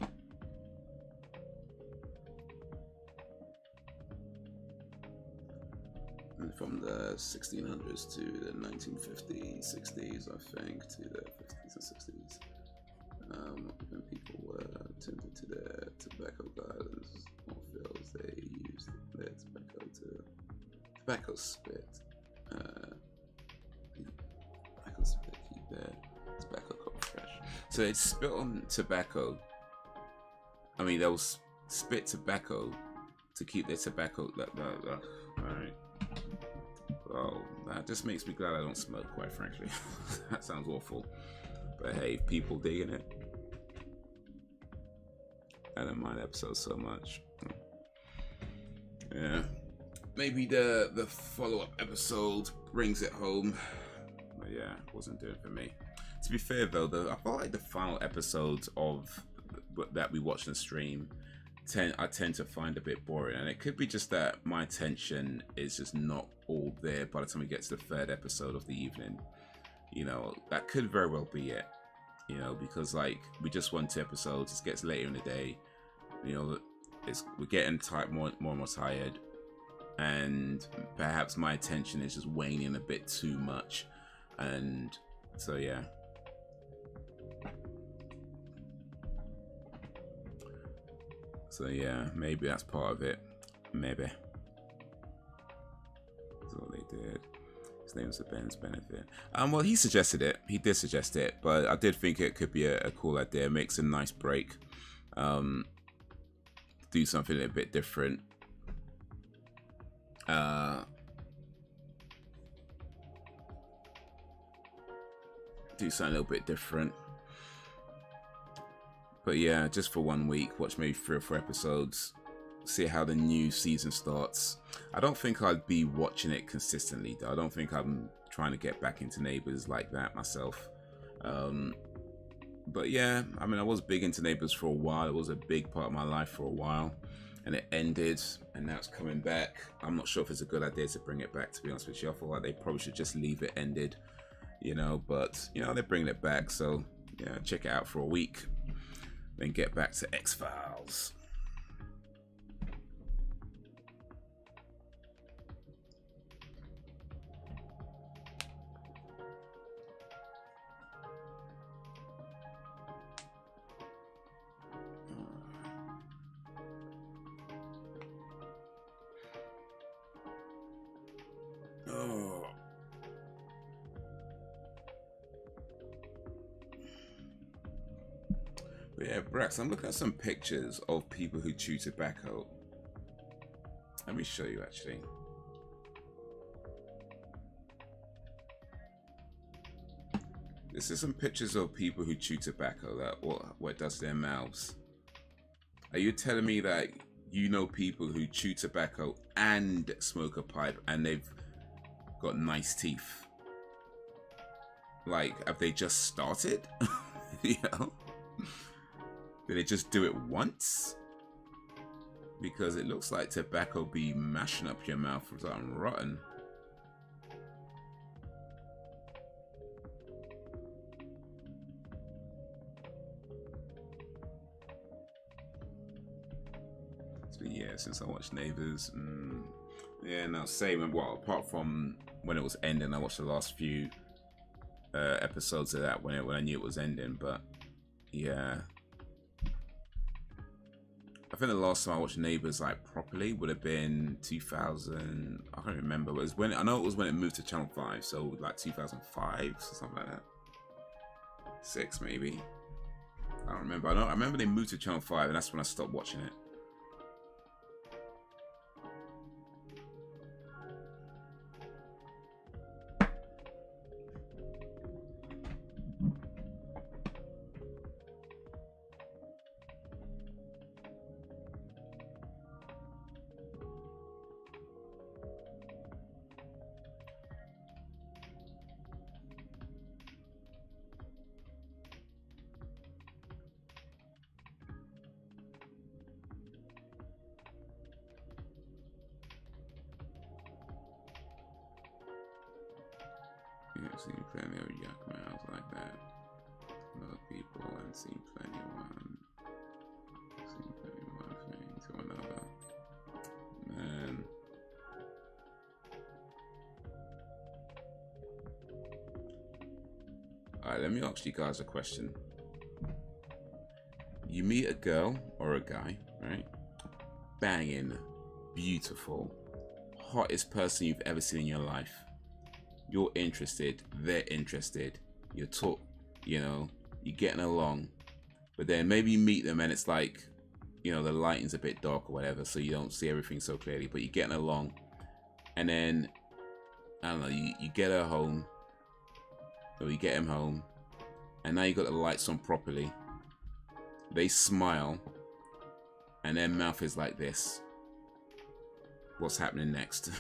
Speaker 1: From the 1600s to the 1950s, 60s, I think, to the 50s and 60s. When people were tended to their tobacco gardens or fields, they used their tobacco to tobacco spit. Tobacco spit keep their tobacco cover fresh. So they spit on tobacco. I mean, they'll spit tobacco to keep their tobacco. All right. Well, that just makes me glad I don't smoke, quite frankly. That sounds awful. But hey, people digging it. I don't mind episodes so much. Yeah. Maybe the follow-up episode brings it home. But yeah, it wasn't doing it for me. To be fair though, I felt like the final episodes of that we watched on stream I tend to find a bit boring, and it could be just that my attention is just not all there by the time we get to the 3rd episode of the evening. You know, that could very well be it. You know, because like we just won 2 episodes, it gets later in the day. You know, we're getting more and more tired, and perhaps my attention is just waning a bit too much, and so yeah. So yeah, maybe that's part of it. Maybe. That's all they did. His name was Ben's Benefit. Well, he suggested it. He did suggest it, but I did think it could be a cool idea. It makes a nice break. Do something a bit different. Do something a little bit different. But yeah, just for 1 week, watch maybe 3 or 4 episodes, see how the new season starts. I don't think I'd be watching it consistently though. I don't think I'm trying to get back into Neighbours like that myself. But yeah, I mean, I was big into Neighbours for a while. It was a big part of my life for a while, and it ended, and now it's coming back. I'm not sure if it's a good idea to bring it back, to be honest with you. I feel like they probably should just leave it ended, you know, but you know, they're bringing it back, so yeah, check it out for a week. Then get back to X-Files. Oh. But yeah, Brax, I'm looking at some pictures of people who chew tobacco. Let me show you actually. This is some pictures of people who chew tobacco, that what it does to their mouths. Are you telling me that you know people who chew tobacco and smoke a pipe and they've got nice teeth? Like, have they just started? You know? Did they just do it once? Because it looks like tobacco be mashing up your mouth for something rotten. It's been years since I watched Neighbours. Yeah, no, same. Well, apart from when it was ending, I watched the last few episodes of that when I knew it was ending. But yeah, I think the last time I watched Neighbours like properly would have been 2000. I can't remember. But it was when I know it was when it moved to Channel 5, so like 2005 or something like that. 6 maybe. I don't remember. I remember they moved to Channel 5, and that's when I stopped watching it. I've seen plenty of yuck mouths like that. Other people and seen plenty of one. Seen plenty of one thing to another. Man. Alright, let me ask you guys a question. You meet a girl or a guy, right? Banging, beautiful, hottest person you've ever seen in your life. You're interested, they're interested, you're you're getting along, but then maybe you meet them and it's like, the lighting's a bit dark or whatever, so you don't see everything so clearly, but you're getting along, and then, I don't know, you get her home, or you get him home, and now you got the lights on properly, they smile, and their mouth is like this. What's happening next?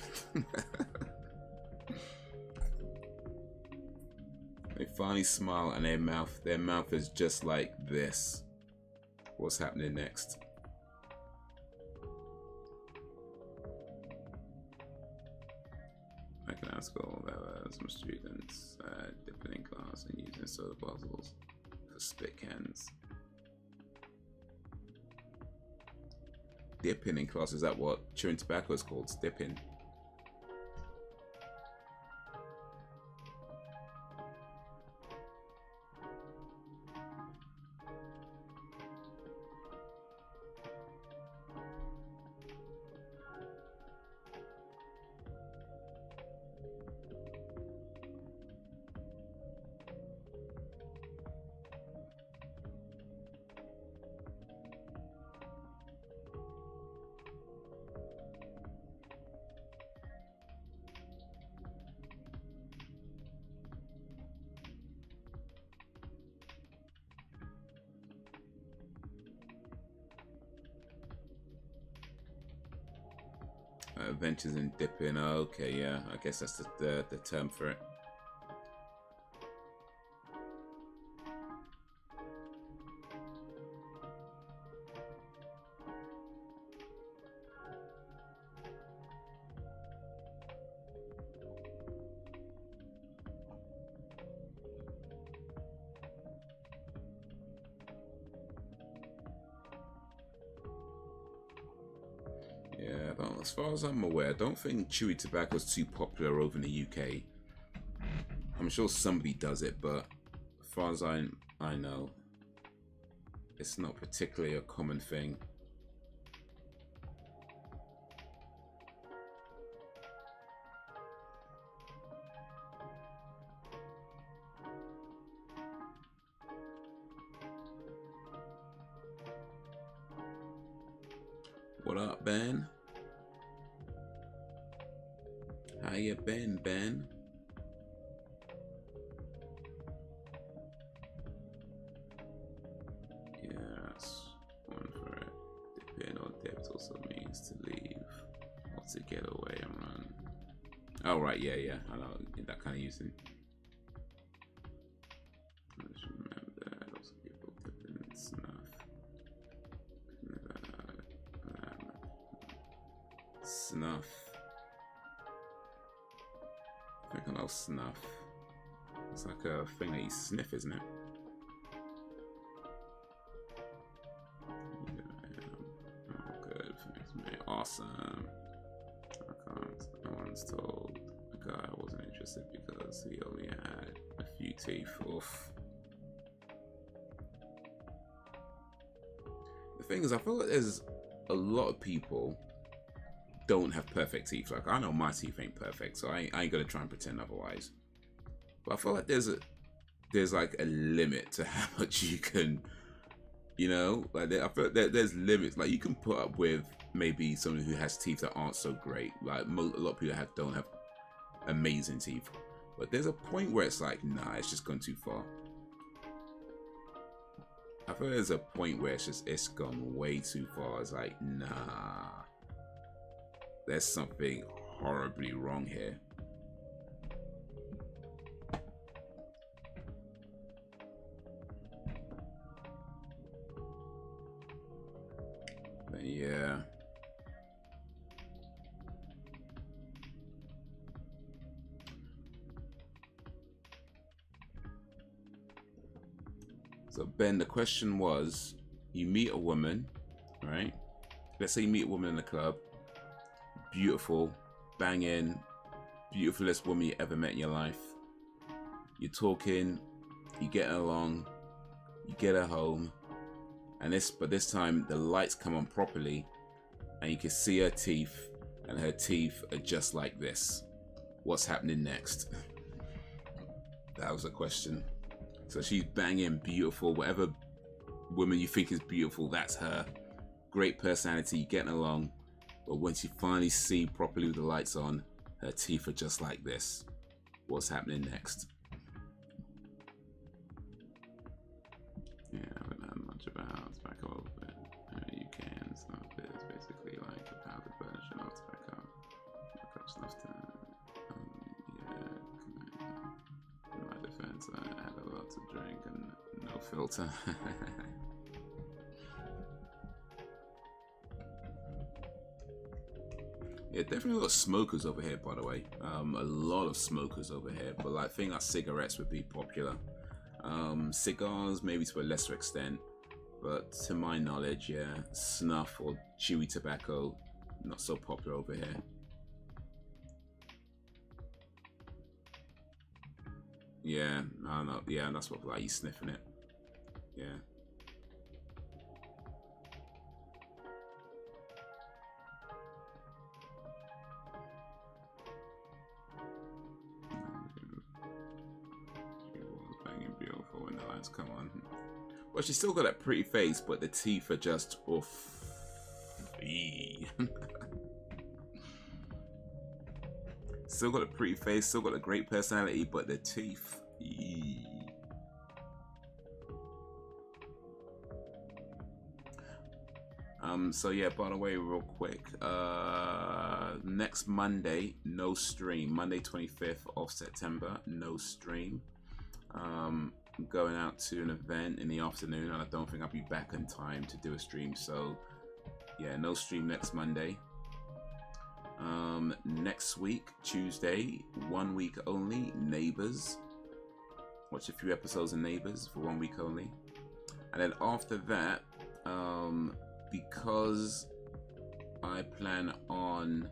Speaker 1: They finally smile and their mouth is just like this. What's happening next? I can ask all that some students dipping in class and using soda bottles for spit cans. Dipping in class, is that what chewing tobacco is called? Dipping. Adventures in dipping. Oh, okay, yeah, I guess that's the term for it. As far as I'm aware, I don't think chewy tobacco is too popular over in the UK. I'm sure somebody does it, but as far as I know, it's not particularly a common thing. What up, Ben? How you been, Ben? Yes, one for it. Depend on depth also means to leave or to get away and run. Oh, right, yeah, I know that kind of using. Let's remember that also people dipping in snuff. Snuff. I think I know snuff. It's like a thing that you sniff, isn't it? Yeah, oh, good. For next awesome. I can't. I once told a guy I wasn't interested because he only had a few teeth. Oof. The thing is, I feel like there's a lot of people don't have perfect teeth. Like, I know my teeth ain't perfect, so I ain't gonna try and pretend otherwise. But I feel like there's like a limit to how much you can, you know, like I feel like there's limits. Like, you can put up with maybe someone who has teeth that aren't so great. Like a lot of people don't have amazing teeth, but there's a point where it's like, nah, it's just gone too far. I feel there's a point where it's gone way too far. It's like, nah, there's something horribly wrong here. But yeah. So Ben, the question was, you meet a woman, right? Let's say you meet a woman in the club, beautiful, banging, beautifulest woman you ever met in your life. You're talking, you're getting along, you get her home, and this time the lights come on properly, and you can see her teeth, and her teeth are just like this. What's happening next? That was a question. So she's banging, beautiful, whatever woman you think is beautiful, that's her. Great personality, getting along. But once you finally see properly with the lights on, her teeth are just like this. What's happening next? Yeah, I haven't heard much about tobacco a little bit. You can snuff it. It's basically like a powdered version of tobacco. Snuff to, in my defense, I had a lot to drink and no filter. Yeah, definitely a lot of smokers over here, by the way. A lot of smokers over here, but like, I think that cigarettes would be popular. Cigars, maybe to a lesser extent, but to my knowledge, yeah, snuff or chewy tobacco, not so popular over here. Yeah, I don't know. Yeah, that's what, like, you sniffing it. Yeah. She was banging beautiful when the lights come on. Well, she's still got that pretty face, but the teeth are just oof. Still got a pretty face, still got a great personality, but the teeth. So yeah, by the way, real quick, next Monday, no stream. Monday 25th of September, no stream. I'm going out to an event in the afternoon, and I don't think I'll be back in time to do a stream. So yeah, no stream next Monday. Next week, Tuesday, 1 week only, Neighbours. Watch a few episodes of Neighbours for 1 week only. And then after that, because I plan on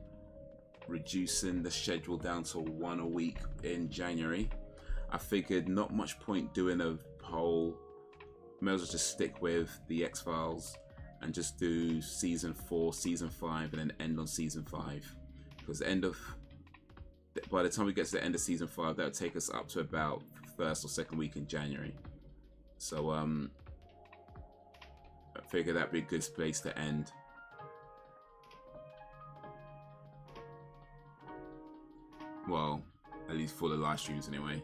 Speaker 1: reducing the schedule down to 1 a week in January, I figured not much point doing a poll. May as well just stick with the X-Files and just do season 4, season 5, and then end on season 5. Because by the time we get to the end of season 5, that'll take us up to about first or second week in January. So I figure that'd be a good place to end. Well, at least for the live streams anyway.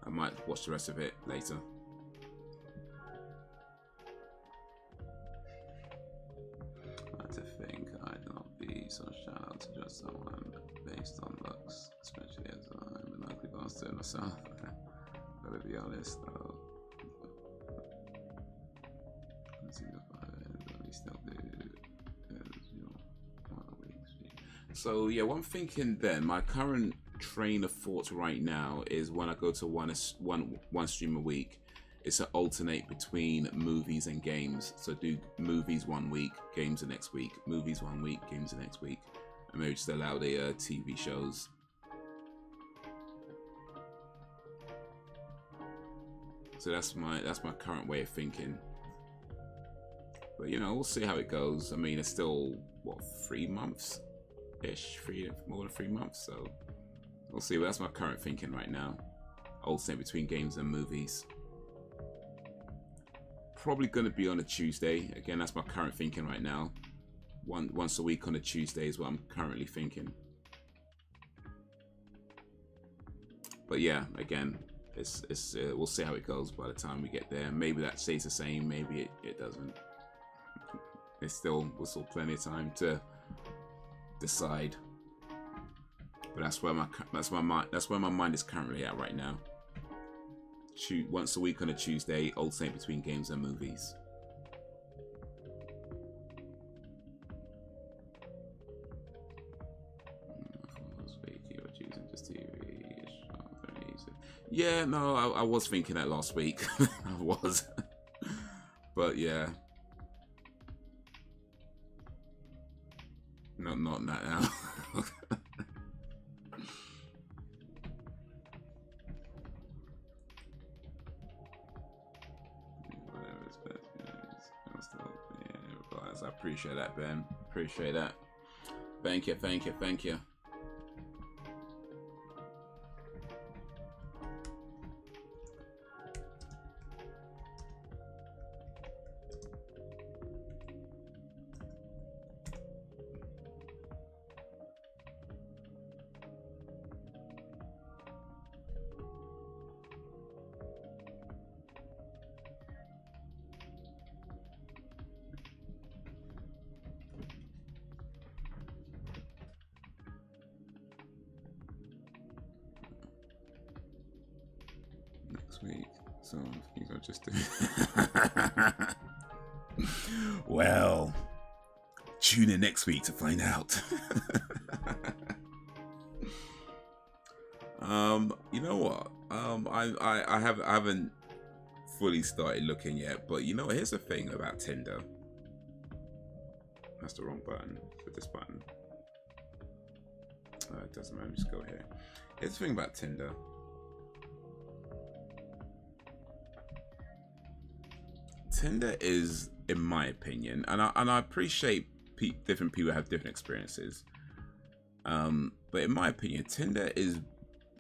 Speaker 1: I might watch the rest of it later. I like to think I'd not be so shallow to judge someone based on looks, especially as I'm an ugly bastard myself. Gotta be honest though. So yeah, what I'm thinking then, my current train of thought right now is when I go to one stream a week, it's an alternate between movies and games. So do movies 1 week, games the next week, movies 1 week, games the next week, and maybe just allow the TV shows. So that's my current way of thinking. But you know, we'll see how it goes. I mean, it's still what, 3 months ish, more than 3 months. So we'll see. But that's my current thinking right now. Alternate between games and movies. Probably going to be on a Tuesday. Again, that's my current thinking right now. Once a week on a Tuesday is what I'm currently thinking. But yeah, again, it's we'll see how it goes by the time we get there. Maybe that stays the same. Maybe it doesn't. We're still plenty of time to decide. But that's where my mind is currently at right now. Once a week on a Tuesday, alternate between games and movies. Yeah, no, I was thinking that last week. I was. But yeah. Not now. I appreciate that, Ben. Appreciate that. Thank you, thank you, thank you. Week, so things are just well, tune in next week to find out. You know what, I haven't fully started looking yet, but you know, here's the thing about Tinder. That's the wrong button for this button. It doesn't matter, just go here. Here's the thing about Tinder. Tinder is, in my opinion, and I appreciate different people have different experiences, but in my opinion, Tinder is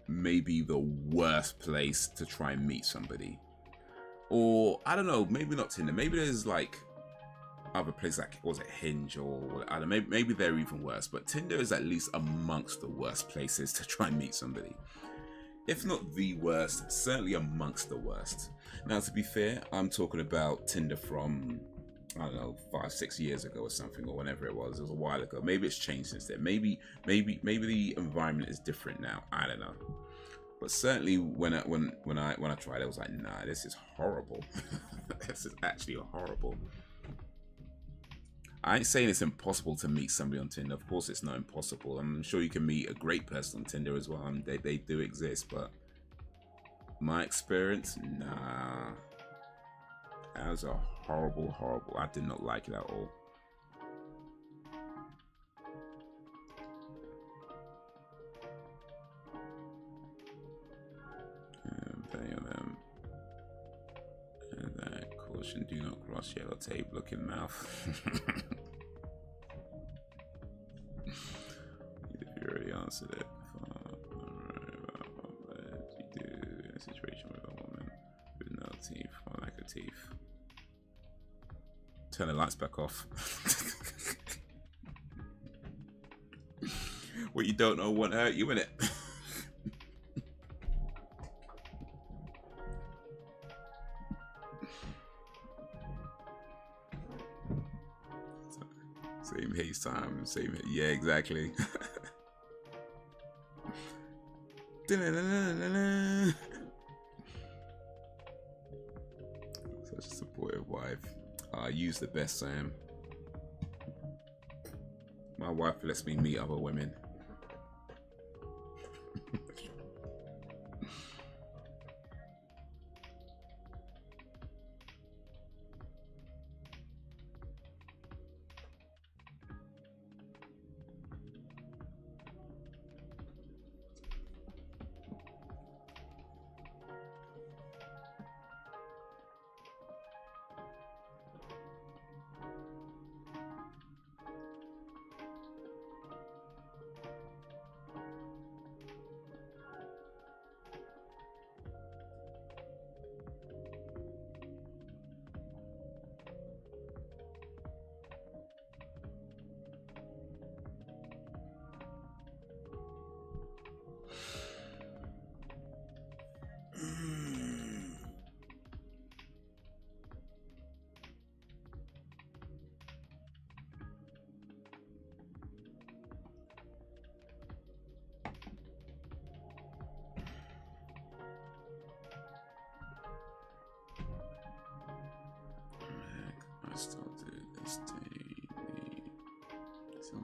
Speaker 1: maybe the worst place to try and meet somebody. Or I don't know, maybe not Tinder. Maybe there's like other places like, was it Hinge, or I don't know, maybe they're even worse. But Tinder is at least amongst the worst places to try and meet somebody. If not the worst, certainly amongst the worst. Now, to be fair, I'm talking about Tinder from, I don't know, 5-6 years ago or something, or whenever it was. It was a while ago. Maybe it's changed since then. Maybe the environment is different now. I don't know. But certainly when I tried it, I was like, nah, this is horrible. This is actually horrible. I ain't saying it's impossible to meet somebody on Tinder. Of course, it's not impossible. I'm sure you can meet a great person on Tinder as well. They do exist, but my experience, nah. That was a horrible. I did not like it at all. And that caution: do not cross yellow tape. Look in mouth. You already answered it. You do in a situation with a woman with no teeth or lack of teeth. Turn the lights back off. What you don't know won't hurt you, innit? Same haze time, same. Yeah, exactly. Such a supportive wife. Use the best, Sam. My wife lets me meet other women.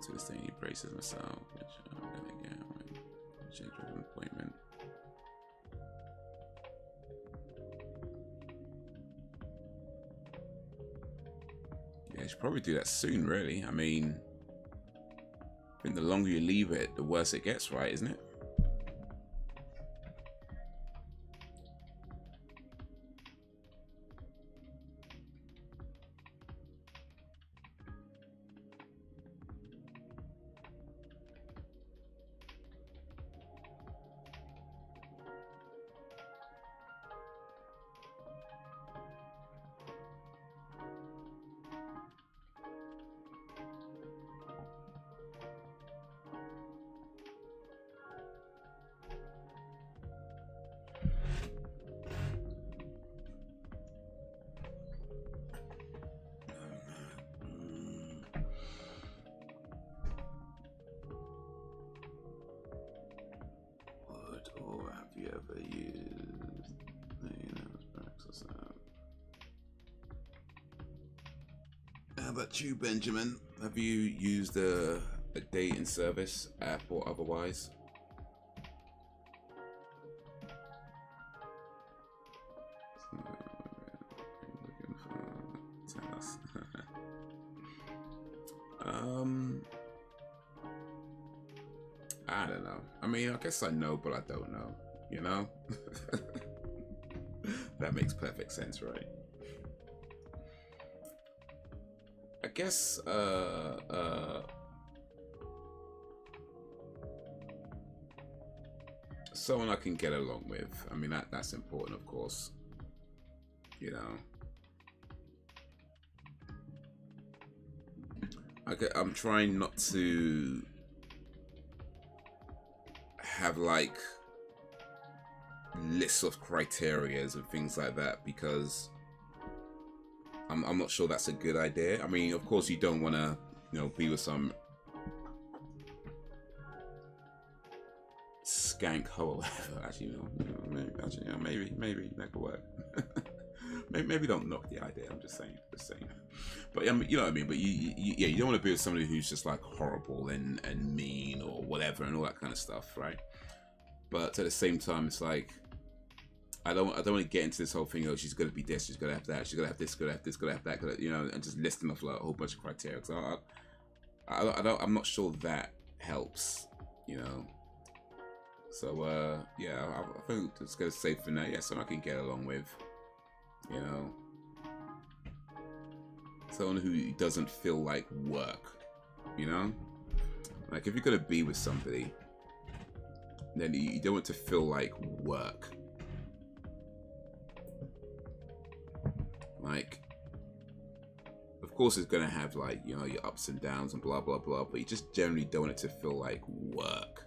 Speaker 1: to the staining braces myself, which I'm gonna get when I change with an appointment. Yeah, I should probably do that soon, really. I mean, I think the longer you leave it, the worse it gets, right? Isn't it? How about you, Benjamin? Have you used a dating service app or otherwise? I don't know. I mean, I guess I know, but I don't know. You know? That makes perfect sense, right? I guess someone I can get along with. I mean, that's important, of course. You know, I'm trying not to have like lists of criterias and things like that, because I'm not sure that's a good idea. I mean, of course, you don't want to, you know, be with some skank hoe or whatever. Actually, maybe that could work. maybe don't knock the idea. I'm just saying. But I mean, you know what I mean. But you don't want to be with somebody who's just like horrible and mean or whatever and all that kind of stuff, right? But at the same time, it's like, I don't want to get into this whole thing. Oh, she's gonna be this, she's gonna have that, she's gonna have this, gonna have this, gonna have that. You know, and just listing off like a whole bunch of criteria. So I'm not sure that helps. You know. So yeah, I think it's gonna say for now. Yeah, someone I can get along with. You know, someone who doesn't feel like work. You know, like if you're gonna be with somebody, then you don't want to feel like work. Like, of course it's gonna have like, you know, your ups and downs and blah blah blah, but you just generally don't want it to feel like work.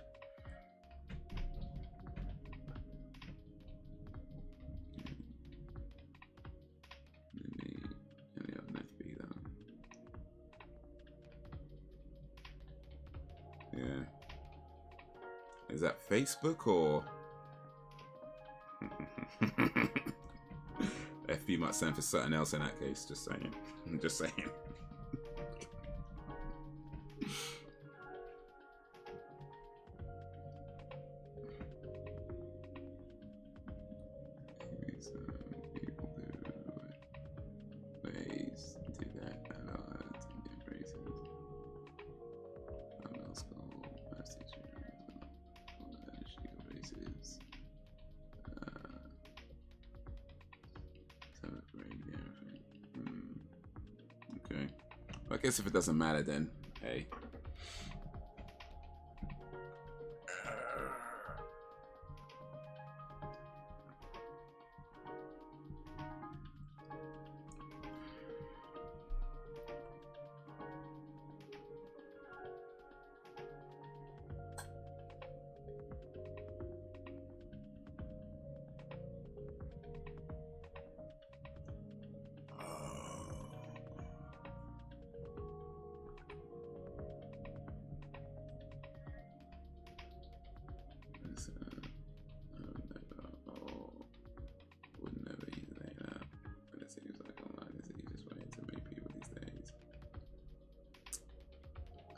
Speaker 1: Yeah. Is that Facebook or FB might stand for something else in that case, just saying. I'm just saying. I guess if it doesn't matter, then hey.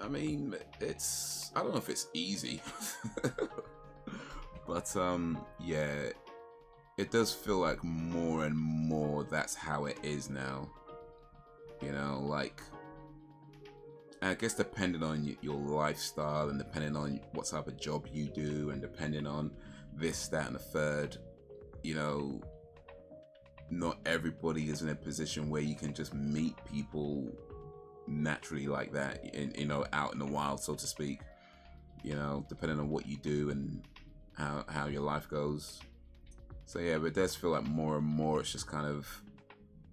Speaker 1: I mean, I don't know if it's easy, but yeah, it does feel like more and more that's how it is now. You know, like, I guess depending on your lifestyle and depending on what type of job you do and depending on this, that, and the third, you know, not everybody is in a position where you can just meet people naturally like that, you know, out in the wild, so to speak. You know, depending on what you do and how your life goes. So yeah, but it does feel like more and more it's just kind of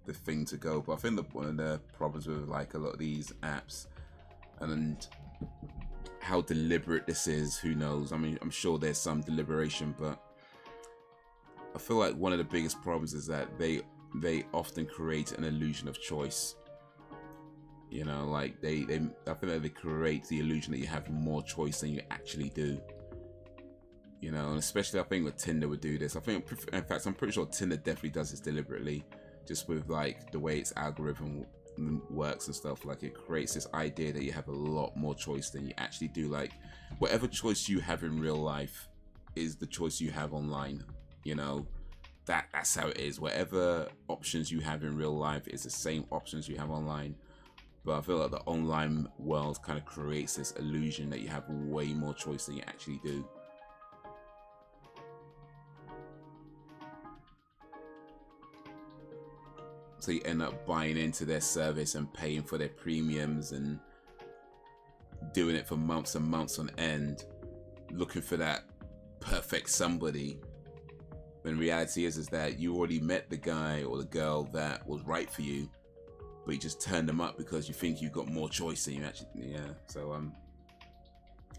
Speaker 1: the thing to go. But I think one of the problems with like a lot of these apps and how deliberate this is, who knows? I mean, I'm sure there's some deliberation, but I feel like one of the biggest problems is that they often create an illusion of choice. You know, like I feel like they create the illusion that you have more choice than you actually do. You know, and especially I think with Tinder would do this. I think, in fact, I'm pretty sure Tinder definitely does this deliberately, just with like the way its algorithm works and stuff. Like it creates this idea that you have a lot more choice than you actually do. Like whatever choice you have in real life is the choice you have online. You know, that's how it is. Whatever options you have in real life is the same options you have online. But I feel like the online world kind of creates this illusion that you have way more choice than you actually do. So you end up buying into their service and paying for their premiums and doing it for months and months on end, looking for that perfect somebody. When reality is that you already met the guy or the girl that was right for you, but you just turned them up because you think you've got more choice than you actually. Yeah, so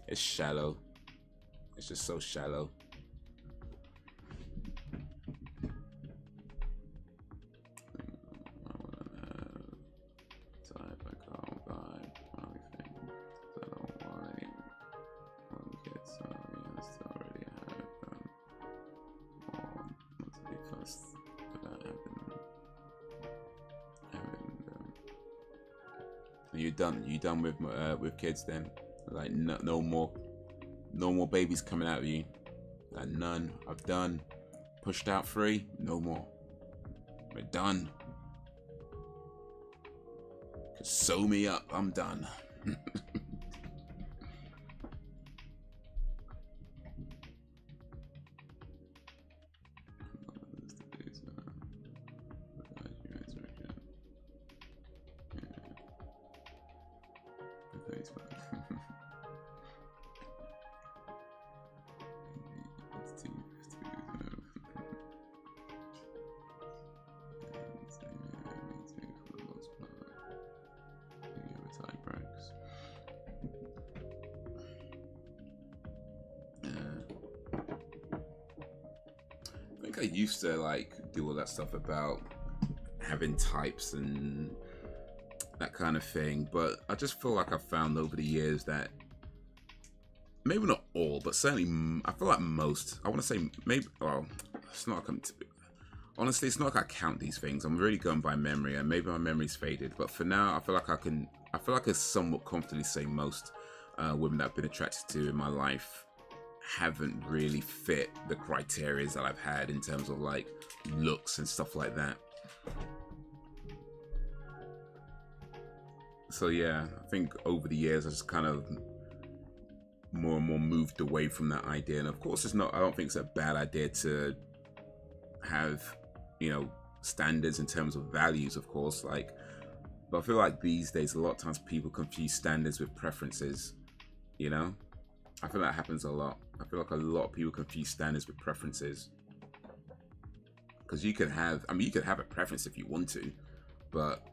Speaker 1: it's shallow. It's just so shallow. You done with kids then? Like no more babies coming out of you. Like none. I've done. Pushed out 3. No more. We're done. Sew me up. I'm done. I used to like do all that stuff about having types and that kind of thing, but I just feel like I've found over the years that maybe not all, but certainly I feel like most, I want to say maybe, well, it's not like honestly, it's not like I count these things. I'm really going by memory, and maybe my memory's faded, but for now I feel like I can somewhat confidently say most women that I've been attracted to in my life haven't really fit the criteria that I've had in terms of like looks and stuff like that. So yeah, I think over the years I just kind of more and more moved away from that idea. And of course I don't think it's a bad idea to have, you know, standards in terms of values, of course, like, but I feel like these days a lot of times people confuse standards with preferences, you know? I feel that happens a lot. I feel like a lot of people confuse standards with preferences. Because you can have a preference if you want to, but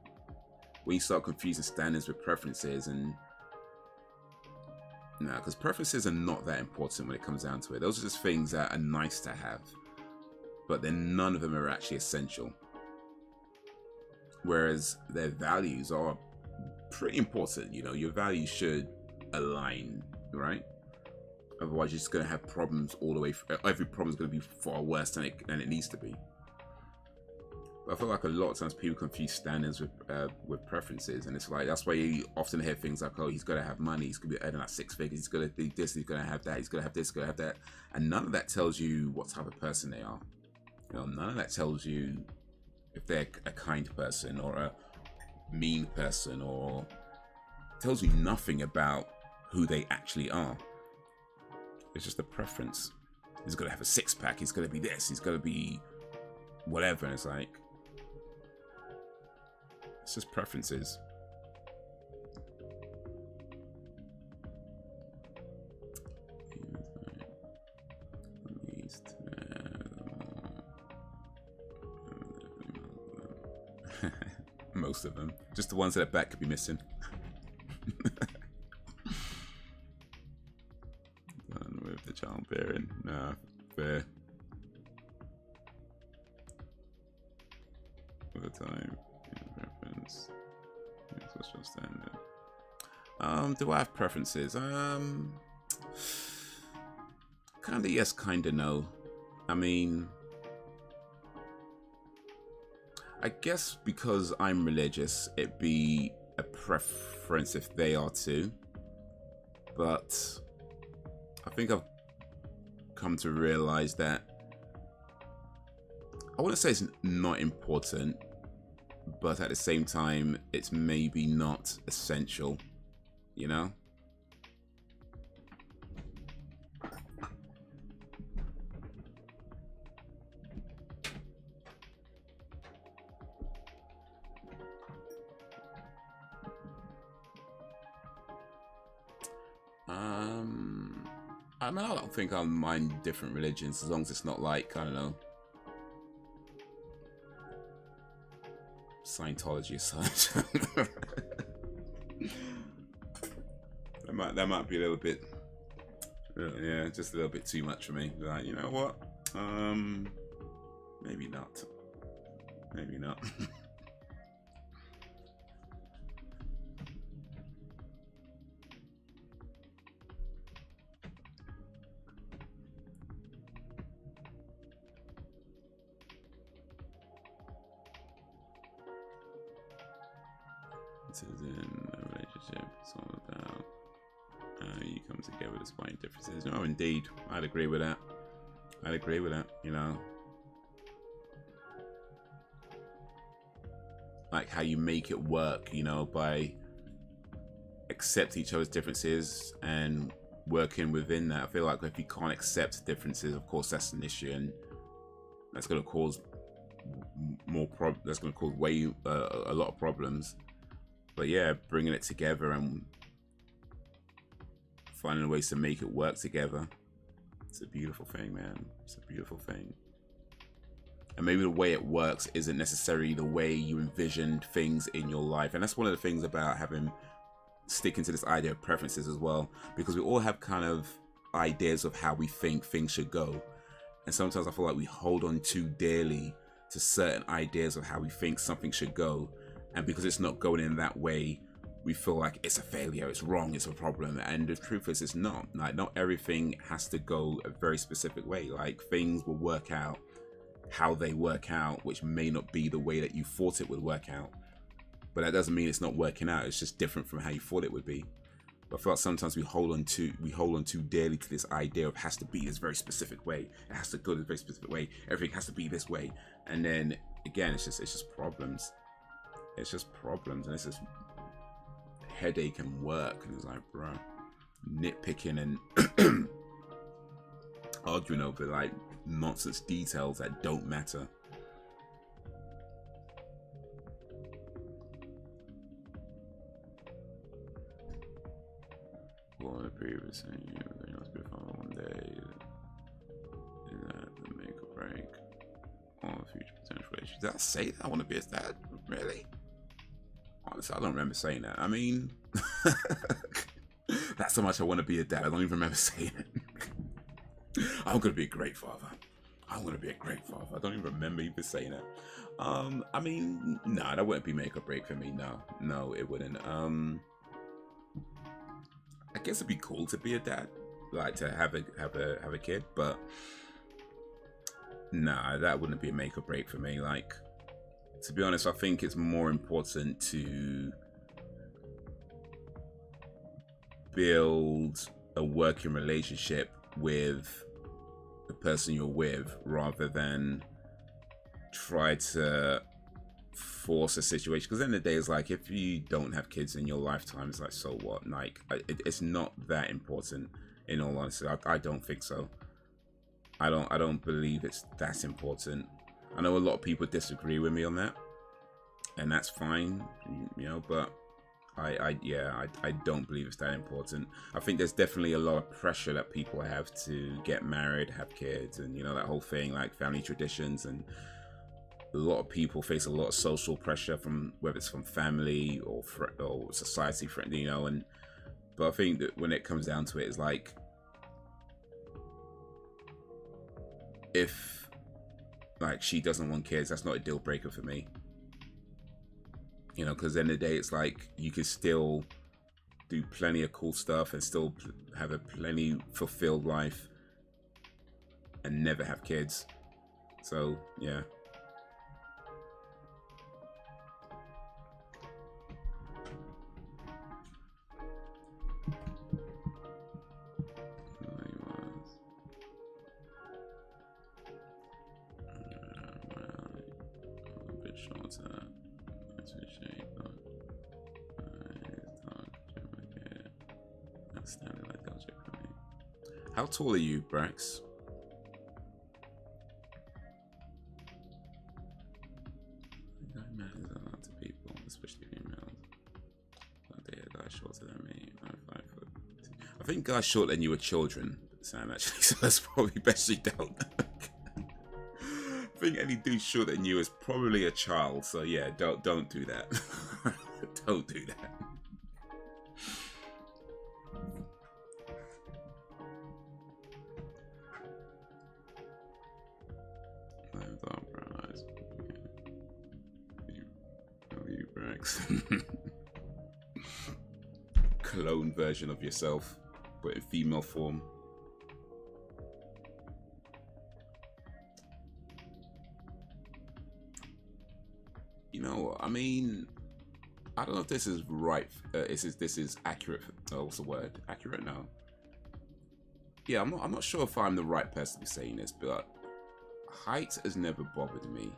Speaker 1: when you start confusing standards with preferences, and no, because preferences are not that important when it comes down to it. Those are just things that are nice to have, but then none of them are actually essential. Whereas their values are pretty important. You know, your values should align, right? Otherwise, you're just going to have problems all the way. Every problem is going to be far worse than it needs to be. I feel like a lot of times people confuse standards with preferences, and it's like that's why you often hear things like, "Oh, he's got to have money. He's gonna be earning like 6 figures. He's gonna do this. He's gonna have that. He's gonna have this. He's gonna have that." And none of that tells you what type of person they are. You know, none of that tells you if they're a kind person or a mean person, or tells you nothing about who they actually are. It's just a preference. He's gonna have a 6-pack. He's gonna be this. He's gonna be whatever. And it's like, it's just preferences. Most of them. Just the ones that are back could be missing. Done with the childbearing. Nah, fair. For the time. Preference. What's your standard? Do I have preferences? Kinda yes, kinda no. I mean, I guess because I'm religious, it'd be a preference if they are too. But I think I've come to realize that I wouldn't say it's not important, but at the same time, it's maybe not essential, you know? I mean, I don't think I'll mind different religions as long as it's not like, I don't know, Scientology or such. that might be a little bit, yeah, just a little bit too much for me. Like, you know what? Maybe not. Maybe not. This is in a relationship. It's all about you come together despite differences. No, indeed, I'd agree with that. I'd agree with that. You know, like how you make it work. You know, by accept each other's differences and working within that. I feel like if you can't accept differences, of course, that's an issue, and that's going to cause more that's going to cause a lot of problems. But yeah, bringing it together and finding ways to make it work together. It's a beautiful thing, man. It's a beautiful thing. And maybe the way it works isn't necessarily the way you envisioned things in your life. And that's one of the things about sticking to this idea of preferences as well. Because we all have kind of ideas of how we think things should go. And sometimes I feel like we hold on too dearly to certain ideas of how we think something should go. And because it's not going in that way, we feel like it's a failure, it's wrong, it's a problem. And the truth is, it's not. Like, not everything has to go a very specific way. Like, things will work out how they work out, which may not be the way that you thought it would work out. But that doesn't mean it's not working out. It's just different from how you thought it would be. But I feel like sometimes we hold on too dearly to this idea of it has to be this very specific way. It has to go this very specific way. Everything has to be this way. And then again, it's just problems. It's just problems, and it's just headache and work, and it's like, bro, nitpicking and arguing over like nonsense details that don't matter. Well, the previous thing you must be following one day. Is that the make or break on future potential relationships? Did I say that I want to be a dad? Really? Honestly, I don't remember saying that. I mean, that's how much I want to be a dad. I don't even remember saying it. I'm going to be a great father. I'm going to be a great father. I don't even remember even saying that. I mean, nah, that wouldn't be make or break for me. No, it wouldn't. I guess it'd be cool to be a dad, like to have a kid, but nah, that wouldn't be a make or break for me. Like, to be honest, I think it's more important to build a working relationship with the person you're with rather than try to force a situation. Because at the end of the day, it's like, if you don't have kids in your lifetime, it's like, so what? Like, it's not that important, in all honesty. I don't think so. I don't believe it's that important. I know a lot of people disagree with me on that, and that's fine, you know, but I don't believe it's that important. I think there's definitely a lot of pressure that people have to get married, have kids, and you know, that whole thing, like family traditions, and a lot of people face a lot of social pressure from, whether it's from family or society, friend, you know. And but I think that when it comes down to it, it's like, if like she doesn't want kids, that's not a deal breaker for me. You know, because at the end of the day, it's like, you can still do plenty of cool stuff and still have a plenty fulfilled life and never have kids. So, yeah. A bit shorter. How tall are you, Brax? Matters a lot to people, especially females. I date a guy shorter than me. I'm 5 foot. I think guys shorter than you are children, Sam, actually, so that's probably best you don't. I think any dude shorter than you is probably a child, so yeah, don't do that. Don't do that. Clone version of yourself, but in female form. You know, I mean, I don't know if this is right. This is accurate. What's the word? Accurate now. Yeah, I'm not sure if I'm the right person to be saying this, but height has never bothered me.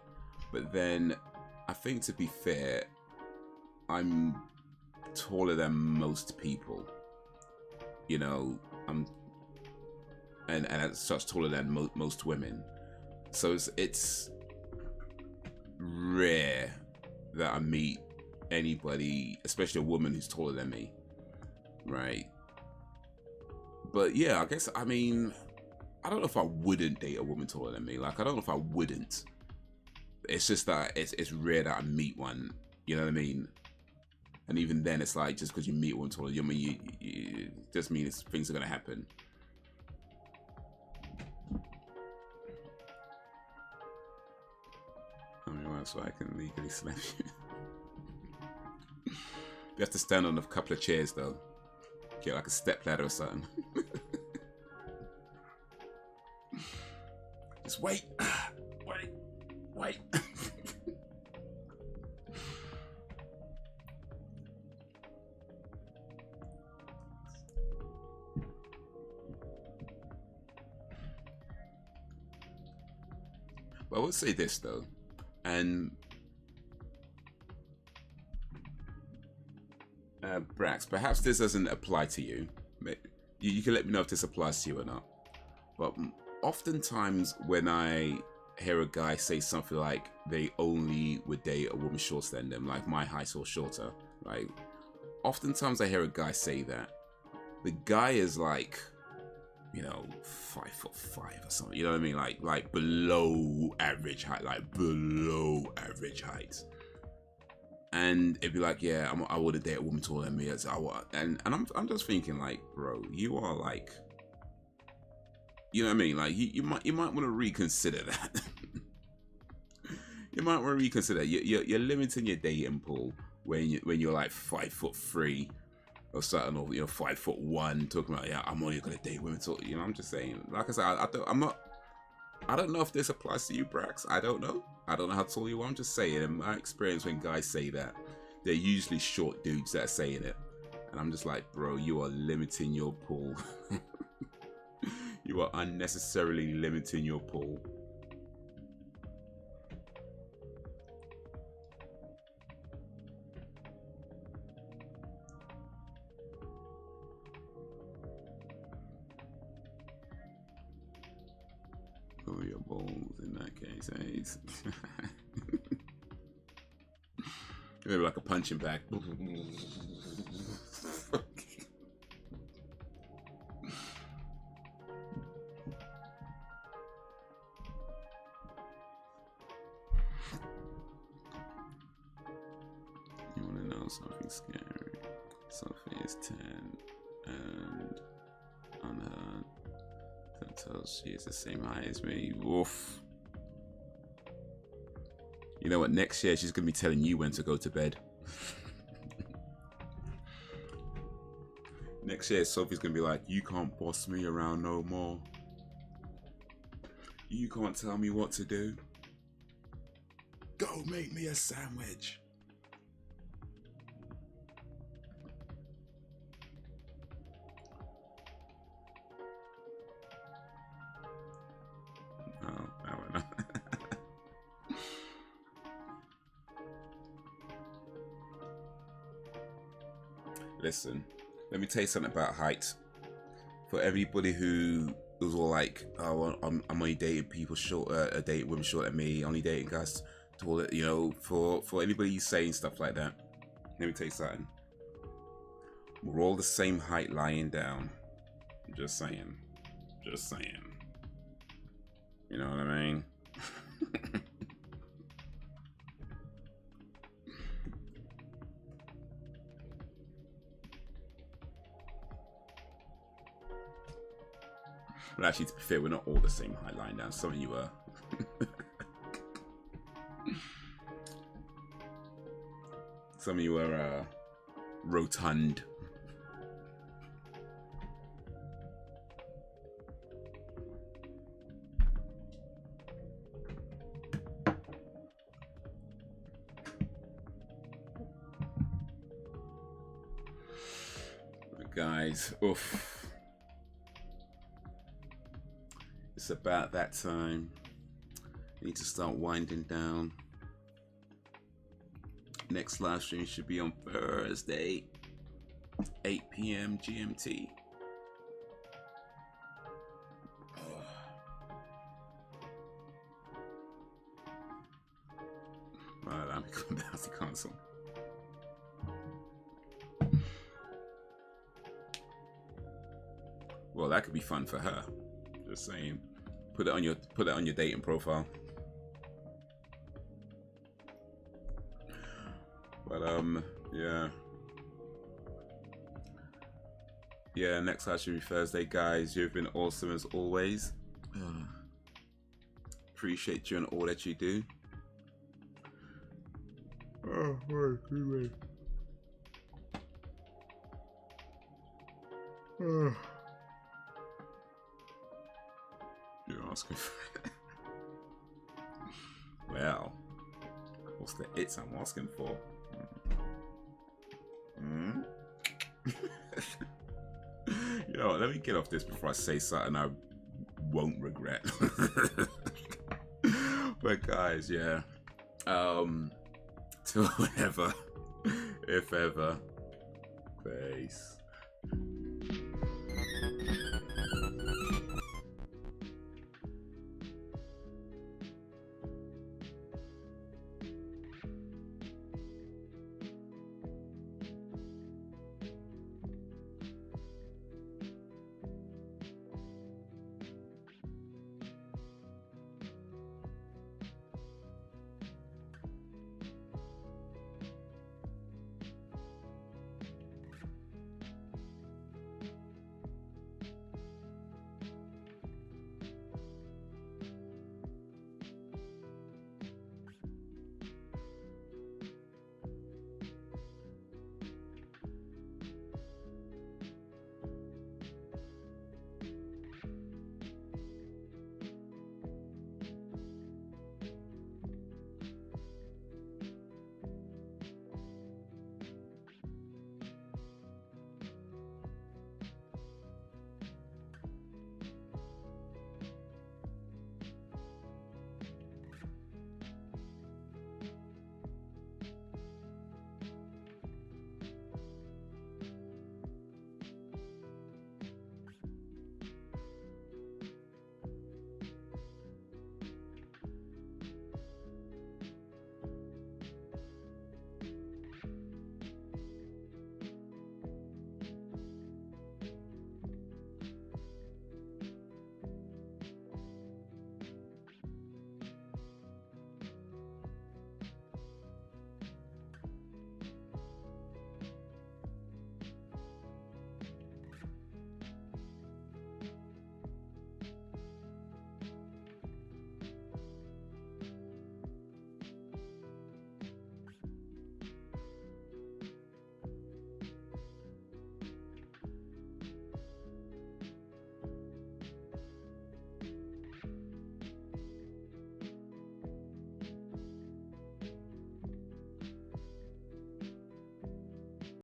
Speaker 1: But then, I think, to be fair, I'm taller than most people. You know, and as such, taller than most women. So it's rare that I meet anybody, especially a woman, who's taller than me, right? But yeah, I guess, I mean, I don't know if I wouldn't date a woman taller than me. Like, I don't know if I wouldn't. It's just that it's rare that I meet one. You know what I mean? And even then, it's like, just because you meet one taller, you just means things are gonna happen. I mean, well, so I can legally slap you. You have to stand on a couple of chairs, though. Get like a step ladder or something. Just wait. Wait. But I would say this, though, and Brax, perhaps this doesn't apply to you. You can let me know if this applies to you or not. But oftentimes when I hear a guy say something like they only would date a woman shorter than them, like my height or shorter, like, oftentimes I hear a guy say that. The guy is like, you know, 5'5" or something, you know what I mean? Like below average height, like below average height. And it'd be like, yeah, I would have dated a woman taller than me. And I'm just thinking, like, bro, you are like, you know what I mean? Like, you might want to reconsider that. You might want to reconsider. You're limiting your dating pool when you're like 5'3" or something, or, you know, 5'1", talking about, yeah, I'm only gonna date women. So, you know, I'm just saying. Like I said, I don't know if this applies to you, Brax. I don't know. I don't know how tall you are. I'm just saying, in my experience, when guys say that, they're usually short dudes that are saying it. And I'm just like, bro, you are limiting your pool. You are unnecessarily limiting your pool. Cover your balls in that case, Haze. Maybe like a punching bag. You want to know something scary? Sophie is 10 and on her tells she is the same height as me. Woof. You know what? Next year she's gonna be telling you when to go to bed. Next year Sophie's gonna be like, you can't boss me around no more. You can't tell me what to do. Go make me a sandwich. Oh, I don't know. Listen, let me tell you something about height. For everybody who was all like, "Oh, I'm only dating people short, dating women shorter than me, only dating guys taller," you know, for anybody saying stuff like that, let me tell you something. We're all the same height lying down. Just saying. Just saying. You know what I mean? But actually, to be fair, we're not all the same height lying down. Some of you are. Some of you are rotund. But guys, oof. It's about that time. I need to start winding down. Next live stream should be on Thursday, 8 p.m. GMT. Right, I'm going down to console. Well, that could be fun for her. Just saying. Put it on your dating profile. But yeah, next live should be Thursday, guys. You've been awesome as always. Appreciate you and all that you do. Oh, wait. You're asking for it. Well, what's the it's I'm asking for? You know what, let me get off this before I say something I won't regret. But guys, yeah. Till whenever, if ever, peace.